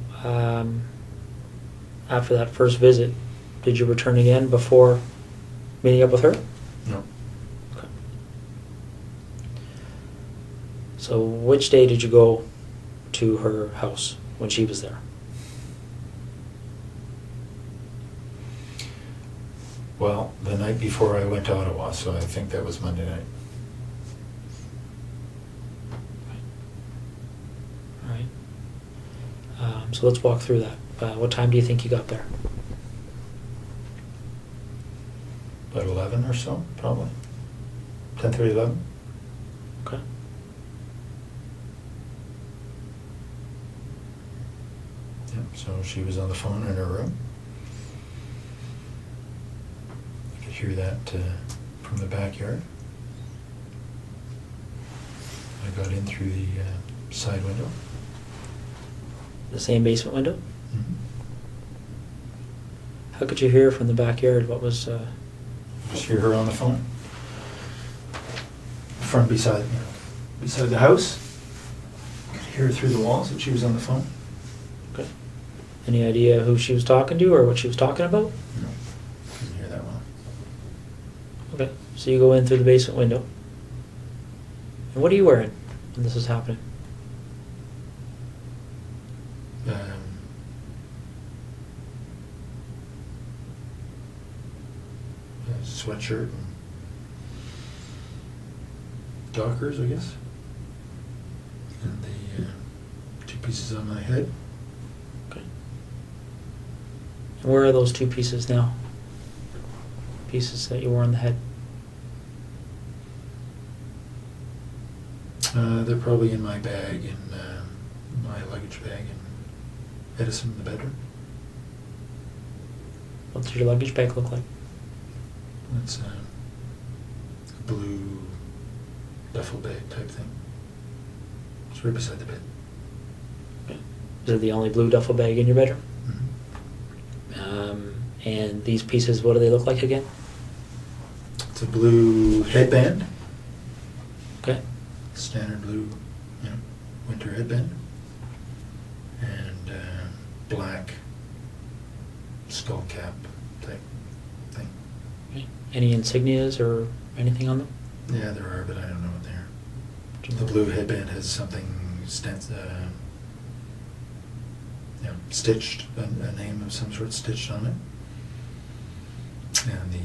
after that first visit, did you return again before meeting up with her? No. Okay. So, which day did you go to her house when she was there? Well, the night before I went to Ottawa, so I think that was Monday night. All right. So let's walk through that. What time do you think you got there? About 11 or so, probably. 10:30, 11. Okay. Yeah, so she was on the phone in her room. I could hear that from the backyard. I got in through the side window. The same basement window? Mm-hmm. How could you hear from the backyard? What was... Just hear her on the phone. Front beside the house. Could hear her through the walls that she was on the phone. Okay. Any idea who she was talking to or what she was talking about? No, couldn't hear that well. Okay. So you go in through the basement window. And what are you wearing when this is happening? Sweatshirt and Dockers, I guess. And the 2 pieces on my head. Okay. And where are those 2 pieces now? Pieces that you wore on the head? They're probably in my bag, in my luggage bag in Edison in the bedroom. What does your luggage bag look like? It's a blue duffel bag type thing. It's right beside the bed. Okay. Is it the only blue duffel bag in your bedroom? Mm-hmm. And these pieces, what do they look like again? It's a blue headband. Okay. Standard blue, winter headband. And black skull cap type thing. Okay. Any insignias or anything on them? Yeah, there are, but I don't know what they are. The blue headband has something stitched, a name of some sort stitched on it. And the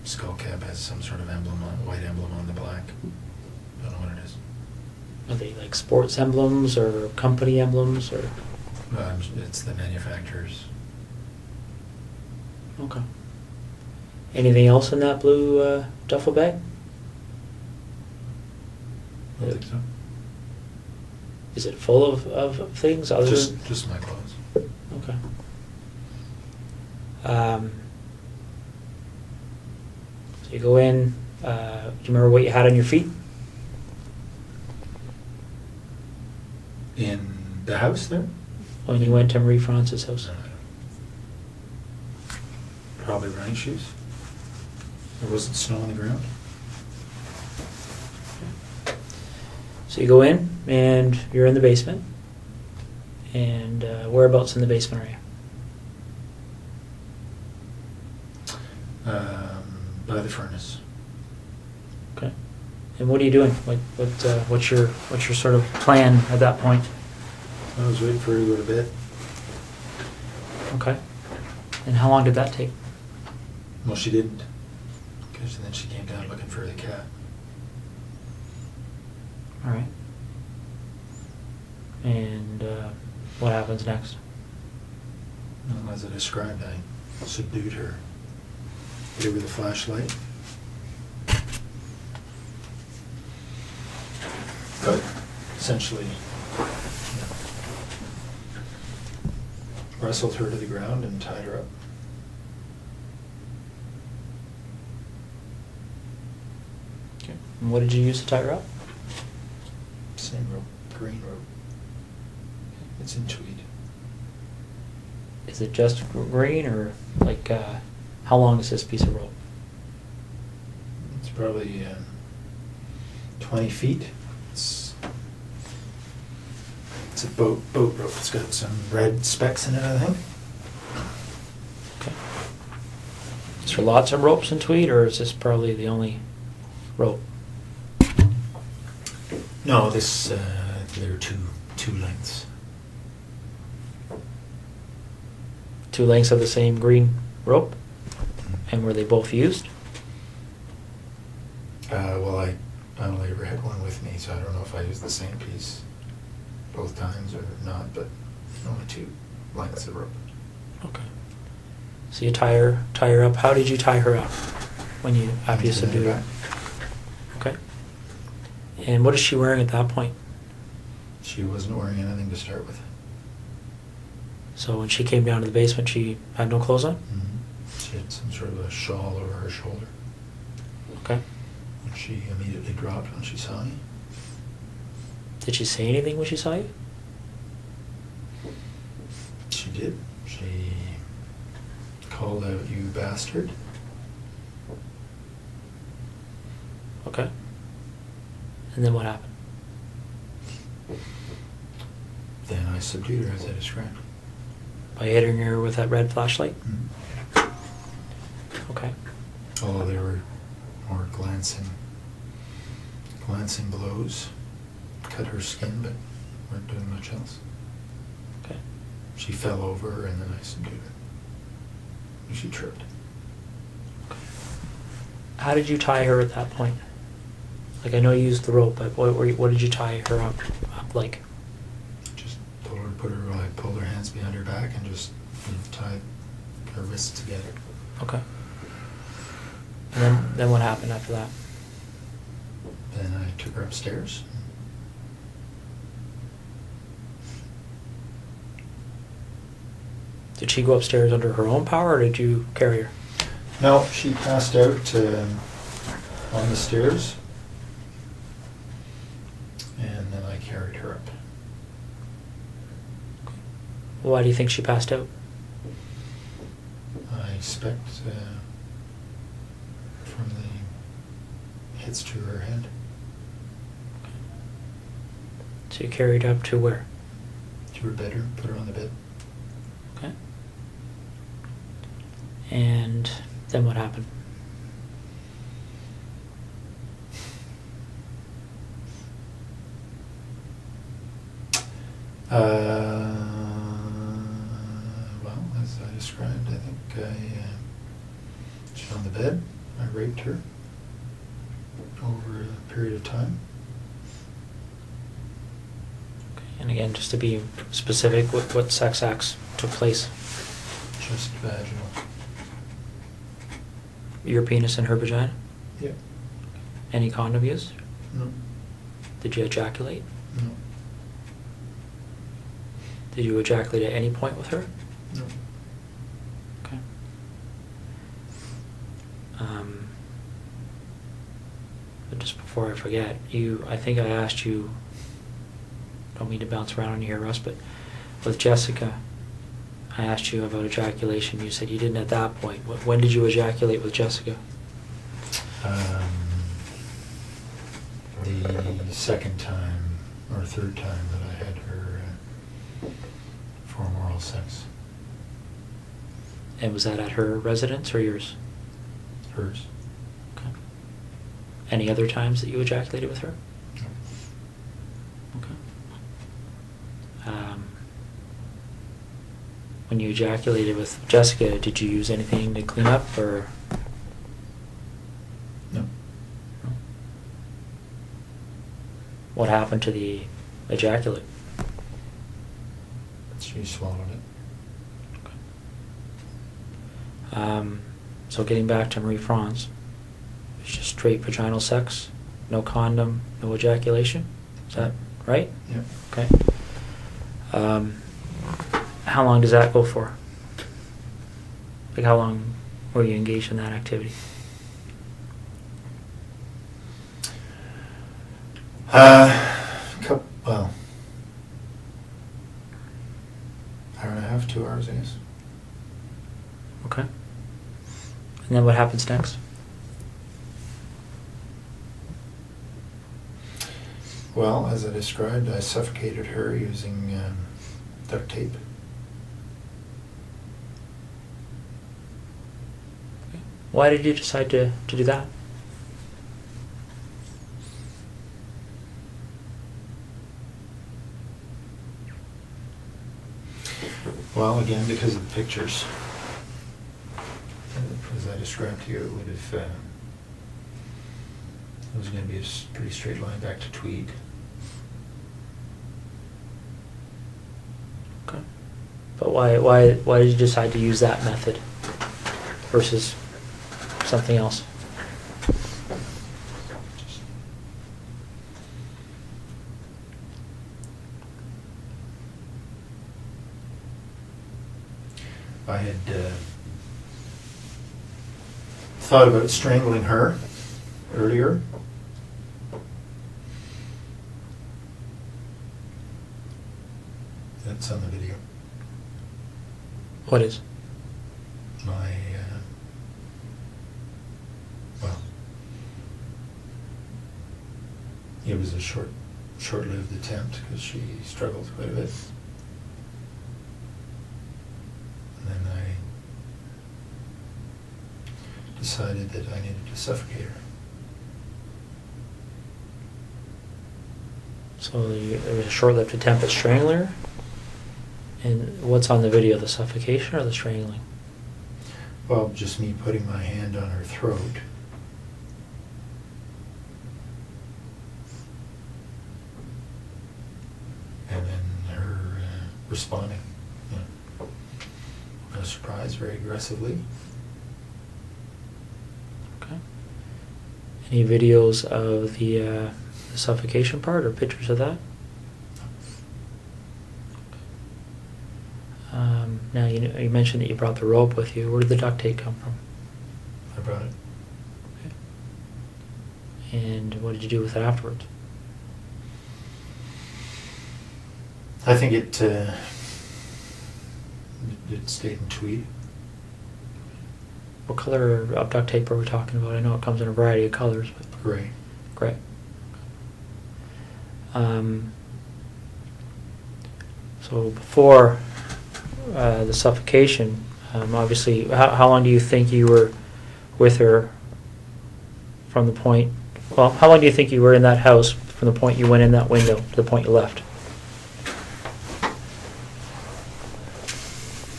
skull cap has some sort of emblem, white emblem on the black. I don't know what it is. Are they like sports emblems or company emblems or? It's the manufacturer's. Okay. Anything else in that blue duffel bag? I don't think so. Is it full of things other than? Just my clothes. Okay. So you go in. Do you remember what you had on your feet? In the house there? When you went to Marie France's house? No, I don't. Probably running shoes. There wasn't snow on the ground. So you go in and you're in the basement. And whereabouts in the basement are you? By the furnace. Okay. And what are you doing? What's your sort of plan at that point? I was waiting for her to go to bed. Okay. And how long did that take? Well, she didn't. Because then she came down looking for the cat. All right. And what happens next? Well, as I described, I subdued her. Gave her the flashlight. But essentially, wrestled her to the ground and tied her up. Okay. And what did you use to tie her up? Same rope, green rope. It's in tweed. Is it just green or like how long is this piece of rope? It's probably 20 feet. It's a boat rope. It's got some red specks in it, I think. Okay. Is there lots of ropes in tweed, or is this probably the only rope? No, this there are two lengths. 2 lengths of the same green rope? And were they both used? Well, I only ever had one with me, so I don't know if I used the same piece both times or not, but only 2 lengths of rope. Okay. So you tie her up. How did you tie her up after you subdued her? Okay. And what is she wearing at that point? She wasn't wearing anything to start with. So when she came down to the basement, she had no clothes on? Mm-hmm. She had some sort of a shawl over her shoulder. Okay. And she immediately dropped when she saw me. Did she say anything when she saw you? She did. She called out, "You bastard." Okay. And then what happened? Then I subdued her as I described. By hitting her with that red flashlight? Mm-hmm. Okay. Although they were more glancing blows, cut her skin, but weren't doing much else. Okay. She fell over and then I subdued her. She tripped. How did you tie her at that point? Like, I know you used the rope, but what did you tie her up like? Just told her to pulled her hands behind her back and just tied her wrists together. Okay. And then what happened after that? Then I took her upstairs. Did she go upstairs under her own power, or did you carry her? No, she passed out on the stairs, and then I carried her up. Why do you think she passed out? I expect from the hits to her head. So you carried her up to where? To her bedroom, put her on the bed. Okay. And then what happened? Well, as I described, I think she's on the bed. I raped her over a period of time. Okay. And again, just to be specific, what sex acts took place? Just vaginal. Your penis and her vagina? Yep. Any condom used? No. Did you ejaculate? No. Did you ejaculate at any point with her? No. Okay. But just before I forget, I think I asked you, don't mean to bounce around on you here, Russ, but with Jessica, I asked you about ejaculation. You said you didn't at that point. When did you ejaculate with Jessica? The second time or third time that I had her form oral sex. And was that at her residence or yours? Hers. Okay. Any other times that you ejaculated with her? No. Okay. When you ejaculated with Jessica, did you use anything to clean up, or? No. No. What happened to the ejaculate? She swallowed it. Okay. So getting back to Marie France, it's just straight vaginal sex, no condom, no ejaculation. Is that right? Yeah. Okay. How long does that go for? Like, how long were you engaged in that activity? Well, hour and a half, 2 hours, I guess. Okay. And then what happens next? Well, as I described, I suffocated her using duct tape. Why did you decide to do that? Well, again, because of the pictures. As I described to you, it would have, it was going to be a pretty straight line back to Tweed. Okay. But why did you decide to use that method versus something else? I had thought about strangling her earlier. That's on the video. What is? My, well, it was a short-lived attempt because she struggled quite a bit. And then I decided that I needed to suffocate her. So there was a short-lived attempt at strangling her? And what's on the video, the suffocation or the strangling? Well, just me putting my hand on her throat. And then her responding. No surprise, very aggressively. Okay. Any videos of the suffocation part or pictures of that? Now, you mentioned that you brought the rope with you. Where did the duct tape come from? I brought it. Okay. And what did you do with it afterwards? I think it stayed in Tweed. What color of duct tape are we talking about? I know it comes in a variety of colors, but Gray. gray. So before the suffocation, obviously, how long do you think you were with her from the point, well, how long do you think you were in that house from the point you went in that window to the point you left?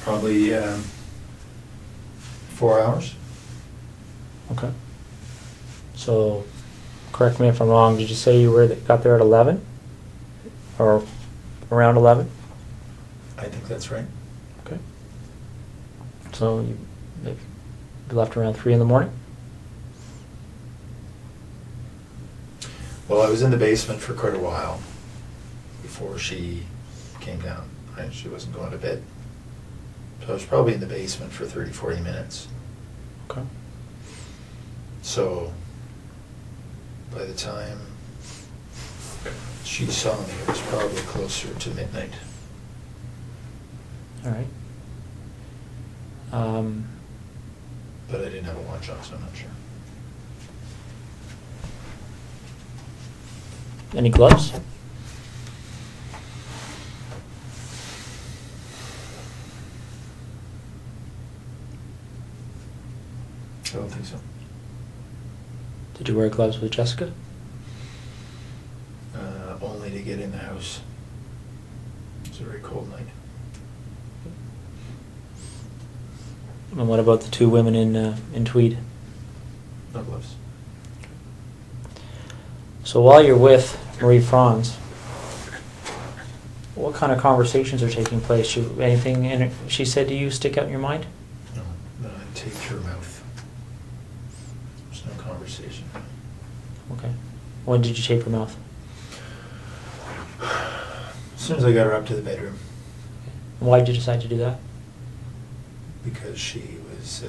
Probably 4 hours. Okay. So, correct me if I'm wrong, did you say you got there at 11? Or around 11? I think that's right. Okay. So you left around 3 in the morning? Well, I was in the basement for quite a while before she came down. Right? She wasn't going to bed. So I was probably in the basement for 30, 40 minutes. Okay. So by the time she saw me, it was probably closer to midnight. All right. But I didn't have a watch on, so I'm not sure. Any gloves? I don't think so. Did you wear gloves with Jessica? Only to get in the house. It was a very cold night. And what about the 2 women in Tweed? No gloves. So while you're with Marie Franz, what kind of conversations are taking place? Anything she said to you stick out in your mind? No, I taped her mouth. There's no conversation. Okay. When did you tape her mouth? As soon as I got her up to the bedroom. Why did you decide to do that? Because she was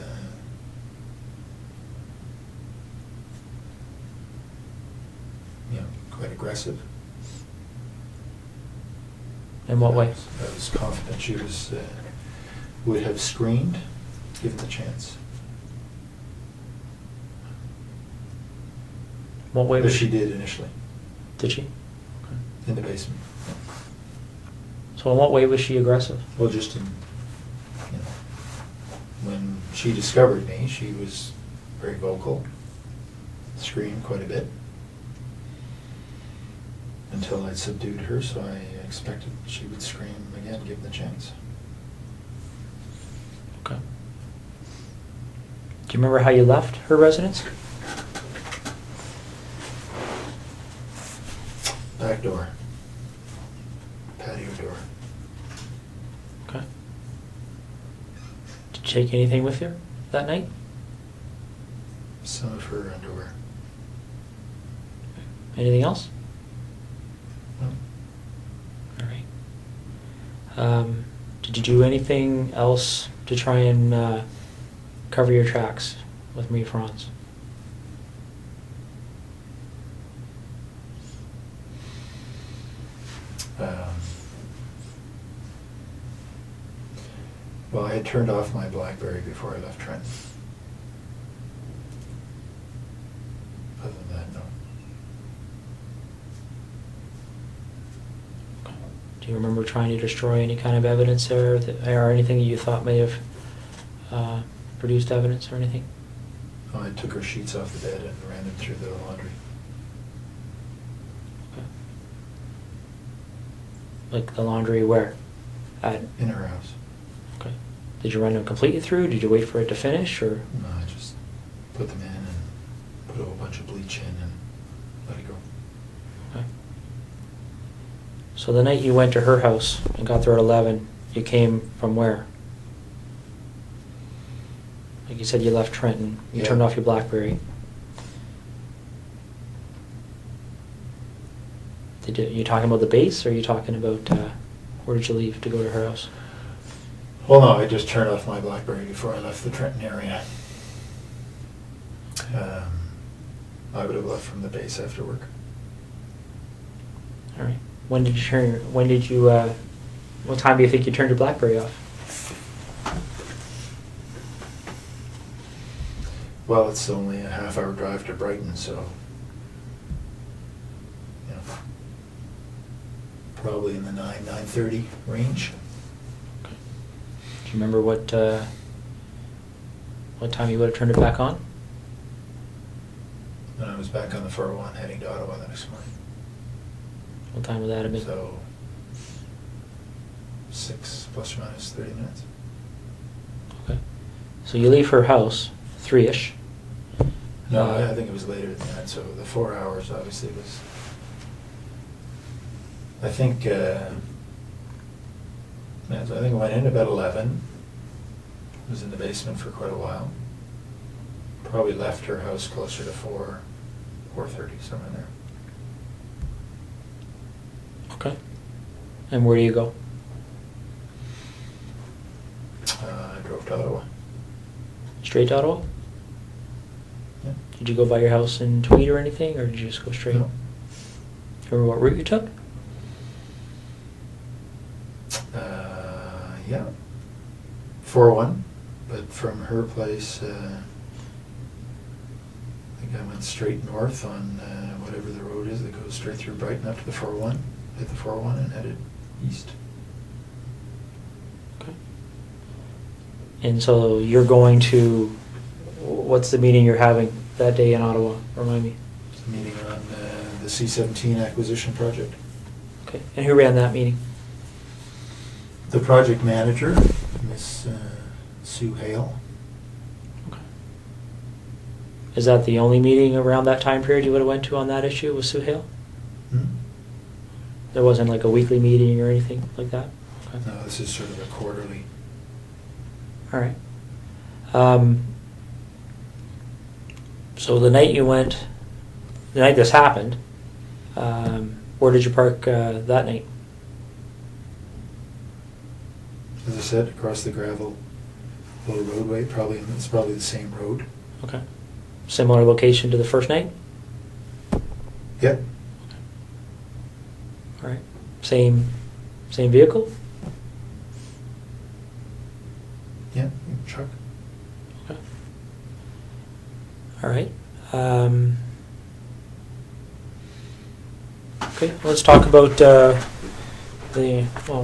quite aggressive. In what way? I was confident she would have screamed given the chance. What way But was she did initially, Did she? Okay. in the basement. So in what way was she aggressive? Well, just in, when she discovered me, she was very vocal, screamed quite a bit, until I'd subdued her, so I expected she would scream again, given the chance. Okay. Do you remember how you left her residence? Back door. Patio door. Okay. Did you take anything with you that night? Some of her underwear. Anything else? No. All right. Did you do anything else to try and cover your tracks with Marie France? Well, I had turned off my BlackBerry before I left Trenton. Other than that, no. Do you remember trying to destroy any kind of evidence there, or anything that you thought may have produced evidence or anything? Oh, I took her sheets off the bed and ran them through the laundry. Okay. Like the laundry where? In her house. Okay. Did you run them completely through? Did you wait for it to finish, or? No, I just put them in and put a whole bunch of bleach in and let it go. Okay. So the night you went to her house and got there at 11, you came from where? Like you said, you left Trenton. You Yeah. turned off your BlackBerry. You talking about the base, or are you talking about where did you leave to go to her house? Well, no, I just turned off my BlackBerry before I left the Trenton area. I would have left from the base after work. All right. When did you what time do you think you turned your BlackBerry off? Well, it's only a half-hour drive to Brighton, so you know, probably in the 9:30 range. Okay. Do you remember what time you would have turned it back on? And I was back on the 401 heading to Ottawa the next morning. What time would that have been? So 6 plus or minus 30 minutes. Okay. So you leave her house 3-ish. No, I think it was later than that. So the 4 hours obviously was. I think I went in about 11. Was in the basement for quite a while. Probably left her house closer to 4:30, somewhere in there. Okay. And where do you go? I drove to Ottawa. Straight to Ottawa? Yeah. Did you go by your house in Tweed or anything, or did you just go straight? No. Remember what route you took? Yeah. 401, but from her place, I think I went straight north on whatever the road is that goes straight through Brighton up to the 401, hit the 401 and headed east. Okay. And so you're going to, what's the meeting you're having that day in Ottawa? Remind me. It's a meeting on the C-17 acquisition project. Okay. And who ran that meeting? The project manager, Miss Sue Hale. Okay. Is that the only meeting around that time period you would have went to on that issue with Sue Hale? Hmm? There wasn't like a weekly meeting or anything like that? Okay. No, this is sort of a quarterly. All right. So the night this happened, where did you park that night? As I said, across the gravel little roadway, it's probably the same road. Okay. Similar location to the first night? Yep. All right. Same vehicle? Yeah, truck. Okay. All right. Okay, let's talk about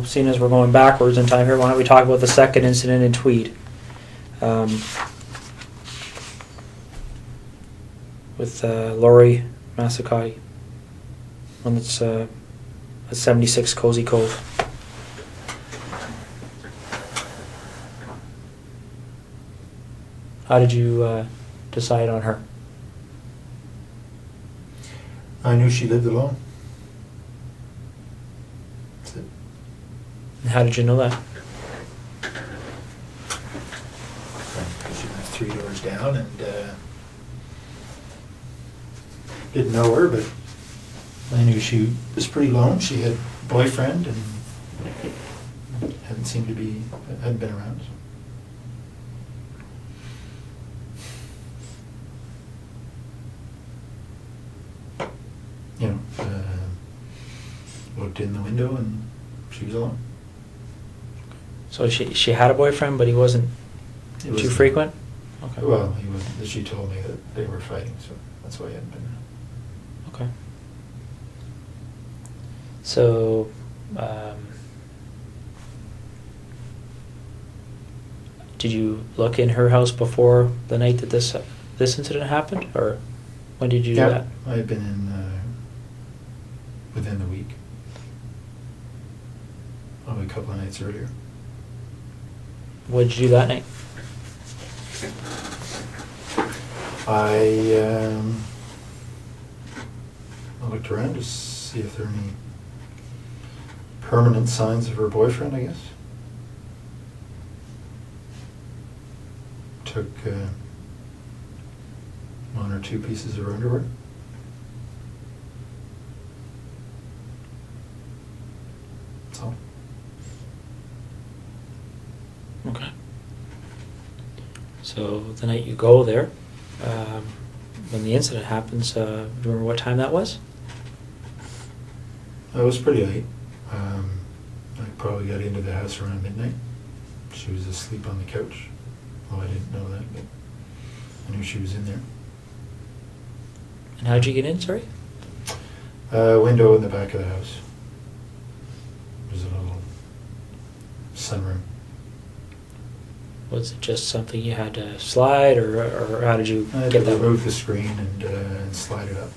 seeing as we're going backwards in time here, why don't we talk about the second incident in Tweed? With Laurie Massacati, one that's at 76 Cozy Cove. How did you decide on her? I knew she lived alone. That's it. And how did you know that? She lived 3 doors down, and didn't know her, but I knew she was pretty lone. She had a boyfriend and hadn't been around. You know, looked in the window and she was alone. So she had a boyfriend, but he wasn't It was too frequent? Okay. Well, he was. She told me that they were fighting, so that's why he hadn't been around. Okay. So, did you look in her house before the night that this incident happened, or when did you do that? I had been in within the week, probably a couple of nights earlier. What did you do that night? I looked around to see if there are any permanent signs of her boyfriend, I guess. Took 1 or 2 pieces of her underwear. That's all. Okay. So the night you go there, when the incident happens, do you remember what time that was? It was pretty late. I probably got into the house around midnight. She was asleep on the couch. Well, I didn't know that, but I knew she was in there. And how'd you get in, sorry? Window in the back of the house. There's a little sunroom. Was it just something you had to slide, or how did you I had get to that? remove the screen and slide it up.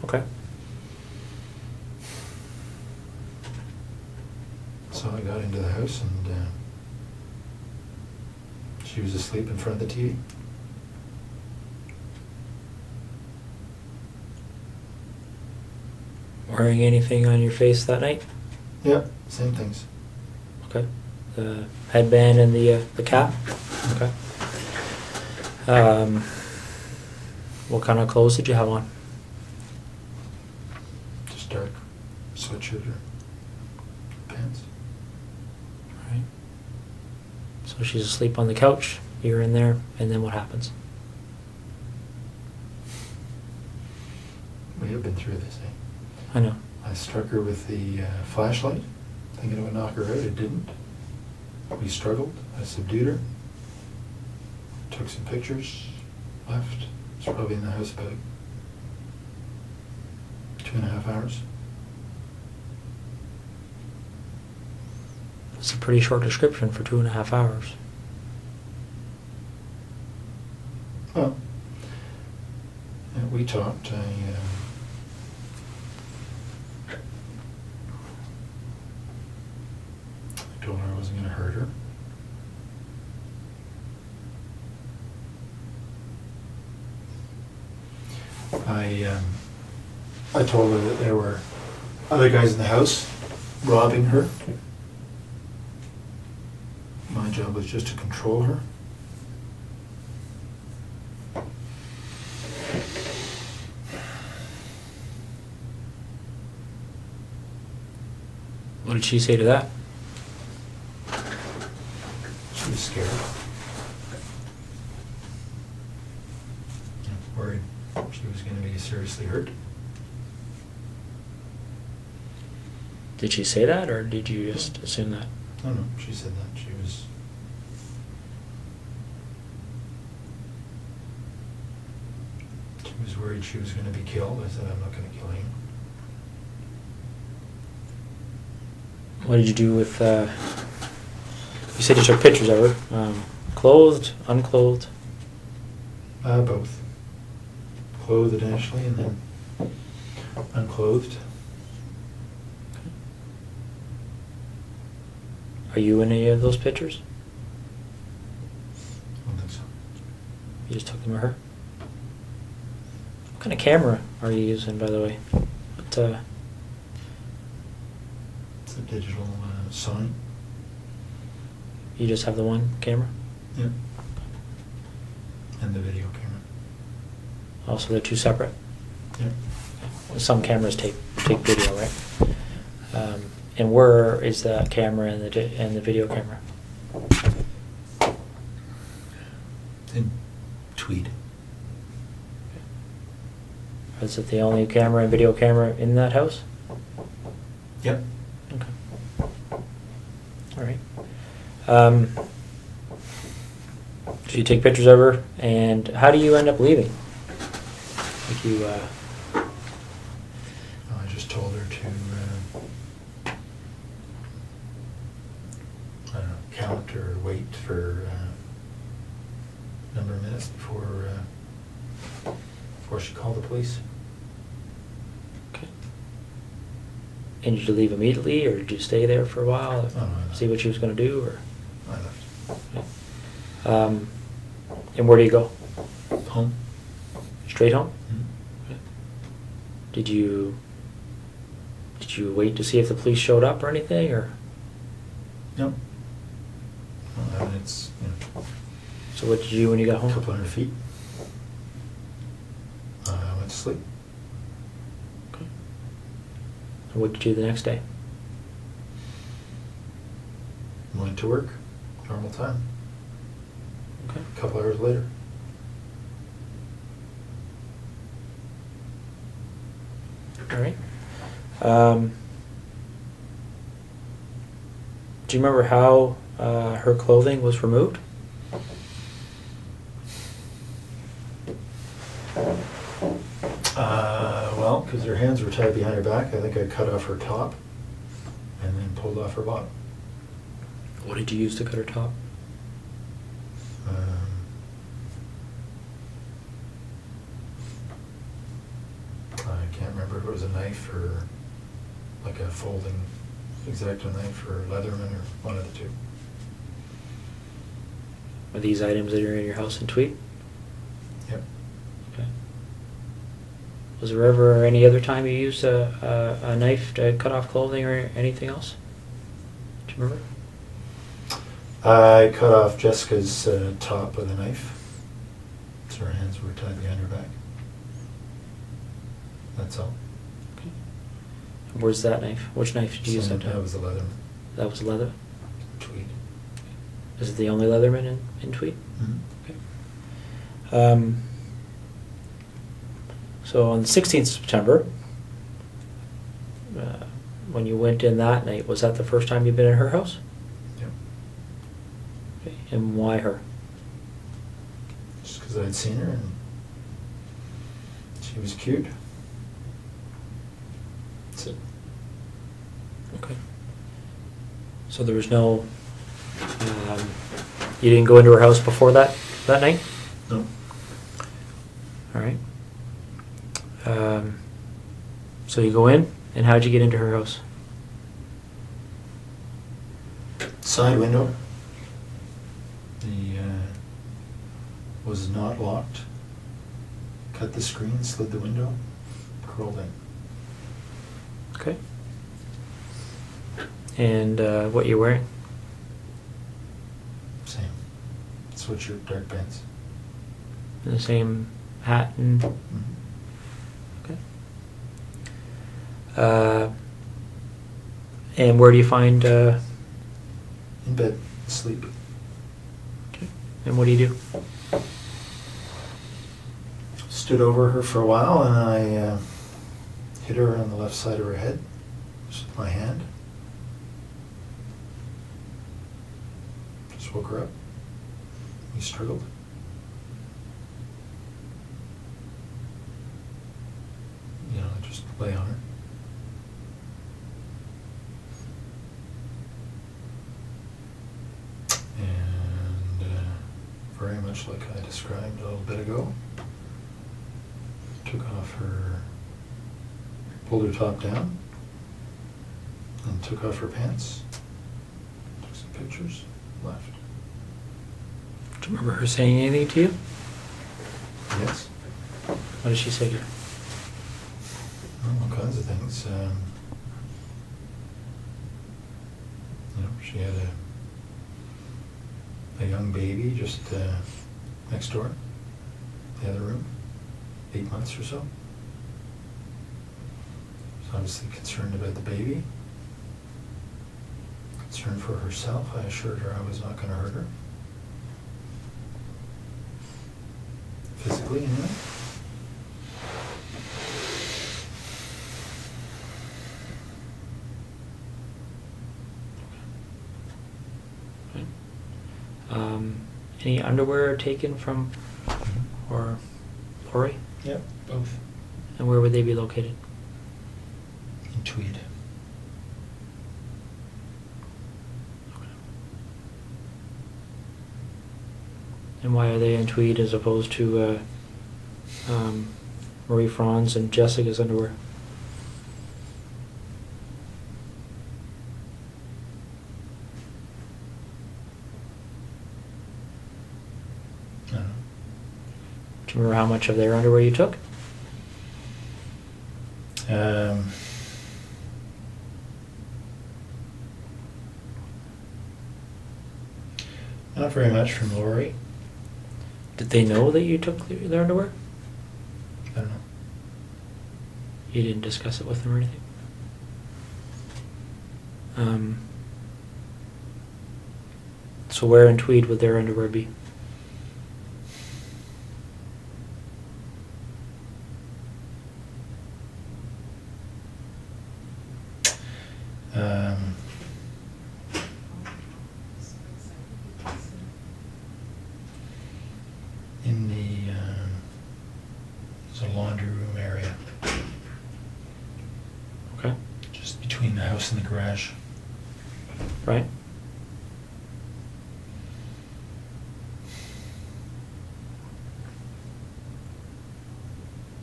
Okay. So I got into the house and she was asleep in front of the TV. Wearing anything on your face that night? Yeah, same things. Okay. The headband and the cap? Okay. What kind of clothes did you have on? Just dark sweatshirt or pants. Right. So she's asleep on the couch, you're in there, and then what happens? We have been through this, eh? I know. I struck her with the flashlight, thinking it would knock her out. It didn't. We struggled. I subdued her. Took some pictures. Left. Was probably in the house about 2.5 hours. It's a pretty short description for 2.5 hours. Well, we talked. I told her I wasn't going to hurt her. I told her that there were other guys in the house robbing her. My job was just to control her. What did she say to that? She was scared. Worried she was going to be seriously hurt. Did she say that, or did you just assume that? No, she said that. She was worried she was going to be killed. I said, I'm not going to kill him. What did you do with, you said you took pictures of her, clothed, unclothed? Both. Clothed initially and then unclothed. Are you in any of those pictures? I don't think so. You just took them of her? What kind of camera are you using, by the way? It's a digital Sony. You just have the one camera? Yeah. And the video camera. Also, they're two separate? Yeah. Some cameras take video, right? And where is the camera and the video camera? In Tweed. Is it the only camera and video camera in that house? Yep. Okay. All right. So you take pictures of her, and how do you end up leaving? Like you. I just told her to, I don't know, count or wait for a number of minutes before she called the police. Okay. And did you leave immediately, or did you stay there for a while, Oh, no, I left. see what she was going to do, or? I left. Okay. And where do you go? Home. Straight home? Mhm. Okay. Did you wait to see if the police showed up or anything, or? No. Well, I mean, it's, So what did you do when you got a home? couple hundred feet. I went to sleep. Okay. And what did you do the next day? Went to work. Normal time. Okay. A couple hours later. All right. Do you remember how her clothing was removed? Well, because her hands were tied behind her back, I think I cut off her top and then pulled off her bottom. What did you use to cut her top? I can't remember if it was a knife or like a folding X-Acto knife or Leatherman or one of the two. Are these items that are in your house in Tweed? Yep. Okay. Was there ever any other time you used a knife to cut off clothing or anything else? Do you remember? I cut off Jessica's top with a knife, so her hands were tied behind her back. That's all. Okay. Where's that knife? Which knife did you use that time? That was a Leatherman. That was leather? Tweed. Is it the only Leatherman in Tweed? Mm-hmm. Okay. So on the 16th of September, when you went in that night, was that the first time you've been in her house? Yep. Okay. And why her? Just because I'd seen her and she was cute. That's it. Okay. So there was no... you didn't go into her house before that night? No. All right. So you go in, and how'd you get into her house? Side window. Was not locked. Cut the screen, slid the window, crawled in. Okay. And what you wearing? Same. Sweatshirt, dark pants. The same hat and... Mm-hmm. Okay. And where do you find... In bed, asleep. Okay. And what do you do? Stood over her for a while and I hit her on the left side of her head just with my hand. Just woke her up. We struggled. You know, I just lay on her. And very much like I described a little bit ago, took off her, pulled her top down, and took off her pants, took some pictures, left. Do you remember her saying anything to you? Yes. What did she say to you? All kinds of things. She had a young baby just next door, the other room, 8 months or so. She's obviously concerned about the baby, concerned for herself. I assured her I was not going to hurt her. Physically, anyway. Any underwear taken from or Lori? Yep, both. And where would they be located? In Tweed. And why are they in Tweed as opposed to Marie Franz and Jessica's underwear? I don't know. Do you remember how much of their underwear you took? Not very much from Lori. Did they know that you took their underwear? I don't know. You didn't discuss it with them or anything? So where in Tweed would their underwear be? In the there's a laundry room area, Okay. just between the house and the garage. Right?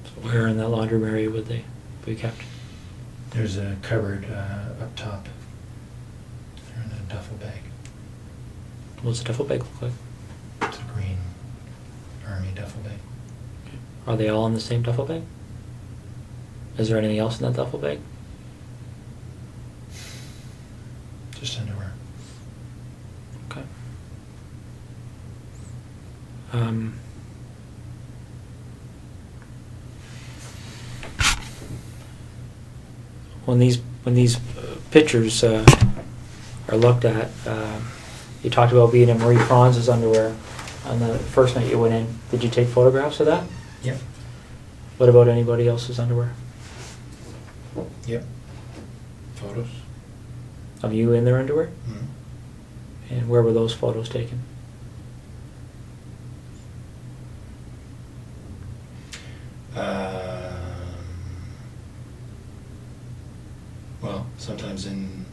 So where in that laundry room area would they be kept? There's a cupboard up top. They're in a duffel bag. What does the duffel bag look like? It's a green army duffel bag. Okay. Are they all in the same duffel bag? Is there anything else in that duffel bag? Just underwear. Okay. When these pictures are looked at, you talked about being in Marie Franz's underwear on the first night you went in. Did you take photographs of that? Yep. What about anybody else's underwear? Yep. Photos. Of you in their underwear? Mm-hmm. And where were those photos taken? Well, sometimes in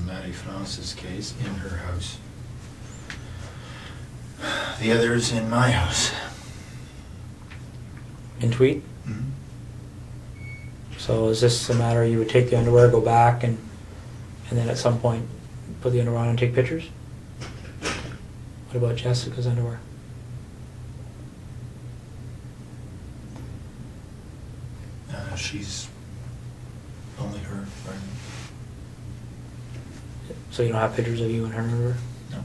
Marie France's case, in her house. The others in my house. In Tweed? Mm-hmm. So is this a matter you would take the underwear, go back, and then at some point put the underwear on and take pictures? What about Jessica's underwear? She's only her. So you don't have pictures of you and her underwear? No.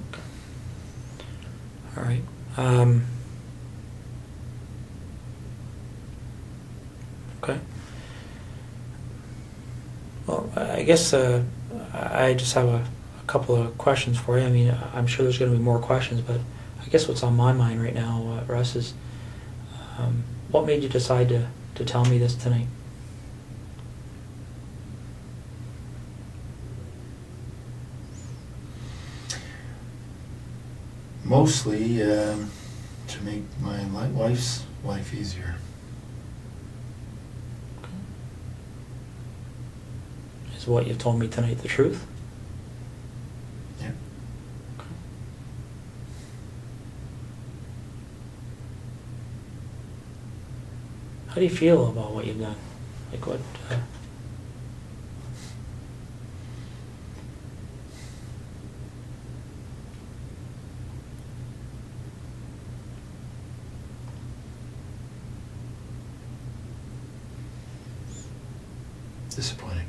All right. Okay. Well, I guess I just have a couple of questions for you. I mean, I'm sure there's going to be more questions, but I guess what's on my mind right now, Russ, is what made you decide to tell me this tonight? Mostly to make my wife's life easier. Is what you've told me tonight the truth? Yeah. Okay. How do you feel about what you've done? Like what? Disappointed.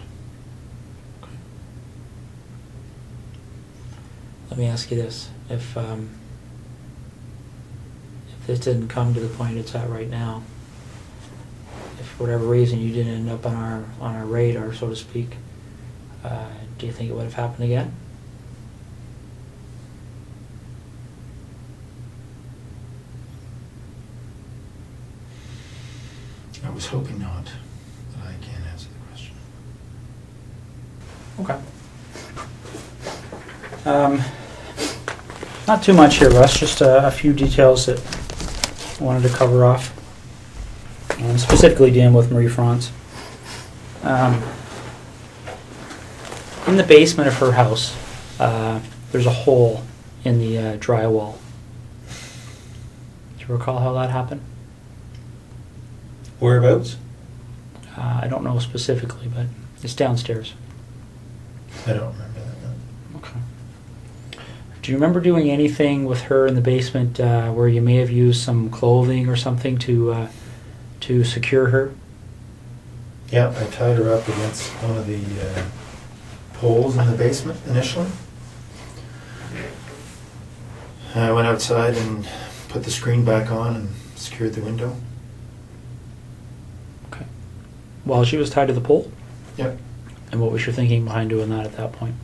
Let me ask you this: if this didn't come to the point it's at right now, if for whatever reason you didn't end up on our radar, so to speak, do you think it would have happened again? I was hoping not, but I can't answer the question. Okay. Not too much here, Russ. Just a few details that I wanted to cover off. Specifically dealing with Marie France. In the basement of her house, there's a hole in the drywall. Do you recall how that happened? Whereabouts? I don't know specifically, but it's downstairs. I don't remember that, no. Okay. Do you remember doing anything with her in the basement where you may have used some clothing or something to secure her? Yeah, I tied her up against one of the poles in the basement initially. I went outside and put the screen back on and secured the window. Okay. While she was tied to the pole? Yep. And what was your thinking behind doing that at that point?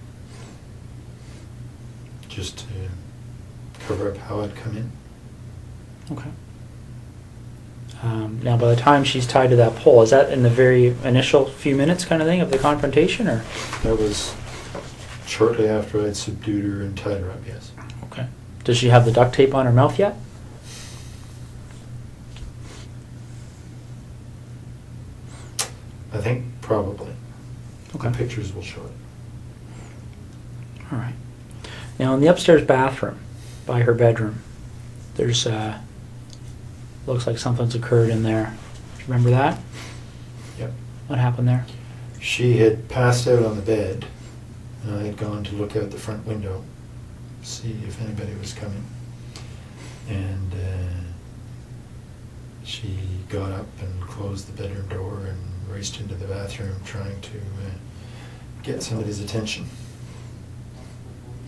Just to cover up how I'd come in. Okay. Now, by the time she's tied to that pole, is that in the very initial few minutes kind of thing of the confrontation, or? That was shortly after I'd subdued her and tied her up, yes. Okay. Does she have the duct tape on her mouth yet? I think probably. Okay. The pictures will show it. All right. Now, in the upstairs bathroom, by her bedroom, there's looks like something's occurred in there. Do you remember that? Yep. What happened there? She had passed out on the bed, and I had gone to look out the front window, see if anybody was coming. And she got up and closed the bedroom door and raced into the bathroom trying to get somebody's attention.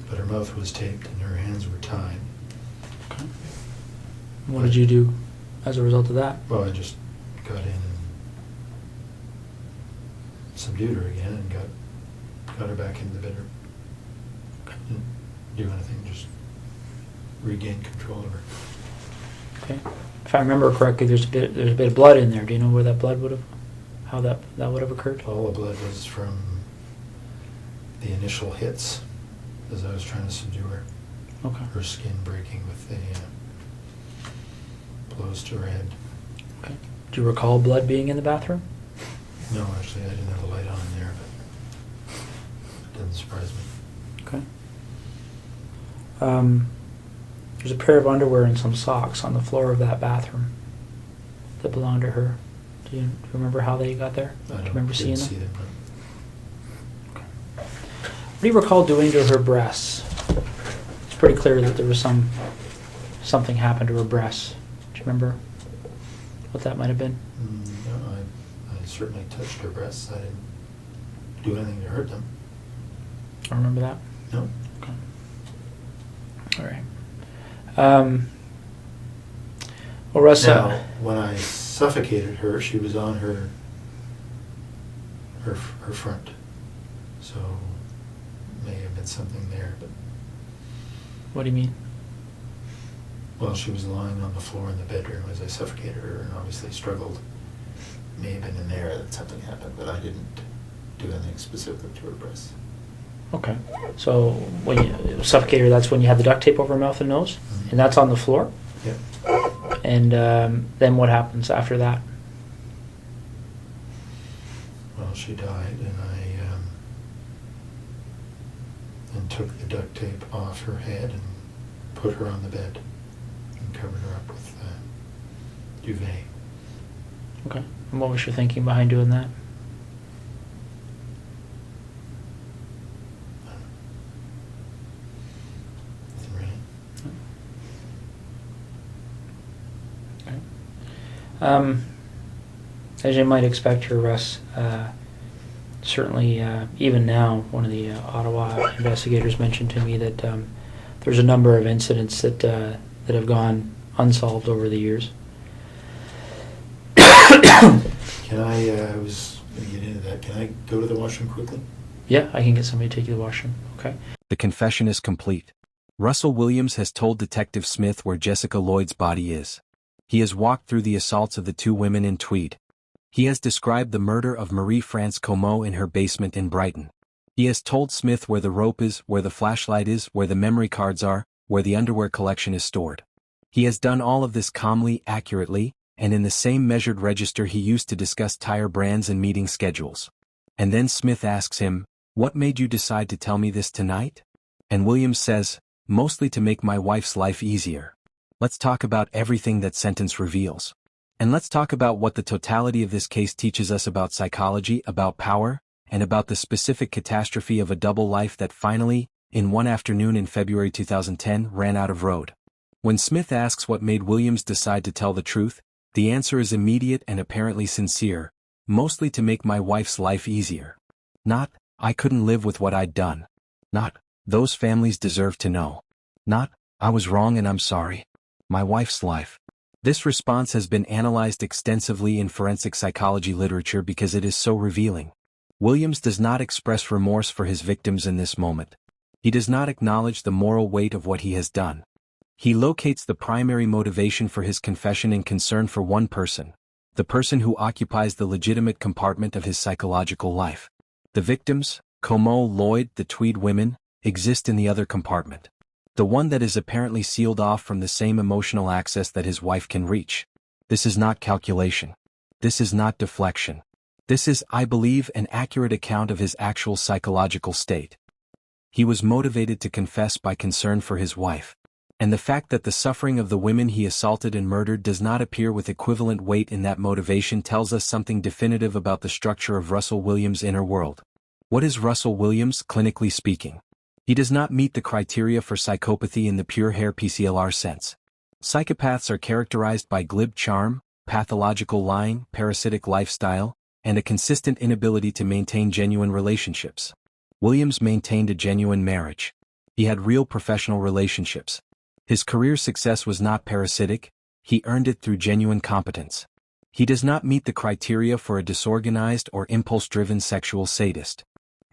But her mouth was taped and her hands were tied. Okay. What did you do as a result of that? Well, I just got in and subdued her again and got her back into the bedroom. Okay. Didn't do anything, just regained control of her. Okay. If I remember correctly, there's a bit of blood in there. Do you know where that blood would have, how that would have occurred? All the blood was from the initial hits as I was trying to subdue her. Okay. Her skin breaking with the blows to her head. Okay. Do you recall blood being in the bathroom? No, actually, I didn't have a light on in there, but it doesn't surprise me. Okay. There's a pair of underwear and some socks on the floor of that bathroom that belonged to her. Do you remember how they got there? I Do you remember seeing didn't them? see them. No. Okay. What do you recall doing to her breasts? It's pretty clear that there was something happened to her breasts. Do you remember what that might have been? No, I certainly touched her breasts. I didn't do anything to hurt them. I remember that. No. Okay. All right. Well, Russ. Now, when I suffocated her, she was on her front, so may have been something there. But What do you mean? well, she was lying on the floor in the bedroom as I suffocated her, and obviously struggled. May have been in there that something happened, but I didn't do anything specific to her breasts. Okay. So when you suffocated her, that's when you had the duct tape over her mouth and nose, Mhm. and that's on the floor. Yep. And then what happens after that? Well, she died, and I then took the duct tape off her head and put her on the bed and covered her up with duvet. Okay. And what was your thinking behind doing that? Nothing really. Okay. As you might expect here, Russ, certainly, even now, one of the Ottawa investigators mentioned to me that there's a number of incidents that have gone unsolved over the years. Can I was going to get into that. Can I go to the washroom quickly? Yeah, I can get somebody to take you to the washroom. Okay. The confession is complete. Russell Williams has told Detective Smyth where Jessica Lloyd's body is. He has walked through the assaults of the two women in Tweed. He has described the murder of Marie-France Comeau in her basement in Brighton. He has told Smyth where the rope is, where the flashlight is, where the memory cards are, where the underwear collection is stored. He has done all of this calmly, accurately, and in the same measured register he used to discuss tire brands and meeting schedules. And then Smyth asks him, "What made you decide to tell me this tonight?" And Williams says, "Mostly to make my wife's life easier." Let's talk about everything that sentence reveals. And let's talk about what the totality of this case teaches us about psychology, about power, and about the specific catastrophe of a double life that finally, in one afternoon in February 2010, ran out of road. When Smyth asks what made Williams decide to tell the truth, the answer is immediate and apparently sincere, mostly to make my wife's life easier. Not, I couldn't live with what I'd done. Not, those families deserve to know. Not, I was wrong and I'm sorry. My wife's life. This response has been analyzed extensively in forensic psychology literature because it is so revealing. Williams does not express remorse for his victims in this moment. He does not acknowledge the moral weight of what he has done. He locates the primary motivation for his confession in concern for one person, the person who occupies the legitimate compartment of his psychological life. The victims, Comeau, Lloyd, the Tweed women, exist in the other compartment. The one that is apparently sealed off from the same emotional access that his wife can reach. This is not calculation. This is not deflection. This is, I believe, an accurate account of his actual psychological state. He was motivated to confess by concern for his wife. And the fact that the suffering of the women he assaulted and murdered does not appear with equivalent weight in that motivation tells us something definitive about the structure of Russell Williams' inner world. What is Russell Williams, clinically speaking? He does not meet the criteria for psychopathy in the pure hair PCLR sense. Psychopaths are characterized by glib charm, pathological lying, parasitic lifestyle, and a consistent inability to maintain genuine relationships. Williams maintained a genuine marriage. He had real professional relationships. His career success was not parasitic, he earned it through genuine competence. He does not meet the criteria for a disorganized or impulse-driven sexual sadist.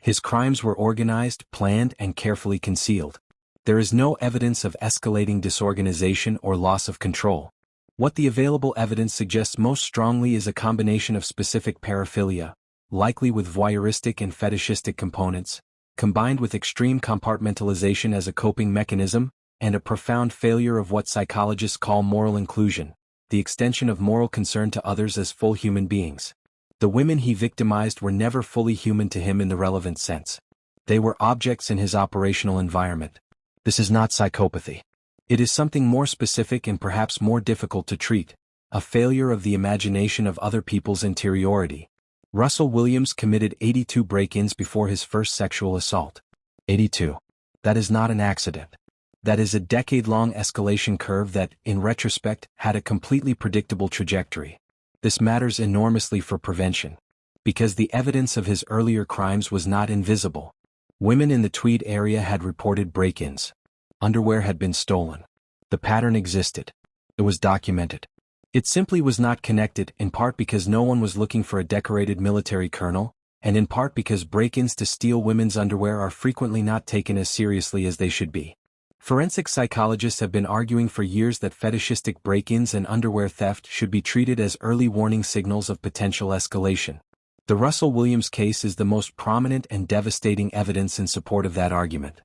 His crimes were organized, planned, and carefully concealed. There is no evidence of escalating disorganization or loss of control. What the available evidence suggests most strongly is a combination of specific paraphilia, likely with voyeuristic and fetishistic components, combined with extreme compartmentalization as a coping mechanism, and a profound failure of what psychologists call moral inclusion, the extension of moral concern to others as full human beings. The women he victimized were never fully human to him in the relevant sense. They were objects in his operational environment. This is not psychopathy. It is something more specific and perhaps more difficult to treat, a failure of the imagination of other people's interiority. Russell Williams committed 82 break-ins before his first sexual assault. 82. That is not an accident. That is a decade-long escalation curve that, in retrospect, had a completely predictable trajectory. This matters enormously for prevention. Because the evidence of his earlier crimes was not invisible. Women in the Tweed area had reported break-ins. Underwear had been stolen. The pattern existed. It was documented. It simply was not connected, in part because no one was looking for a decorated military colonel, and in part because break-ins to steal women's underwear are frequently not taken as seriously as they should be. Forensic psychologists have been arguing for years that fetishistic break-ins and underwear theft should be treated as early warning signals of potential escalation. The Russell Williams case is the most prominent and devastating evidence in support of that argument.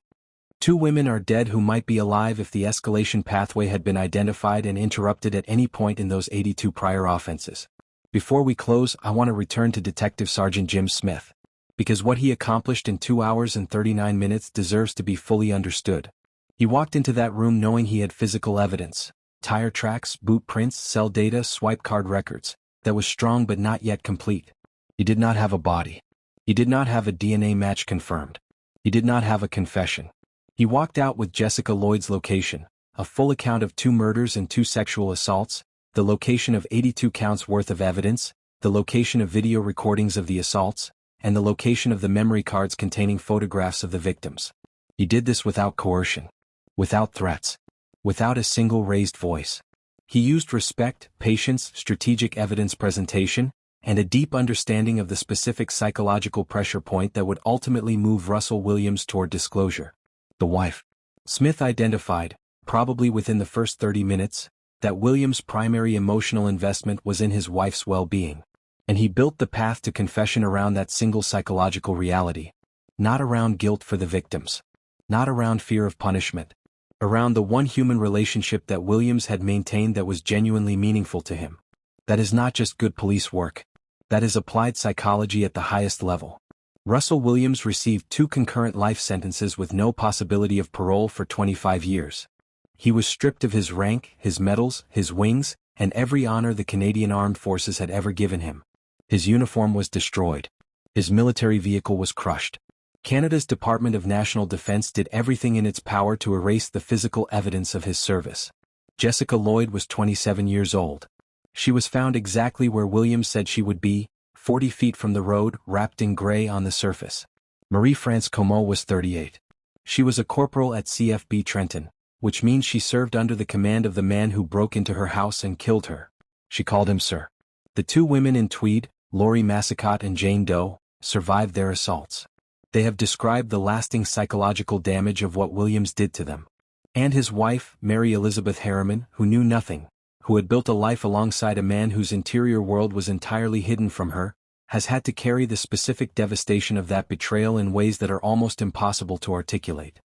2 women are dead who might be alive if the escalation pathway had been identified and interrupted at any point in those 82 prior offenses. Before we close, I want to return to Detective Sergeant Jim Smyth, because what he accomplished in 2 hours and 39 minutes deserves to be fully understood. He walked into that room knowing he had physical evidence, tire tracks, boot prints, cell data, swipe card records, that was strong but not yet complete. He did not have a body. He did not have a DNA match confirmed. He did not have a confession. He walked out with Jessica Lloyd's location, a full account of 2 murders and 2 sexual assaults, the location of 82 counts worth of evidence, the location of video recordings of the assaults, and the location of the memory cards containing photographs of the victims. He did this without coercion, without threats, without a single raised voice. He used respect, patience, strategic evidence presentation, and a deep understanding of the specific psychological pressure point that would ultimately move Russell Williams toward disclosure. The wife. Smyth identified, probably within the first 30 minutes, that Williams' primary emotional investment was in his wife's well-being. And he built the path to confession around that single psychological reality. Not around guilt for the victims. Not around fear of punishment. Around the one human relationship that Williams had maintained that was genuinely meaningful to him. That is not just good police work. That is applied psychology at the highest level. Russell Williams received 2 concurrent life sentences with no possibility of parole for 25 years. He was stripped of his rank, his medals, his wings, and every honor the Canadian Armed Forces had ever given him. His uniform was destroyed. His military vehicle was crushed. Canada's Department of National Defence did everything in its power to erase the physical evidence of his service. Jessica Lloyd was 27 years old. She was found exactly where Williams said she would be, 40 feet from the road, wrapped in gray on the surface. Marie-France Comeau was 38. She was a corporal at CFB Trenton, which means she served under the command of the man who broke into her house and killed her. She called him sir. The 2 women in tweed, Laurie Massicott and Jane Doe, survived their assaults. They have described the lasting psychological damage of what Williams did to them. And his wife, Mary Elizabeth Harriman, who knew nothing, who had built a life alongside a man whose interior world was entirely hidden from her, has had to carry the specific devastation of that betrayal in ways that are almost impossible to articulate.